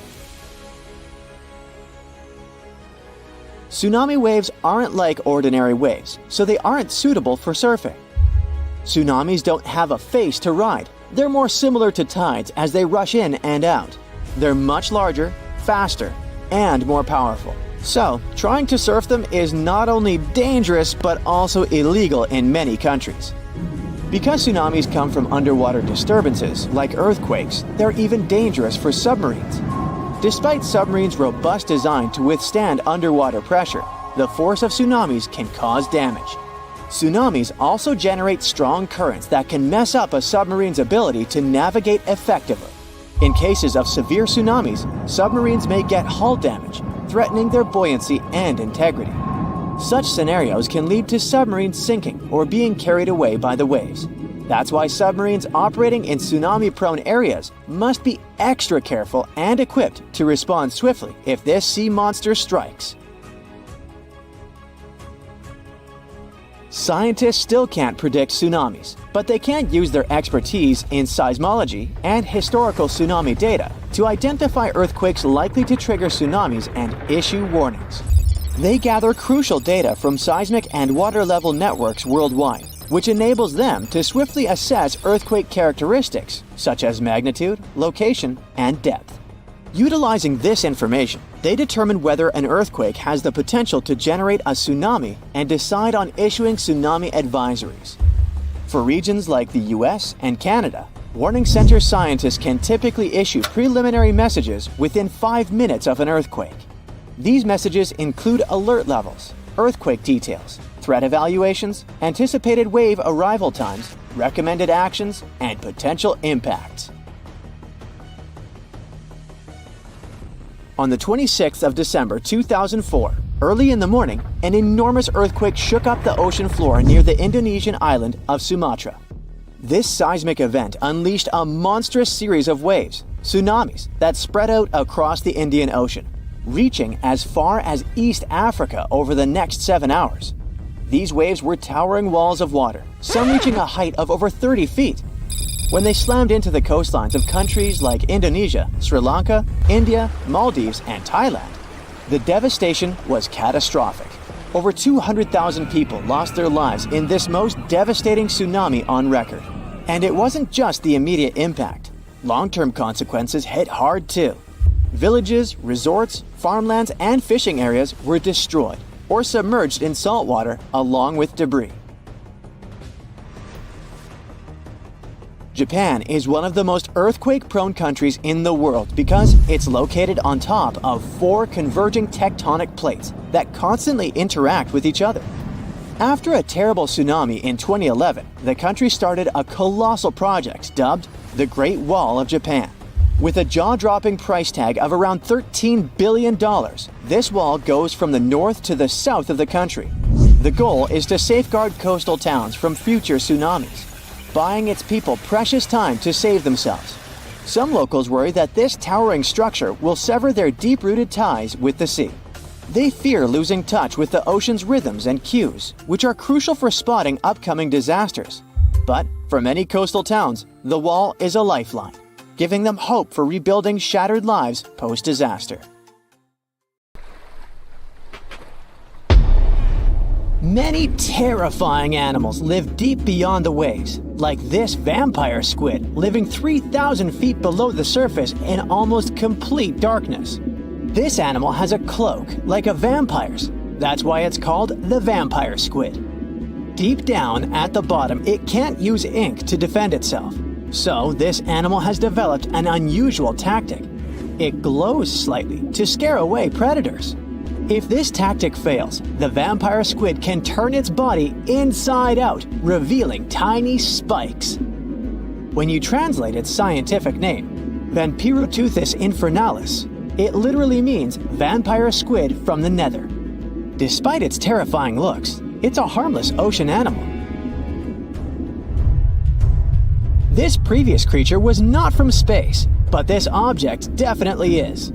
Tsunami waves aren't like ordinary waves, so they aren't suitable for surfing. Tsunamis don't have a face to ride. They're more similar to tides as they rush in and out. They're much larger, faster, and more powerful. So, trying to surf them is not only dangerous but also illegal in many countries. Because tsunamis come from underwater disturbances, like earthquakes, they're even dangerous for submarines. Despite submarines' robust design to withstand underwater pressure, the force of tsunamis can cause damage. Tsunamis also generate strong currents that can mess up a submarine's ability to navigate effectively. In cases of severe tsunamis, submarines may get hull damage, threatening their buoyancy and integrity. Such scenarios can lead to submarines sinking or being carried away by the waves. That's why submarines operating in tsunami-prone areas must be extra careful and equipped to respond swiftly if this sea monster strikes. Scientists still can't predict tsunamis, but they can use their expertise in seismology and historical tsunami data to identify earthquakes likely to trigger tsunamis and issue warnings. They gather crucial data from seismic and water level networks worldwide, which enables them to swiftly assess earthquake characteristics such as magnitude, location, and depth. Utilizing this information, they determine whether an earthquake has the potential to generate a tsunami and decide on issuing tsunami advisories. For regions like the US and Canada, warning center scientists can typically issue preliminary messages within 5 minutes of an earthquake. These messages include alert levels, earthquake details, threat evaluations, anticipated wave arrival times, recommended actions, and potential impacts. On the 26th of December 2004, early in the morning, an enormous earthquake shook up the ocean floor near the Indonesian island of Sumatra. This seismic event unleashed a monstrous series of waves, tsunamis, that spread out across the Indian Ocean, reaching as far as East Africa over the next 7 hours. These waves were towering walls of water, some reaching a height of over 30 feet. When they slammed into the coastlines of countries like Indonesia, Sri Lanka, India, Maldives, and Thailand, the devastation was catastrophic. Over 200,000 people lost their lives in this most devastating tsunami on record. And it wasn't just the immediate impact. Long-term consequences hit hard too. Villages, resorts, farmlands, and fishing areas were destroyed or submerged in salt water along with debris. Japan is one of the most earthquake-prone countries in the world because it's located on top of 4 converging tectonic plates that constantly interact with each other. After a terrible tsunami in 2011, the country started a colossal project dubbed the Great Wall of Japan. With a jaw-dropping price tag of around $13 billion, this wall goes from the north to the south of the country. The goal is to safeguard coastal towns from future tsunamis, buying its people precious time to save themselves. Some locals worry that this towering structure will sever their deep-rooted ties with the sea. They fear losing touch with the ocean's rhythms and cues, which are crucial for spotting upcoming disasters. But for many coastal towns, the wall is a lifeline, giving them hope for rebuilding shattered lives post-disaster. Many terrifying animals live deep beyond the waves, like this vampire squid living 3,000 feet below the surface in almost complete darkness. This animal has a cloak like a vampire's. That's why it's called the vampire squid. Deep down at the bottom, it can't use ink to defend itself. So this animal has developed an unusual tactic. It glows slightly to scare away predators. If this tactic fails, the vampire squid can turn its body inside out, revealing tiny spikes. When you translate its scientific name, Vampiroteuthis infernalis, it literally means vampire squid from the nether. Despite its terrifying looks, it's a harmless ocean animal. This previous creature was not from space, but this object definitely is.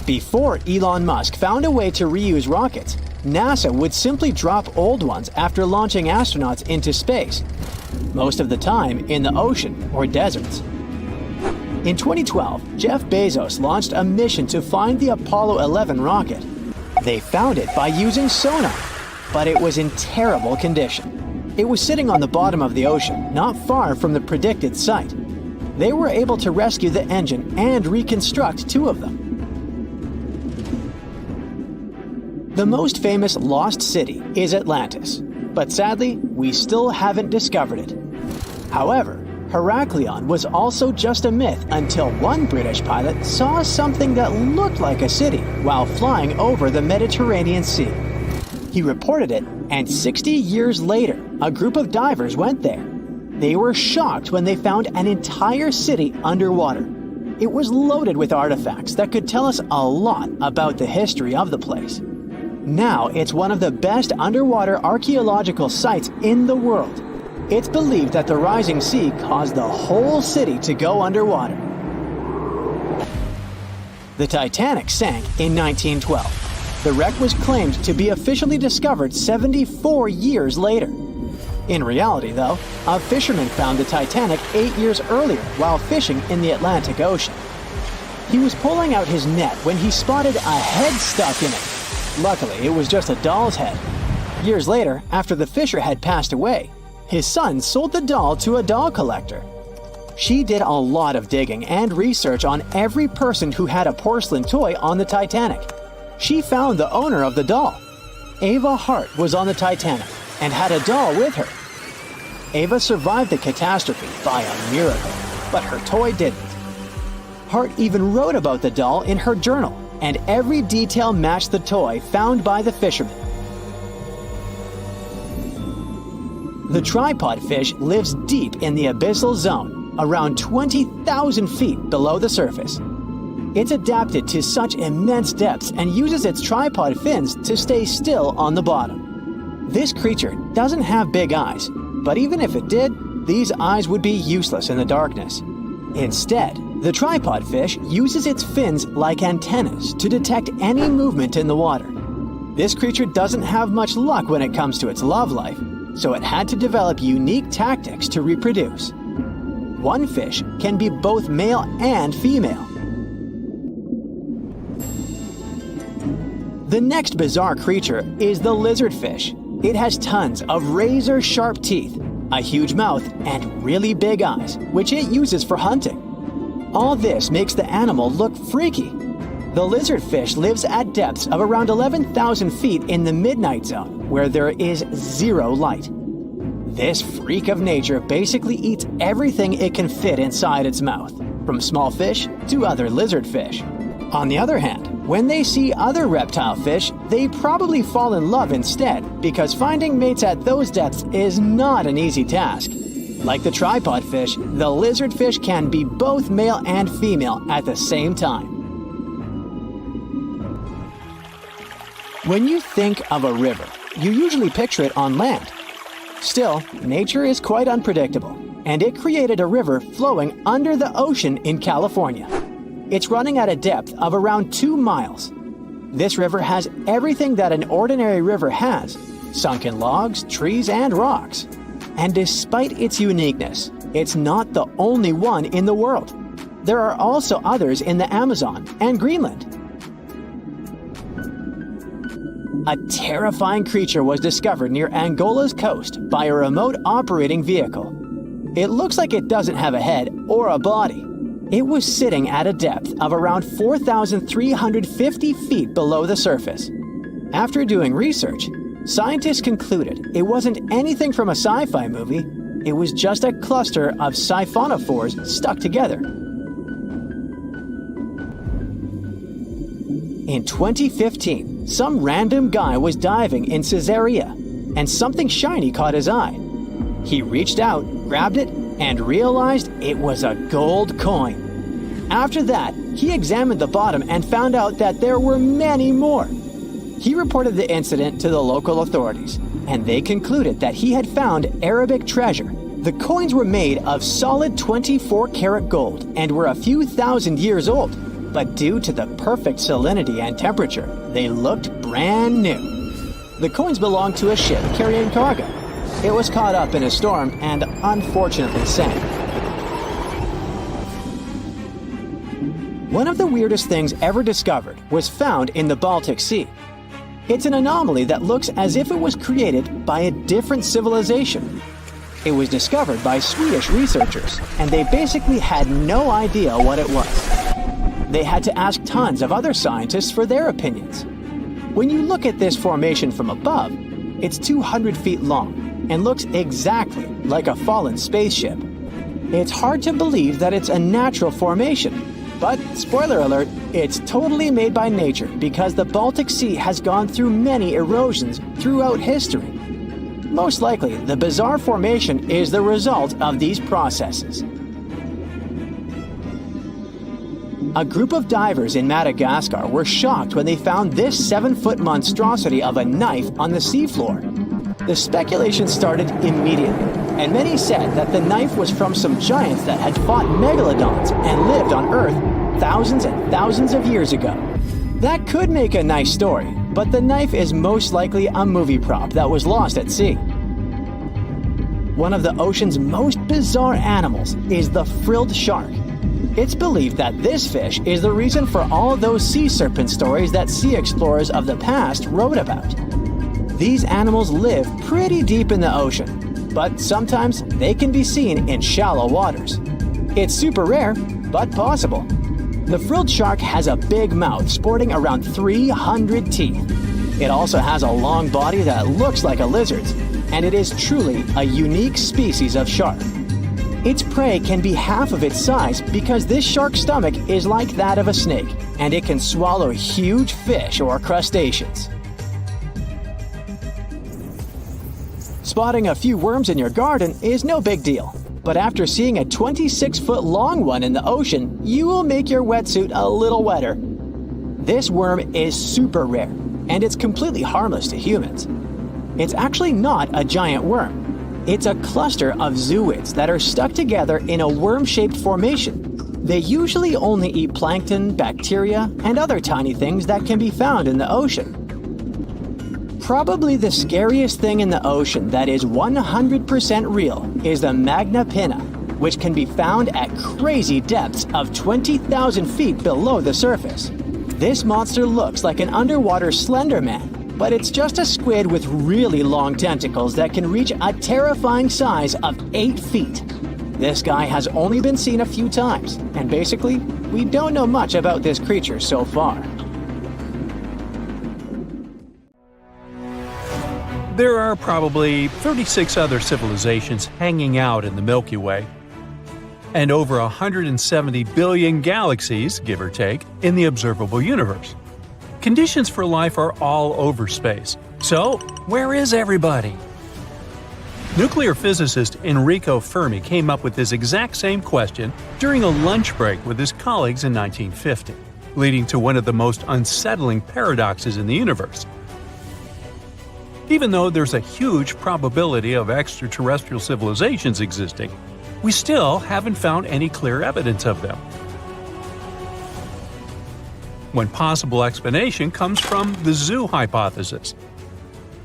Before Elon Musk found a way to reuse rockets, NASA would simply drop old ones after launching astronauts into space, most of the time in the ocean or deserts. In 2012, Jeff Bezos launched a mission to find the Apollo 11 rocket. They found it by using sonar, but it was in terrible condition. It was sitting on the bottom of the ocean, not far from the predicted site. They were able to rescue the engine and reconstruct 2 of them. The most famous lost city is Atlantis, but sadly, we still haven't discovered it. However, Heraklion was also just a myth until one British pilot saw something that looked like a city while flying over the Mediterranean Sea. He reported it, and 60 years later, a group of divers went there. They were shocked when they found an entire city underwater. It was loaded with artifacts that could tell us a lot about the history of the place. Now it's one of the best underwater archaeological sites in the world. It's believed that the rising sea caused the whole city to go underwater. The Titanic sank in 1912. The wreck was claimed to be officially discovered 74 years later. In reality, though, a fisherman found the Titanic 8 years earlier while fishing in the Atlantic Ocean. He was pulling out his net when he spotted a head stuck in it. Luckily, it was just a doll's head. Years later, after the fisher had passed away, his son sold the doll to a doll collector. She did a lot of digging and research on every person who had a porcelain toy on the Titanic. She found the owner of the doll. Ava Hart was on the Titanic and had a doll with her. Ava survived the catastrophe by a miracle, but her toy didn't. Hart even wrote about the doll in her journal, and every detail matched the toy found by the fisherman. The tripod fish lives deep in the abyssal zone, around 20,000 feet below the surface. It's adapted to such immense depths and uses its tripod fins to stay still on the bottom. This creature doesn't have big eyes, but even if it did, these eyes would be useless in the darkness. Instead, the tripod fish uses its fins like antennas to detect any movement in the water. This creature doesn't have much luck when it comes to its love life, so it had to develop unique tactics to reproduce. One fish can be both male and female. The next bizarre creature is the lizardfish. It has tons of razor-sharp teeth, a huge mouth, and really big eyes, which it uses for hunting. All this makes the animal look freaky. The lizardfish lives at depths of around 11,000 feet in the midnight zone, where there is zero light. This freak of nature basically eats everything it can fit inside its mouth, from small fish to other lizard fish. On the other hand, when they see other reptile fish, they probably fall in love instead, because finding mates at those depths is not an easy task. Like the tripod fish, the lizard fish can be both male and female at the same time. When you think of a river, you usually picture it on land. Still, nature is quite unpredictable, and it created a river flowing under the ocean in California. It's running at a depth of around 2 miles. This river has everything that an ordinary river has: sunken logs, trees, and rocks. And despite its uniqueness, it's not the only one in the world. There are also others in the Amazon and Greenland. A terrifying creature was discovered near Angola's coast by a remote operating vehicle. It looks like it doesn't have a head or a body. It was sitting at a depth of around 4,350 feet below the surface. After doing research, scientists concluded it wasn't anything from a sci-fi movie. It was just a cluster of siphonophores stuck together. In 2015, some random guy was diving in Caesarea, and something shiny caught his eye. He reached out, grabbed it, and realized it was a gold coin. After that, he examined the bottom and found out that there were many more. He reported the incident to the local authorities, and they concluded that he had found Arabic treasure. The coins were made of solid 24-karat gold and were a few thousand years old, but due to the perfect salinity and temperature, they looked brand new. The coins belonged to a ship carrying cargo. It was caught up in a storm and unfortunately sank. One of the weirdest things ever discovered was found in the Baltic Sea. It's an anomaly that looks as if it was created by a different civilization. It was discovered by Swedish researchers, and they basically had no idea what it was. They had to ask tons of other scientists for their opinions. When you look at this formation from above, it's 200 feet long and looks exactly like a fallen spaceship. It's hard to believe that it's a natural formation, but spoiler alert, it's totally made by nature because the Baltic Sea has gone through many erosions throughout history. Most likely, the bizarre formation is the result of these processes. A group of divers in Madagascar were shocked when they found this 7-foot monstrosity of a knife on the seafloor. The speculation started immediately, and many said that the knife was from some giants that had fought megalodons and lived on Earth thousands and thousands of years ago. That could make a nice story, but the knife is most likely a movie prop that was lost at sea. One of the ocean's most bizarre animals is the frilled shark. It's believed that this fish is the reason for all those sea serpent stories that sea explorers of the past wrote about. These animals live pretty deep in the ocean, but sometimes they can be seen in shallow waters. It's super rare, but possible. The frilled shark has a big mouth sporting around 300 teeth. It also has a long body that looks like a lizard's, and it is truly a unique species of shark. Its prey can be half of its size because this shark's stomach is like that of a snake, and it can swallow huge fish or crustaceans. Spotting a few worms in your garden is no big deal, but after seeing a 26-foot long one in the ocean, you will make your wetsuit a little wetter. This worm is super rare, and it's completely harmless to humans. It's actually not a giant worm. It's a cluster of zooids that are stuck together in a worm-shaped formation. They usually only eat plankton, bacteria, and other tiny things that can be found in the ocean. Probably the scariest thing in the ocean that is 100% real is the Magna Pinna, which can be found at crazy depths of 20,000 feet below the surface. This monster looks like an underwater Slender Man, but it's just a squid with really long tentacles that can reach a terrifying size of 8 feet. This guy has only been seen a few times, and basically, we don't know much about this creature so far. There are probably 36 other civilizations hanging out in the Milky Way, and over 170 billion galaxies, give or take, in the observable universe. Conditions for life are all over space. So, where is everybody? Nuclear physicist Enrico Fermi came up with this exact same question during a lunch break with his colleagues in 1950, leading to one of the most unsettling paradoxes in the universe. Even though there's a huge probability of extraterrestrial civilizations existing, we still haven't found any clear evidence of them. One possible explanation comes from the zoo hypothesis.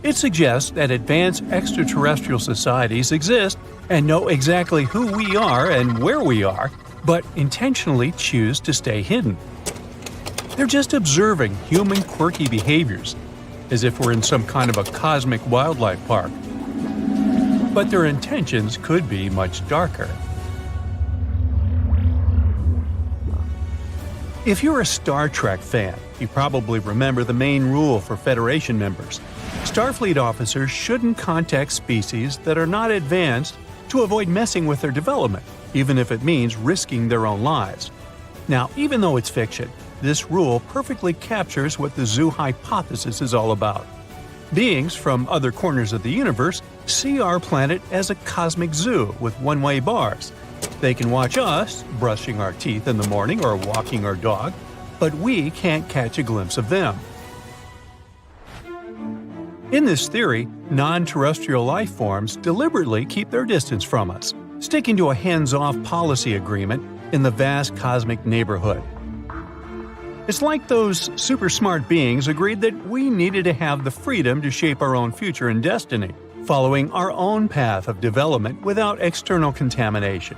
It suggests that advanced extraterrestrial societies exist and know exactly who we are and where we are, but intentionally choose to stay hidden. They're just observing human quirky behaviors, as if we're in some kind of a cosmic wildlife park. But their intentions could be much darker. If you're a Star Trek fan, you probably remember the main rule for Federation members. Starfleet officers shouldn't contact species that are not advanced to avoid messing with their development, even if it means risking their own lives. Now, even though it's fiction, this rule perfectly captures what the zoo hypothesis is all about. Beings from other corners of the universe see our planet as a cosmic zoo with one-way bars. They can watch us brushing our teeth in the morning or walking our dog, but we can't catch a glimpse of them. In this theory, non-terrestrial life forms deliberately keep their distance from us, sticking to a hands-off policy agreement in the vast cosmic neighborhood. It's like those super smart beings agreed that we needed to have the freedom to shape our own future and destiny, following our own path of development without external contamination.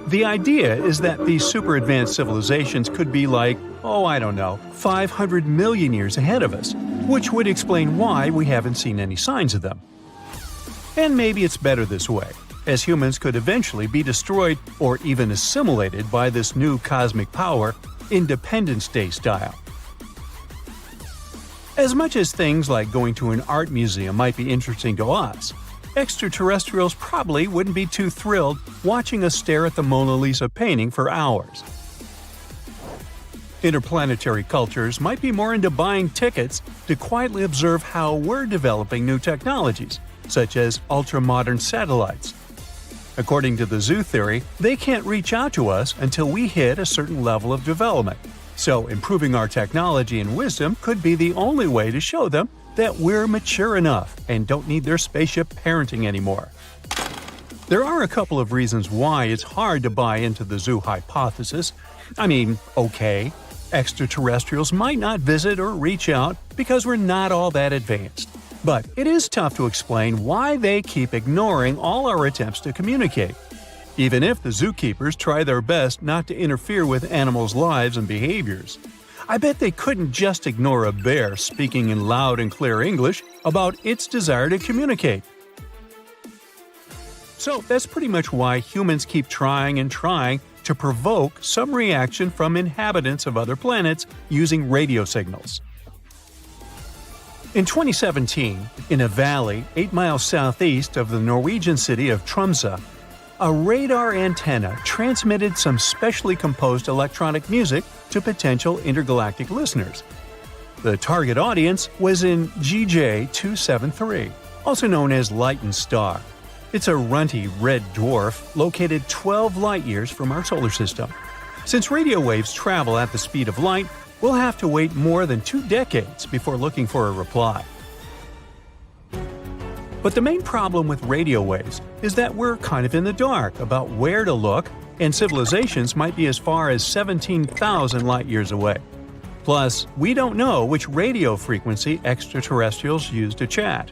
The idea is that these super advanced civilizations could be like, 500 million years ahead of us, which would explain why we haven't seen any signs of them. And maybe it's better this way, as humans could eventually be destroyed or even assimilated by this new cosmic power, Independence Day style. As much as things like going to an art museum might be interesting to us, extraterrestrials probably wouldn't be too thrilled watching us stare at the Mona Lisa painting for hours. Interplanetary cultures might be more into buying tickets to quietly observe how we're developing new technologies, such as ultra-modern satellites. According to the zoo theory, they can't reach out to us until we hit a certain level of development. So improving our technology and wisdom could be the only way to show them that we're mature enough and don't need their spaceship parenting anymore. There are a couple of reasons why it's hard to buy into the zoo hypothesis. Extraterrestrials might not visit or reach out because we're not all that advanced. But it is tough to explain why they keep ignoring all our attempts to communicate. Even if the zookeepers try their best not to interfere with animals' lives and behaviors. I bet they couldn't just ignore a bear speaking in loud and clear English about its desire to communicate. So that's pretty much why humans keep trying and trying to provoke some reaction from inhabitants of other planets using radio signals. In 2017, in a valley 8 miles southeast of the Norwegian city of Tromsø, a radar antenna transmitted some specially composed electronic music to potential intergalactic listeners. The target audience was in GJ273, also known as Lyton Star. It's a runty red dwarf located 12 light-years from our solar system. Since radio waves travel at the speed of light, we'll have to wait more than 2 decades before looking for a reply. But the main problem with radio waves is that we're kind of in the dark about where to look, and civilizations might be as far as 17,000 light-years away. Plus, we don't know which radio frequency extraterrestrials use to chat.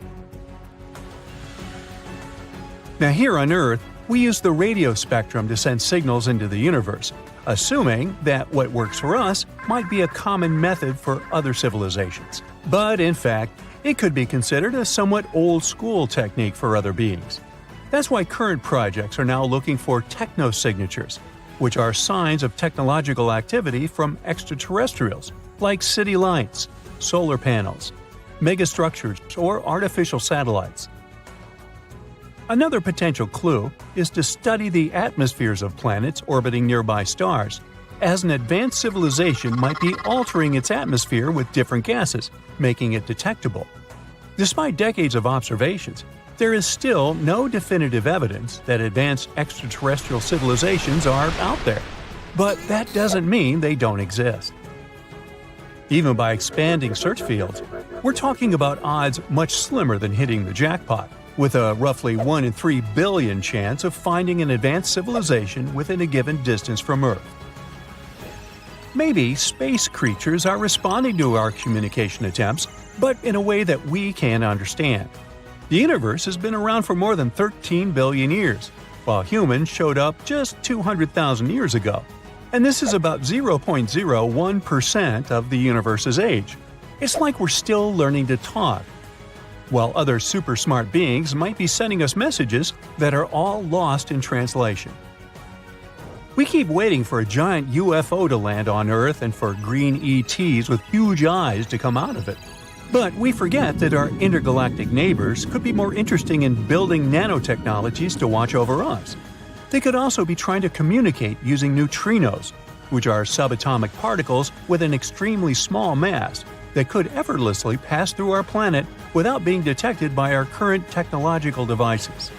Now here on Earth, we use the radio spectrum to send signals into the universe, assuming that what works for us might be a common method for other civilizations. But in fact, it could be considered a somewhat old-school technique for other beings. That's why current projects are now looking for technosignatures, which are signs of technological activity from extraterrestrials, like city lights, solar panels, megastructures, or artificial satellites. Another potential clue is to study the atmospheres of planets orbiting nearby stars, as an advanced civilization might be altering its atmosphere with different gases, making it detectable. Despite decades of observations, there is still no definitive evidence that advanced extraterrestrial civilizations are out there. But that doesn't mean they don't exist. Even by expanding search fields, we're talking about odds much slimmer than hitting the jackpot, with a roughly 1 in 3 billion chance of finding an advanced civilization within a given distance from Earth. Maybe space creatures are responding to our communication attempts, but in a way that we can't understand. The universe has been around for more than 13 billion years, while humans showed up just 200,000 years ago. And this is about 0.01% of the universe's age. It's like we're still learning to talk, while other super smart beings might be sending us messages that are all lost in translation. We keep waiting for a giant UFO to land on Earth and for green ETs with huge eyes to come out of it. But we forget that our intergalactic neighbors could be more interesting in building nanotechnologies to watch over us. They could also be trying to communicate using neutrinos, which are subatomic particles with an extremely small mass that could effortlessly pass through our planet without being detected by our current technological devices.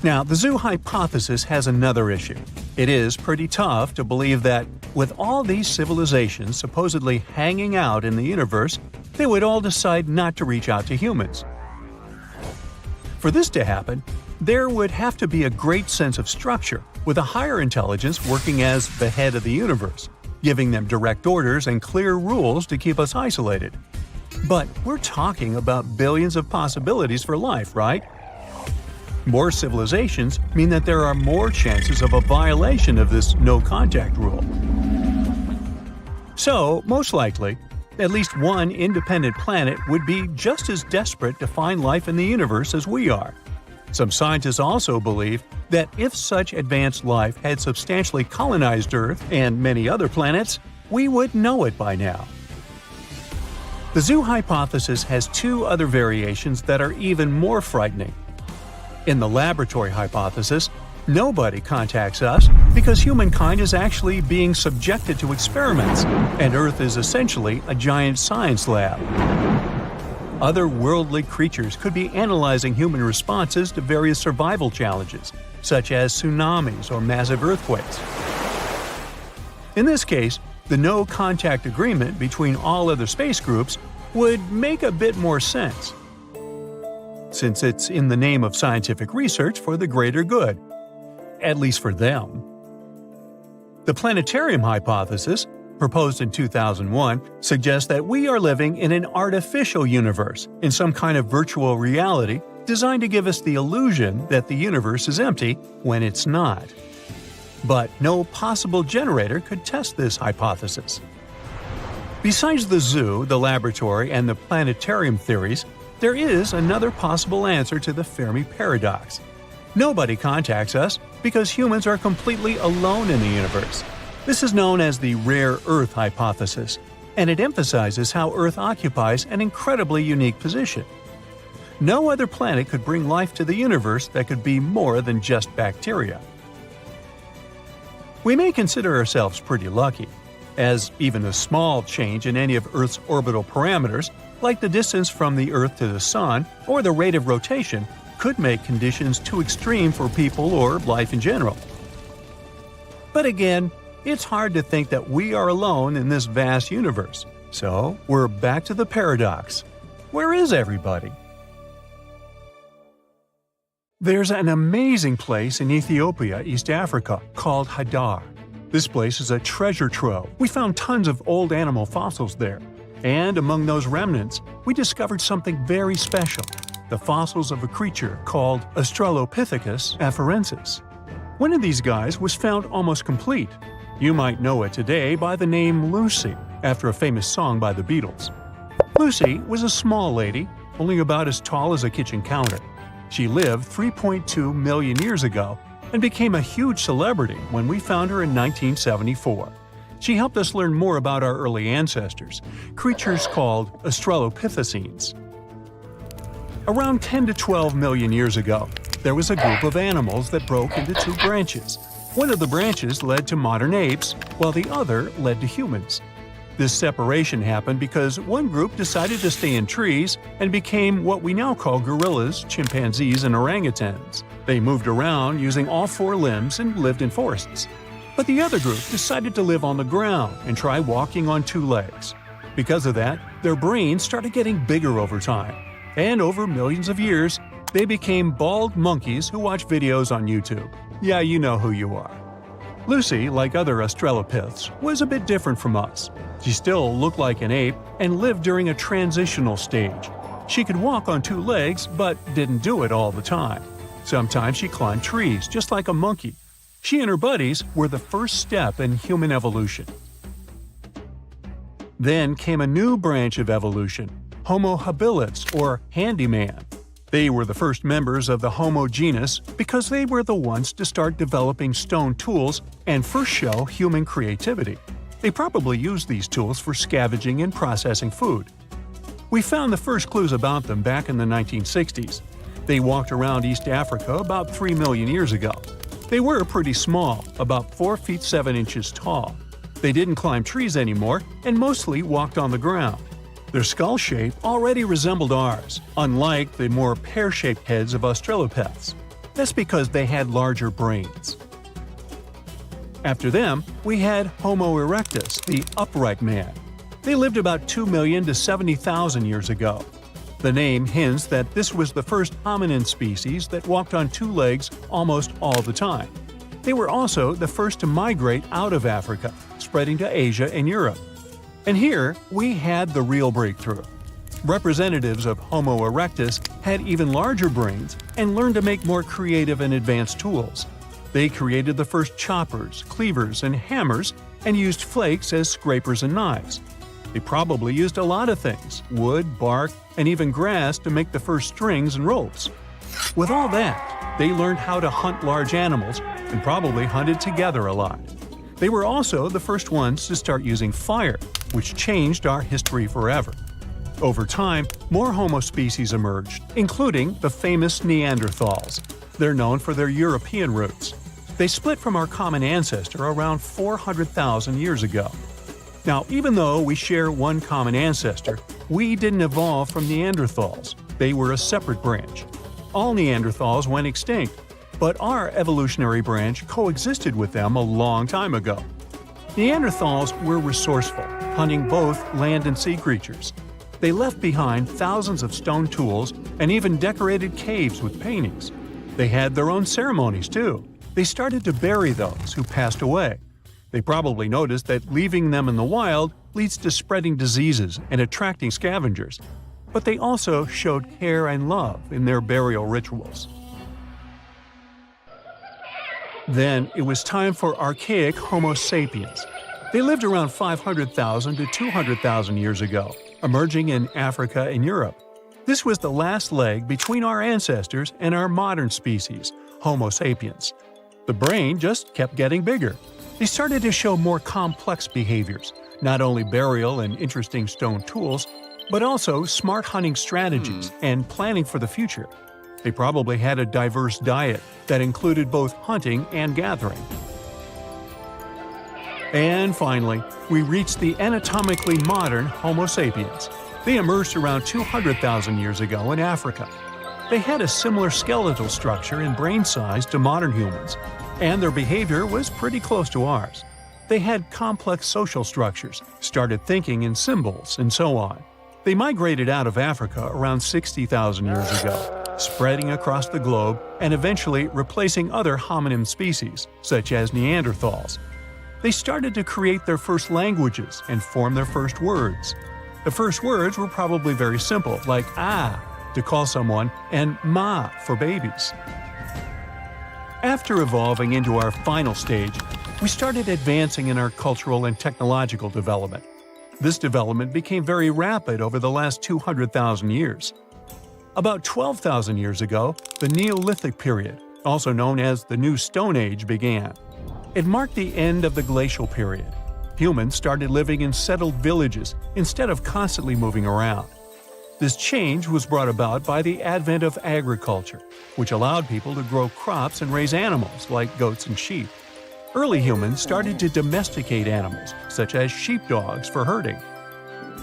Now, the zoo hypothesis has another issue. It is pretty tough to believe that, with all these civilizations supposedly hanging out in the universe, they would all decide not to reach out to humans. For this to happen, there would have to be a great sense of structure, with a higher intelligence working as the head of the universe, giving them direct orders and clear rules to keep us isolated. But we're talking about billions of possibilities for life, right? More civilizations mean that there are more chances of a violation of this no-contact rule. So, most likely, at least one independent planet would be just as desperate to find life in the universe as we are. Some scientists also believe that if such advanced life had substantially colonized Earth and many other planets, we would know it by now. The zoo hypothesis has two other variations that are even more frightening. In the laboratory hypothesis, nobody contacts us because humankind is actually being subjected to experiments, and Earth is essentially a giant science lab. Otherworldly creatures could be analyzing human responses to various survival challenges, such as tsunamis or massive earthquakes. In this case, the no-contact agreement between all other space groups would make a bit more sense, since it's in the name of scientific research for the greater good, at least for them. The planetarium hypothesis, proposed in 2001, suggests that we are living in an artificial universe, in some kind of virtual reality designed to give us the illusion that the universe is empty when it's not. But no possible generator could test this hypothesis. Besides the zoo, the laboratory, and the planetarium theories, there is another possible answer to the Fermi Paradox. Nobody contacts us because humans are completely alone in the universe. This is known as the rare Earth hypothesis, and it emphasizes how Earth occupies an incredibly unique position. No other planet could bring life to the universe that could be more than just bacteria. We may consider ourselves pretty lucky, as even a small change in any of Earth's orbital parameters, like the distance from the Earth to the Sun or the rate of rotation, could make conditions too extreme for people or life in general. But again, it's hard to think that we are alone in this vast universe. So, we're back to the paradox. Where is everybody? There's an amazing place in Ethiopia, East Africa, called Hadar. This place is a treasure trove. We found tons of old animal fossils there. And among those remnants, we discovered something very special: the fossils of a creature called Australopithecus afarensis. One of these guys was found almost complete. You might know it today by the name Lucy, after a famous song by the Beatles. Lucy was a small lady, only about as tall as a kitchen counter. She lived 3.2 million years ago and became a huge celebrity when we found her in 1974. She helped us learn more about our early ancestors, creatures called Australopithecines. Around 10 to 12 million years ago, there was a group of animals that broke into two branches. One of the branches led to modern apes, while the other led to humans. This separation happened because one group decided to stay in trees and became what we now call gorillas, chimpanzees, and orangutans. They moved around using all four limbs and lived in forests. But the other group decided to live on the ground and try walking on two legs. Because of that, their brains started getting bigger over time. And over millions of years, they became bald monkeys who watch videos on YouTube. Yeah, you know who you are. Lucy, like other Australopiths, was a bit different from us. She still looked like an ape and lived during a transitional stage. She could walk on two legs, but didn't do it all the time. Sometimes she climbed trees, just like a monkey. She and her buddies were the first step in human evolution. Then came a new branch of evolution, Homo habilis, or handyman. They were the first members of the Homo genus because they were the ones to start developing stone tools and first show human creativity. They probably used these tools for scavenging and processing food. We found the first clues about them back in the 1960s. They walked around East Africa about 3 million years ago. They were pretty small, about 4 feet 7 inches tall. They didn't climb trees anymore and mostly walked on the ground. Their skull shape already resembled ours, unlike the more pear-shaped heads of Australopiths. That's because they had larger brains. After them, we had Homo erectus, the upright man. They lived about 2 million to 70,000 years ago. The name hints that this was the first hominin species that walked on two legs almost all the time. They were also the first to migrate out of Africa, spreading to Asia and Europe. And here, we had the real breakthrough. Representatives of Homo erectus had even larger brains and learned to make more creative and advanced tools. They created the first choppers, cleavers, and hammers and used flakes as scrapers and knives. They probably used a lot of things – wood, bark, and even grass to make the first strings and ropes. With all that, they learned how to hunt large animals and probably hunted together a lot. They were also the first ones to start using fire, which changed our history forever. Over time, more Homo species emerged, including the famous Neanderthals. They're known for their European roots. They split from our common ancestor around 400,000 years ago. Now, even though we share one common ancestor, we didn't evolve from Neanderthals. They were a separate branch. All Neanderthals went extinct, but our evolutionary branch coexisted with them a long time ago. Neanderthals were resourceful, hunting both land and sea creatures. They left behind thousands of stone tools and even decorated caves with paintings. They had their own ceremonies, too. They started to bury those who passed away. They probably noticed that leaving them in the wild leads to spreading diseases and attracting scavengers. But they also showed care and love in their burial rituals. Then it was time for archaic Homo sapiens. They lived around 500,000 to 200,000 years ago, emerging in Africa and Europe. This was the last leg between our ancestors and our modern species, Homo sapiens. The brain just kept getting bigger. They started to show more complex behaviors, not only burial and interesting stone tools, but also smart hunting strategies and planning for the future. They probably had a diverse diet that included both hunting and gathering. And finally, we reached the anatomically modern Homo sapiens. They emerged around 200,000 years ago in Africa. They had a similar skeletal structure and brain size to modern humans, and their behavior was pretty close to ours. They had complex social structures, started thinking in symbols, and so on. They migrated out of Africa around 60,000 years ago, spreading across the globe and eventually replacing other hominin species, such as Neanderthals. They started to create their first languages and form their first words. The first words were probably very simple, like "ah" to call someone and "ma" for babies. After evolving into our final stage, we started advancing in our cultural and technological development. This development became very rapid over the last 200,000 years. About 12,000 years ago, the Neolithic period, also known as the New Stone Age, began. It marked the end of the glacial period. Humans started living in settled villages instead of constantly moving around. This change was brought about by the advent of agriculture, which allowed people to grow crops and raise animals like goats and sheep. Early humans started to domesticate animals, such as sheepdogs, for herding.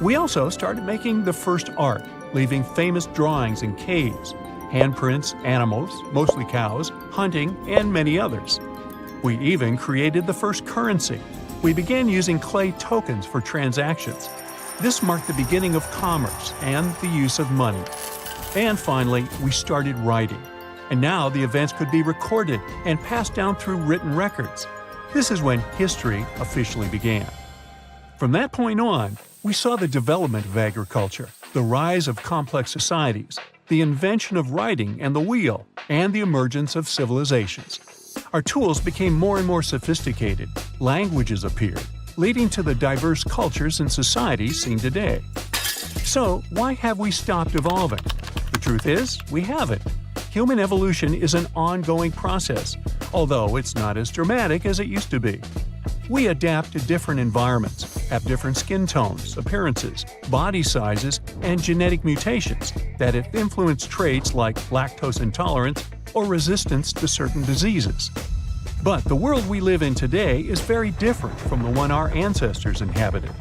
We also started making the first art, leaving famous drawings in caves, handprints, animals, mostly cows, hunting, and many others. We even created the first currency. We began using clay tokens for transactions. This marked the beginning of commerce and the use of money. And finally, we started writing. And now the events could be recorded and passed down through written records. This is when history officially began. From that point on, we saw the development of agriculture, the rise of complex societies, the invention of writing and the wheel, and the emergence of civilizations. Our tools became more and more sophisticated, languages appeared, leading to the diverse cultures and societies seen today. So, why have we stopped evolving? The truth is, we haven't. Human evolution is an ongoing process, although it's not as dramatic as it used to be. We adapt to different environments, have different skin tones, appearances, body sizes, and genetic mutations that have influenced traits like lactose intolerance or resistance to certain diseases. But the world we live in today is very different from the one our ancestors inhabited.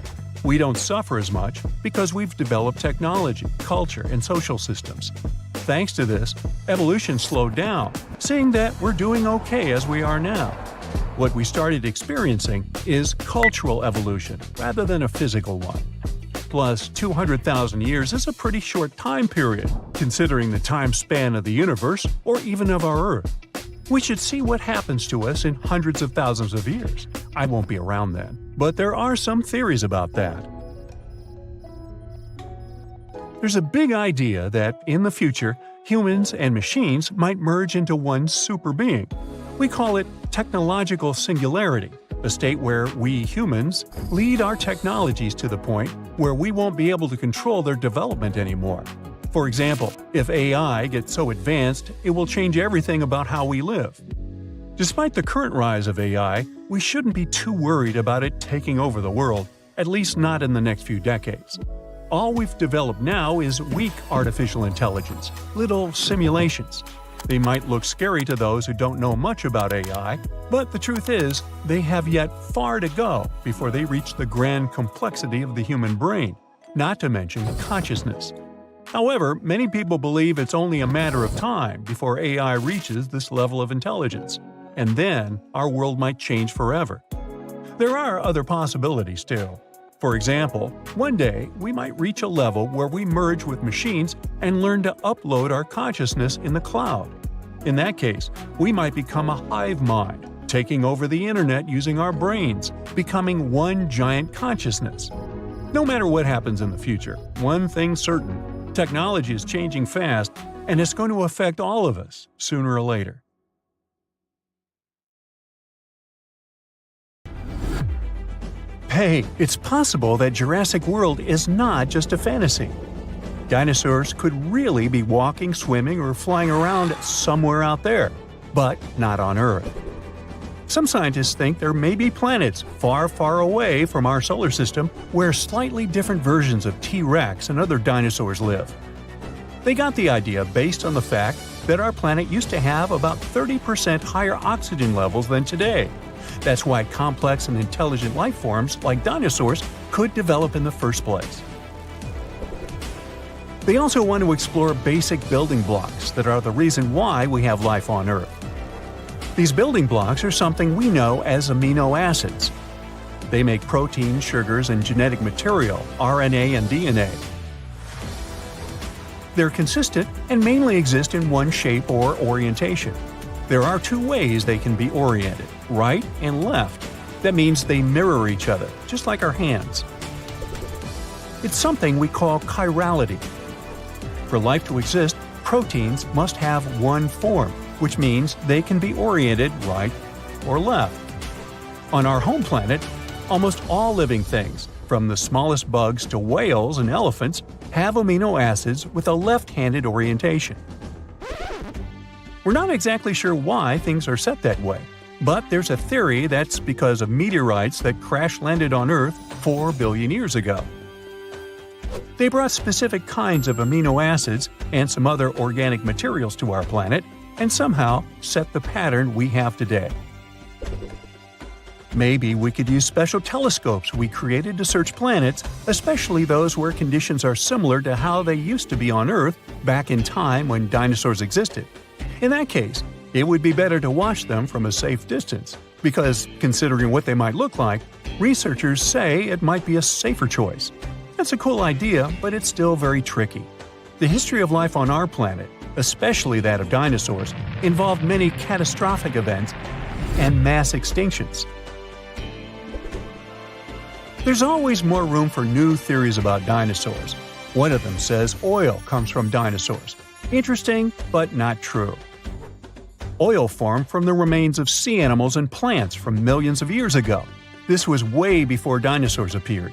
We don't suffer as much because we've developed technology, culture, and social systems. Thanks to this, evolution slowed down, seeing that we're doing okay as we are now. What we started experiencing is cultural evolution rather than a physical one. Plus, 200,000 years is a pretty short time period, considering the time span of the universe or even of our Earth. We should see what happens to us in hundreds of thousands of years. I won't be around then, but there are some theories about that. There's a big idea that, in the future, humans and machines might merge into one super being. We call it technological singularity, a state where we humans lead our technologies to the point where we won't be able to control their development anymore. For example, if AI gets so advanced, it will change everything about how we live. Despite the current rise of AI, we shouldn't be too worried about it taking over the world, at least not in the next few decades. All we've developed now is weak artificial intelligence, little simulations. They might look scary to those who don't know much about AI, but the truth is, they have yet far to go before they reach the grand complexity of the human brain, not to mention consciousness. However, many people believe it's only a matter of time before AI reaches this level of intelligence, and then our world might change forever. There are other possibilities too. For example, one day we might reach a level where we merge with machines and learn to upload our consciousness in the cloud. In that case, we might become a hive mind, taking over the internet using our brains, becoming one giant consciousness. No matter what happens in the future, one thing's certain: technology is changing fast, and it's going to affect all of us sooner or later. Hey, it's possible that Jurassic World is not just a fantasy. Dinosaurs could really be walking, swimming, or flying around somewhere out there, but not on Earth. Some scientists think there may be planets far, far away from our solar system where slightly different versions of T-Rex and other dinosaurs live. They got the idea based on the fact that our planet used to have about 30% higher oxygen levels than today. That's why complex and intelligent life forms like dinosaurs could develop in the first place. They also want to explore basic building blocks that are the reason why we have life on Earth. These building blocks are something we know as amino acids. They make proteins, sugars, and genetic material, RNA and DNA. They're consistent and mainly exist in one shape or orientation. There are two ways they can be oriented, right and left. That means they mirror each other, just like our hands. It's something we call chirality. For life to exist, proteins must have one form, which means they can be oriented right or left. On our home planet, almost all living things, from the smallest bugs to whales and elephants, have amino acids with a left-handed orientation. We're not exactly sure why things are set that way. But there's a theory that's because of meteorites that crash-landed on Earth 4 billion years ago. They brought specific kinds of amino acids and some other organic materials to our planet and somehow set the pattern we have today. Maybe we could use special telescopes we created to search planets, especially those where conditions are similar to how they used to be on Earth back in time when dinosaurs existed. In that case, it would be better to watch them from a safe distance, because considering what they might look like, researchers say it might be a safer choice. That's a cool idea, but it's still very tricky. The history of life on our planet, especially that of dinosaurs, involved many catastrophic events and mass extinctions. There's always more room for new theories about dinosaurs. One of them says oil comes from dinosaurs. Interesting, but not true. Oil formed from the remains of sea animals and plants from millions of years ago. This was way before dinosaurs appeared.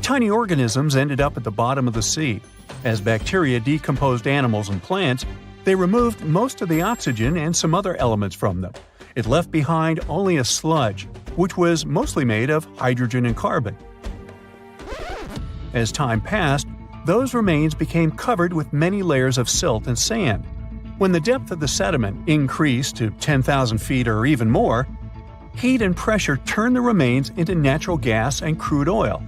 Tiny organisms ended up at the bottom of the sea. As bacteria decomposed animals and plants, they removed most of the oxygen and some other elements from them. It left behind only a sludge, which was mostly made of hydrogen and carbon. As time passed, those remains became covered with many layers of silt and sand. When the depth of the sediment increased to 10,000 feet or even more, heat and pressure turned the remains into natural gas and crude oil.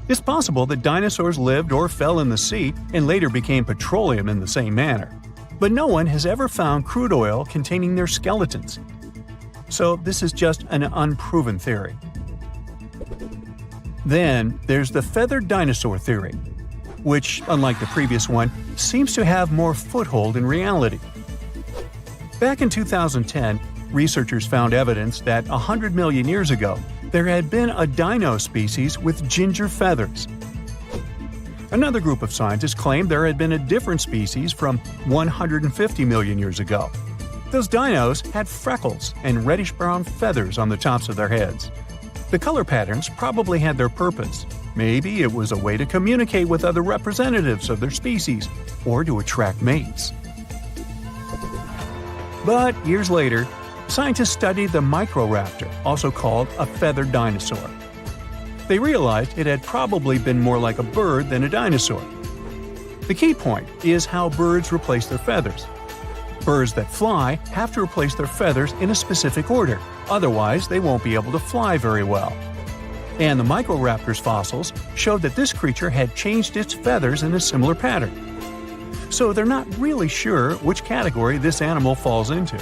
It's possible that dinosaurs lived or fell in the sea and later became petroleum in the same manner. But no one has ever found crude oil containing their skeletons. So this is just an unproven theory. Then there's the feathered dinosaur theory, which, unlike the previous one, seems to have more foothold in reality. Back in 2010, researchers found evidence that 100 million years ago, there had been a dino species with ginger feathers. Another group of scientists claimed there had been a different species from 150 million years ago. Those dinos had freckles and reddish-brown feathers on the tops of their heads. The color patterns probably had their purpose. Maybe it was a way to communicate with other representatives of their species or to attract mates. But years later, scientists studied the Microraptor, also called a feathered dinosaur. They realized it had probably been more like a bird than a dinosaur. The key point is how birds replace their feathers. Birds that fly have to replace their feathers in a specific order, otherwise they won't be able to fly very well. And the Microraptor's fossils showed that this creature had changed its feathers in a similar pattern. So they're not really sure which category this animal falls into.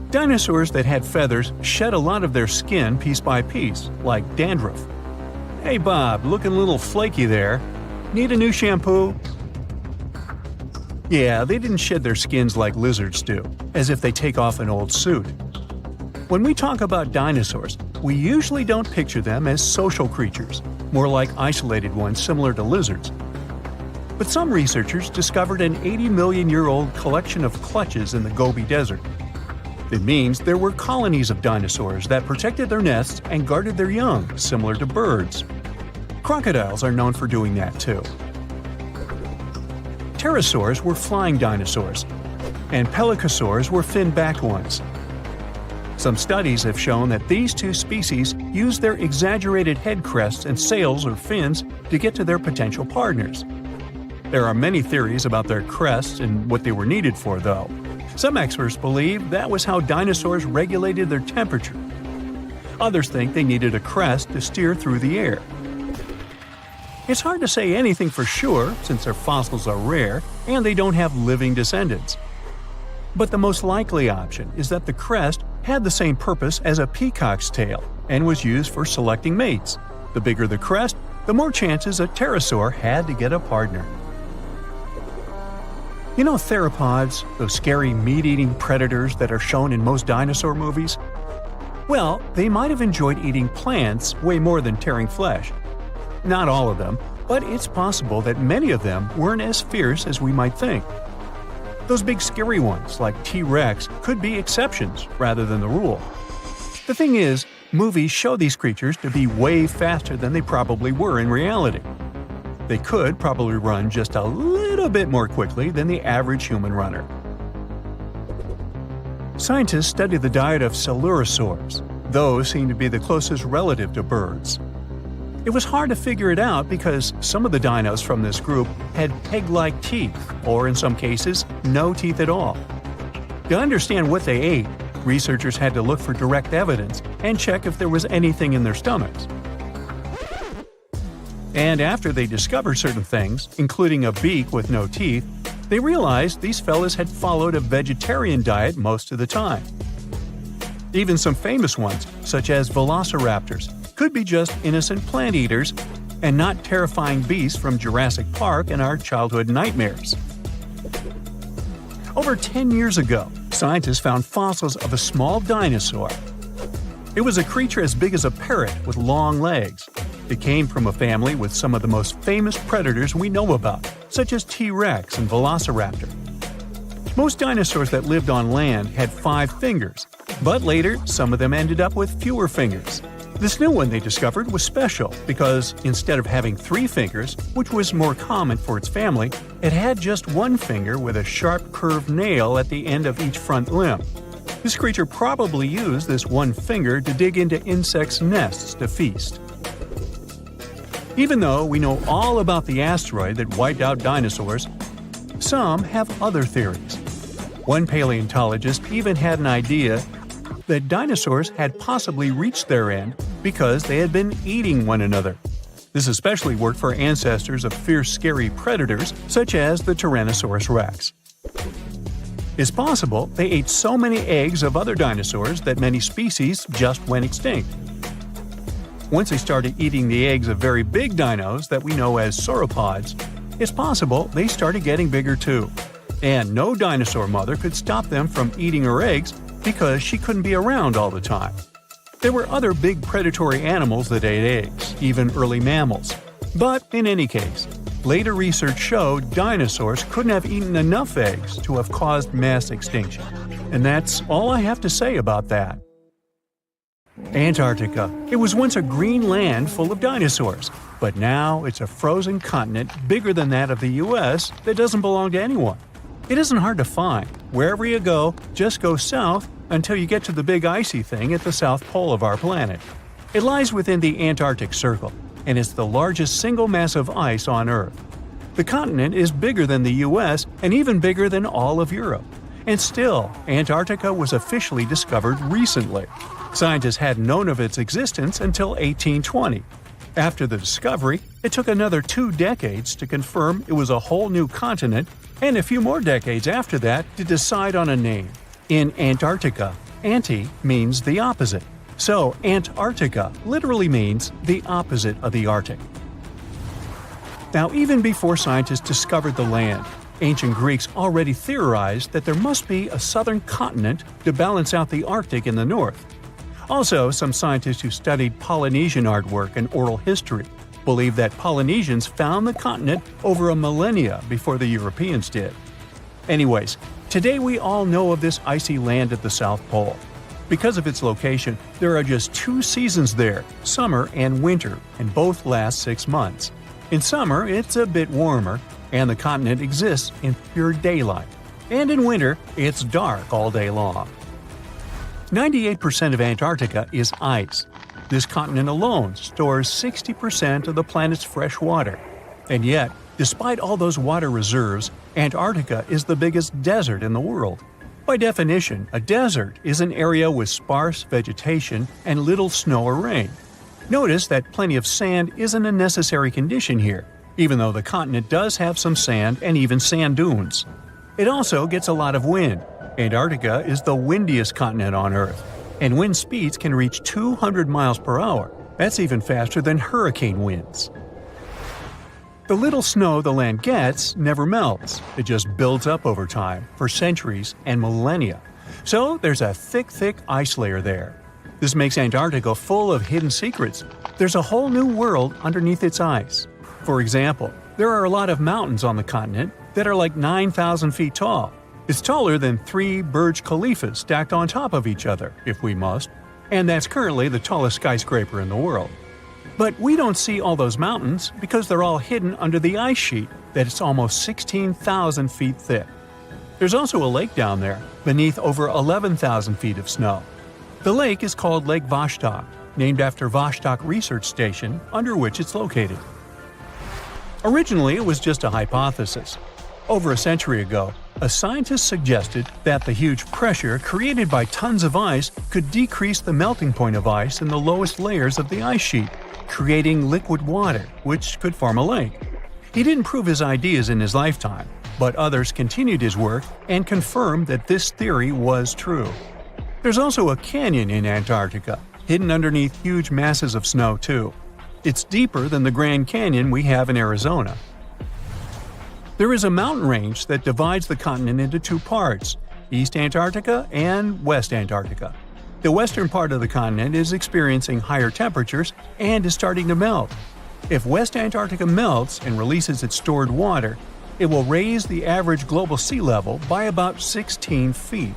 Dinosaurs that had feathers shed a lot of their skin piece by piece, like dandruff. Hey Bob, looking a little flaky there. Need a new shampoo? Yeah, they didn't shed their skins like lizards do, as if they take off an old suit. When we talk about dinosaurs, we usually don't picture them as social creatures, more like isolated ones similar to lizards. But some researchers discovered an 80-million-year-old collection of clutches in the Gobi Desert. It means there were colonies of dinosaurs that protected their nests and guarded their young, similar to birds. Crocodiles are known for doing that too. Pterosaurs were flying dinosaurs, and pelicosaurs were fin-backed ones. Some studies have shown that these two species use their exaggerated head crests and sails or fins to get to their potential partners. There are many theories about their crests and what they were needed for, though. Some experts believe that was how dinosaurs regulated their temperature. Others think they needed a crest to steer through the air. It's hard to say anything for sure since their fossils are rare and they don't have living descendants. But the most likely option is that the crest had the same purpose as a peacock's tail and was used for selecting mates. The bigger the crest, the more chances a pterosaur had to get a partner. You know theropods, those scary meat-eating predators that are shown in most dinosaur movies? Well, they might have enjoyed eating plants way more than tearing flesh. Not all of them, but it's possible that many of them weren't as fierce as we might think. Those big scary ones, like T-Rex, could be exceptions rather than the rule. The thing is, movies show these creatures to be way faster than they probably were in reality. They could probably run just a little bit more quickly than the average human runner. Scientists study the diet of coelurosaurs. Those seem to be the closest relative to birds. It was hard to figure it out because some of the dinos from this group had peg-like teeth, or in some cases, no teeth at all. To understand what they ate, researchers had to look for direct evidence and check if there was anything in their stomachs. And after they discovered certain things, including a beak with no teeth, they realized these fellas had followed a vegetarian diet most of the time. Even some famous ones, such as velociraptors, could be just innocent plant eaters and not terrifying beasts from Jurassic Park and our childhood nightmares. Over 10 years ago, scientists found fossils of a small dinosaur. It was a creature as big as a parrot with long legs. It came from a family with some of the most famous predators we know about, such as T-Rex and Velociraptor. Most dinosaurs that lived on land had 5 fingers, but later some of them ended up with fewer fingers. This new one they discovered was special because instead of having 3 fingers, which was more common for its family, it had just 1 finger with a sharp curved nail at the end of each front limb. This creature probably used this 1 finger to dig into insects' nests to feast. Even though we know all about the asteroid that wiped out dinosaurs, some have other theories. One paleontologist even had an idea that dinosaurs had possibly reached their end because they had been eating one another. This especially worked for ancestors of fierce, scary predators such as the Tyrannosaurus rex. It's possible they ate so many eggs of other dinosaurs that many species just went extinct. Once they started eating the eggs of very big dinos that we know as sauropods, it's possible they started getting bigger too. And no dinosaur mother could stop them from eating her eggs because she couldn't be around all the time. There were other big predatory animals that ate eggs, even early mammals. But in any case, later research showed dinosaurs couldn't have eaten enough eggs to have caused mass extinction. And that's all I have to say about that. Antarctica. It was once a green land full of dinosaurs, but now it's a frozen continent bigger than that of the US that doesn't belong to anyone. It isn't hard to find. Wherever you go, just go south until you get to the big icy thing at the south pole of our planet. It lies within the Antarctic Circle, and it's the largest single mass of ice on Earth. The continent is bigger than the US and even bigger than all of Europe. And still, Antarctica was officially discovered recently. Scientists hadn't known of its existence until 1820. After the discovery, it took another 2 decades to confirm it was a whole new continent, and a few more decades after that to decide on a name. In Antarctica, anti means the opposite. So Antarctica literally means the opposite of the Arctic. Now, even before scientists discovered the land, ancient Greeks already theorized that there must be a southern continent to balance out the Arctic in the north. Also, some scientists who studied Polynesian artwork and oral history believe that Polynesians found the continent over a millennia before the Europeans did. Anyways, today we all know of this icy land at the South Pole. Because of its location, there are just 2 seasons there, summer and winter, and both last 6 months. In summer, it's a bit warmer, and the continent exists in pure daylight. And in winter, it's dark all day long. 98% of Antarctica is ice. This continent alone stores 60% of the planet's fresh water. And yet, despite all those water reserves, Antarctica is the biggest desert in the world. By definition, a desert is an area with sparse vegetation and little snow or rain. Notice that plenty of sand isn't a necessary condition here, even though the continent does have some sand and even sand dunes. It also gets a lot of wind. Antarctica is the windiest continent on Earth, and wind speeds can reach 200 miles per hour. That's even faster than hurricane winds. The little snow the land gets never melts. It just builds up over time, for centuries and millennia. So there's a thick ice layer there. This makes Antarctica full of hidden secrets. There's a whole new world underneath its ice. For example, there are a lot of mountains on the continent that are like 9,000 feet tall. It's taller than 3 Burj Khalifas stacked on top of each other, if we must, and that's currently the tallest skyscraper in the world. But we don't see all those mountains because they're all hidden under the ice sheet that's almost 16,000 feet thick. There's also a lake down there, beneath over 11,000 feet of snow. The lake is called Lake Vostok, named after Vostok Research Station, under which it's located. Originally, it was just a hypothesis. Over a century ago, a scientist suggested that the huge pressure created by tons of ice could decrease the melting point of ice in the lowest layers of the ice sheet, creating liquid water, which could form a lake. He didn't prove his ideas in his lifetime, but others continued his work and confirmed that this theory was true. There's also a canyon in Antarctica, hidden underneath huge masses of snow too. It's deeper than the Grand Canyon we have in Arizona. There is a mountain range that divides the continent into two parts, East Antarctica and West Antarctica. The western part of the continent is experiencing higher temperatures and is starting to melt. If West Antarctica melts and releases its stored water, it will raise the average global sea level by about 16 feet.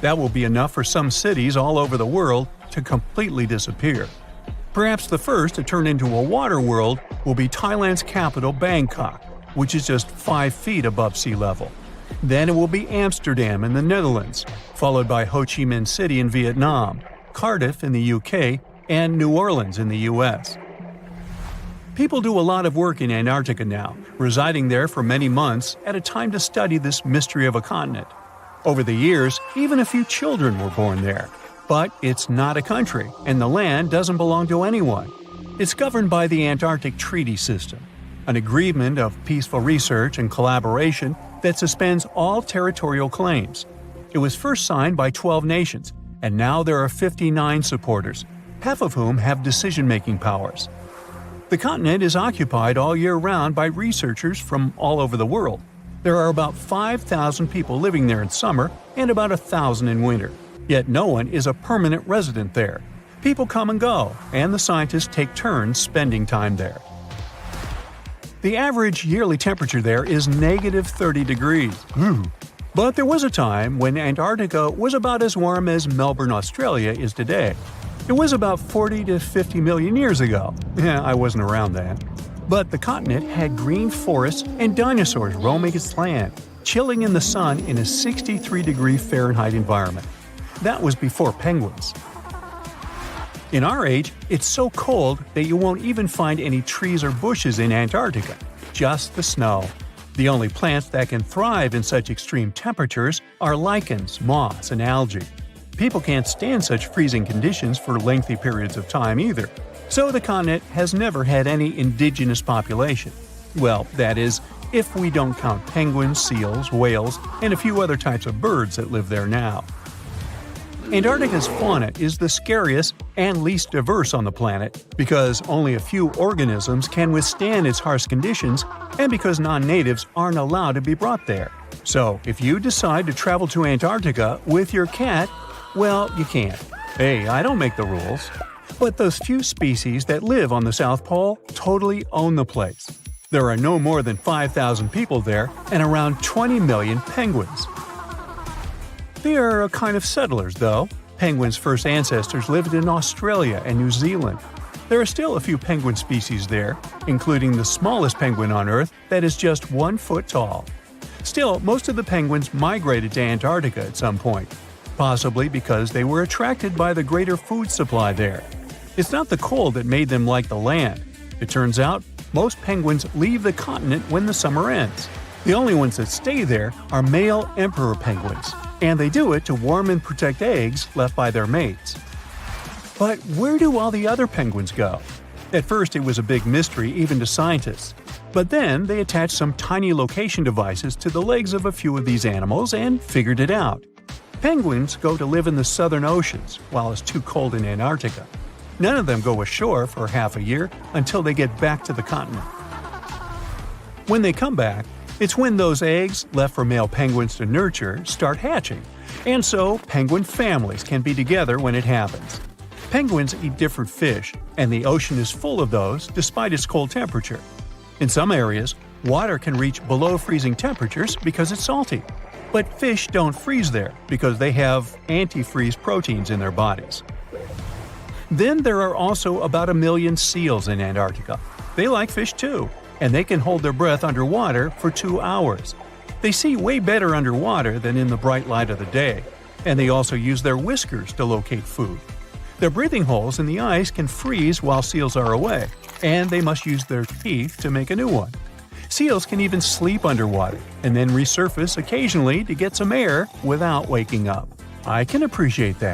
That will be enough for some cities all over the world to completely disappear. Perhaps the first to turn into a water world will be Thailand's capital, Bangkok, which is just 5 feet above sea level. Then it will be Amsterdam in the Netherlands, followed by Ho Chi Minh City in Vietnam, Cardiff in the UK, and New Orleans in the US. People do a lot of work in Antarctica now, residing there for many months at a time to study this mystery of a continent. Over the years, even a few children were born there. But it's not a country, and the land doesn't belong to anyone. It's governed by the Antarctic Treaty System, an agreement of peaceful research and collaboration that suspends all territorial claims. It was first signed by 12 nations, and now there are 59 supporters, half of whom have decision-making powers. The continent is occupied all year round by researchers from all over the world. There are about 5,000 people living there in summer and about 1,000 in winter. Yet no one is a permanent resident there. People come and go, and the scientists take turns spending time there. The average yearly temperature there is negative 30 degrees. But there was a time when Antarctica was about as warm as Melbourne, Australia is today. It was about 40 to 50 million years ago. I wasn't around then. But the continent had green forests and dinosaurs roaming its land, chilling in the sun in a 63-degree Fahrenheit environment. That was before penguins. In our age, it's so cold that you won't even find any trees or bushes in Antarctica, just the snow. The only plants that can thrive in such extreme temperatures are lichens, moss, and algae. People can't stand such freezing conditions for lengthy periods of time either, so the continent has never had any indigenous population. Well, that is, if we don't count penguins, seals, whales, and a few other types of birds that live there now. Antarctica's fauna is the scariest and least diverse on the planet because only a few organisms can withstand its harsh conditions and because non-natives aren't allowed to be brought there. So, if you decide to travel to Antarctica with your cat, well, you can't. Hey, I don't make the rules. But those few species that live on the South Pole totally own the place. There are no more than 5,000 people there and around 20 million penguins. They are a kind of settlers, though. Penguins' first ancestors lived in Australia and New Zealand. There are still a few penguin species there, including the smallest penguin on Earth that is just 1 foot tall. Still, most of the penguins migrated to Antarctica at some point, possibly because they were attracted by the greater food supply there. It's not the cold that made them like the land. It turns out, most penguins leave the continent when the summer ends. The only ones that stay there are male emperor penguins, and they do it to warm and protect eggs left by their mates. But where do all the other penguins go? At first it was a big mystery even to scientists, but then they attached some tiny location devices to the legs of a few of these animals and figured it out. Penguins go to live in the southern oceans while it's too cold in Antarctica. None of them go ashore for half a year until they get back to the continent. When they come back, it's when those eggs, left for male penguins to nurture, start hatching, and so penguin families can be together when it happens. Penguins eat different fish, and the ocean is full of those despite its cold temperature. In some areas, water can reach below freezing temperatures because it's salty. But fish don't freeze there because they have antifreeze proteins in their bodies. Then there are also about 1 million seals in Antarctica. They like fish too, and they can hold their breath underwater for 2 hours. They see way better underwater than in the bright light of the day, and they also use their whiskers to locate food. Their breathing holes in the ice can freeze while seals are away, and they must use their teeth to make a new one. Seals can even sleep underwater and then resurface occasionally to get some air without waking up. I can appreciate that.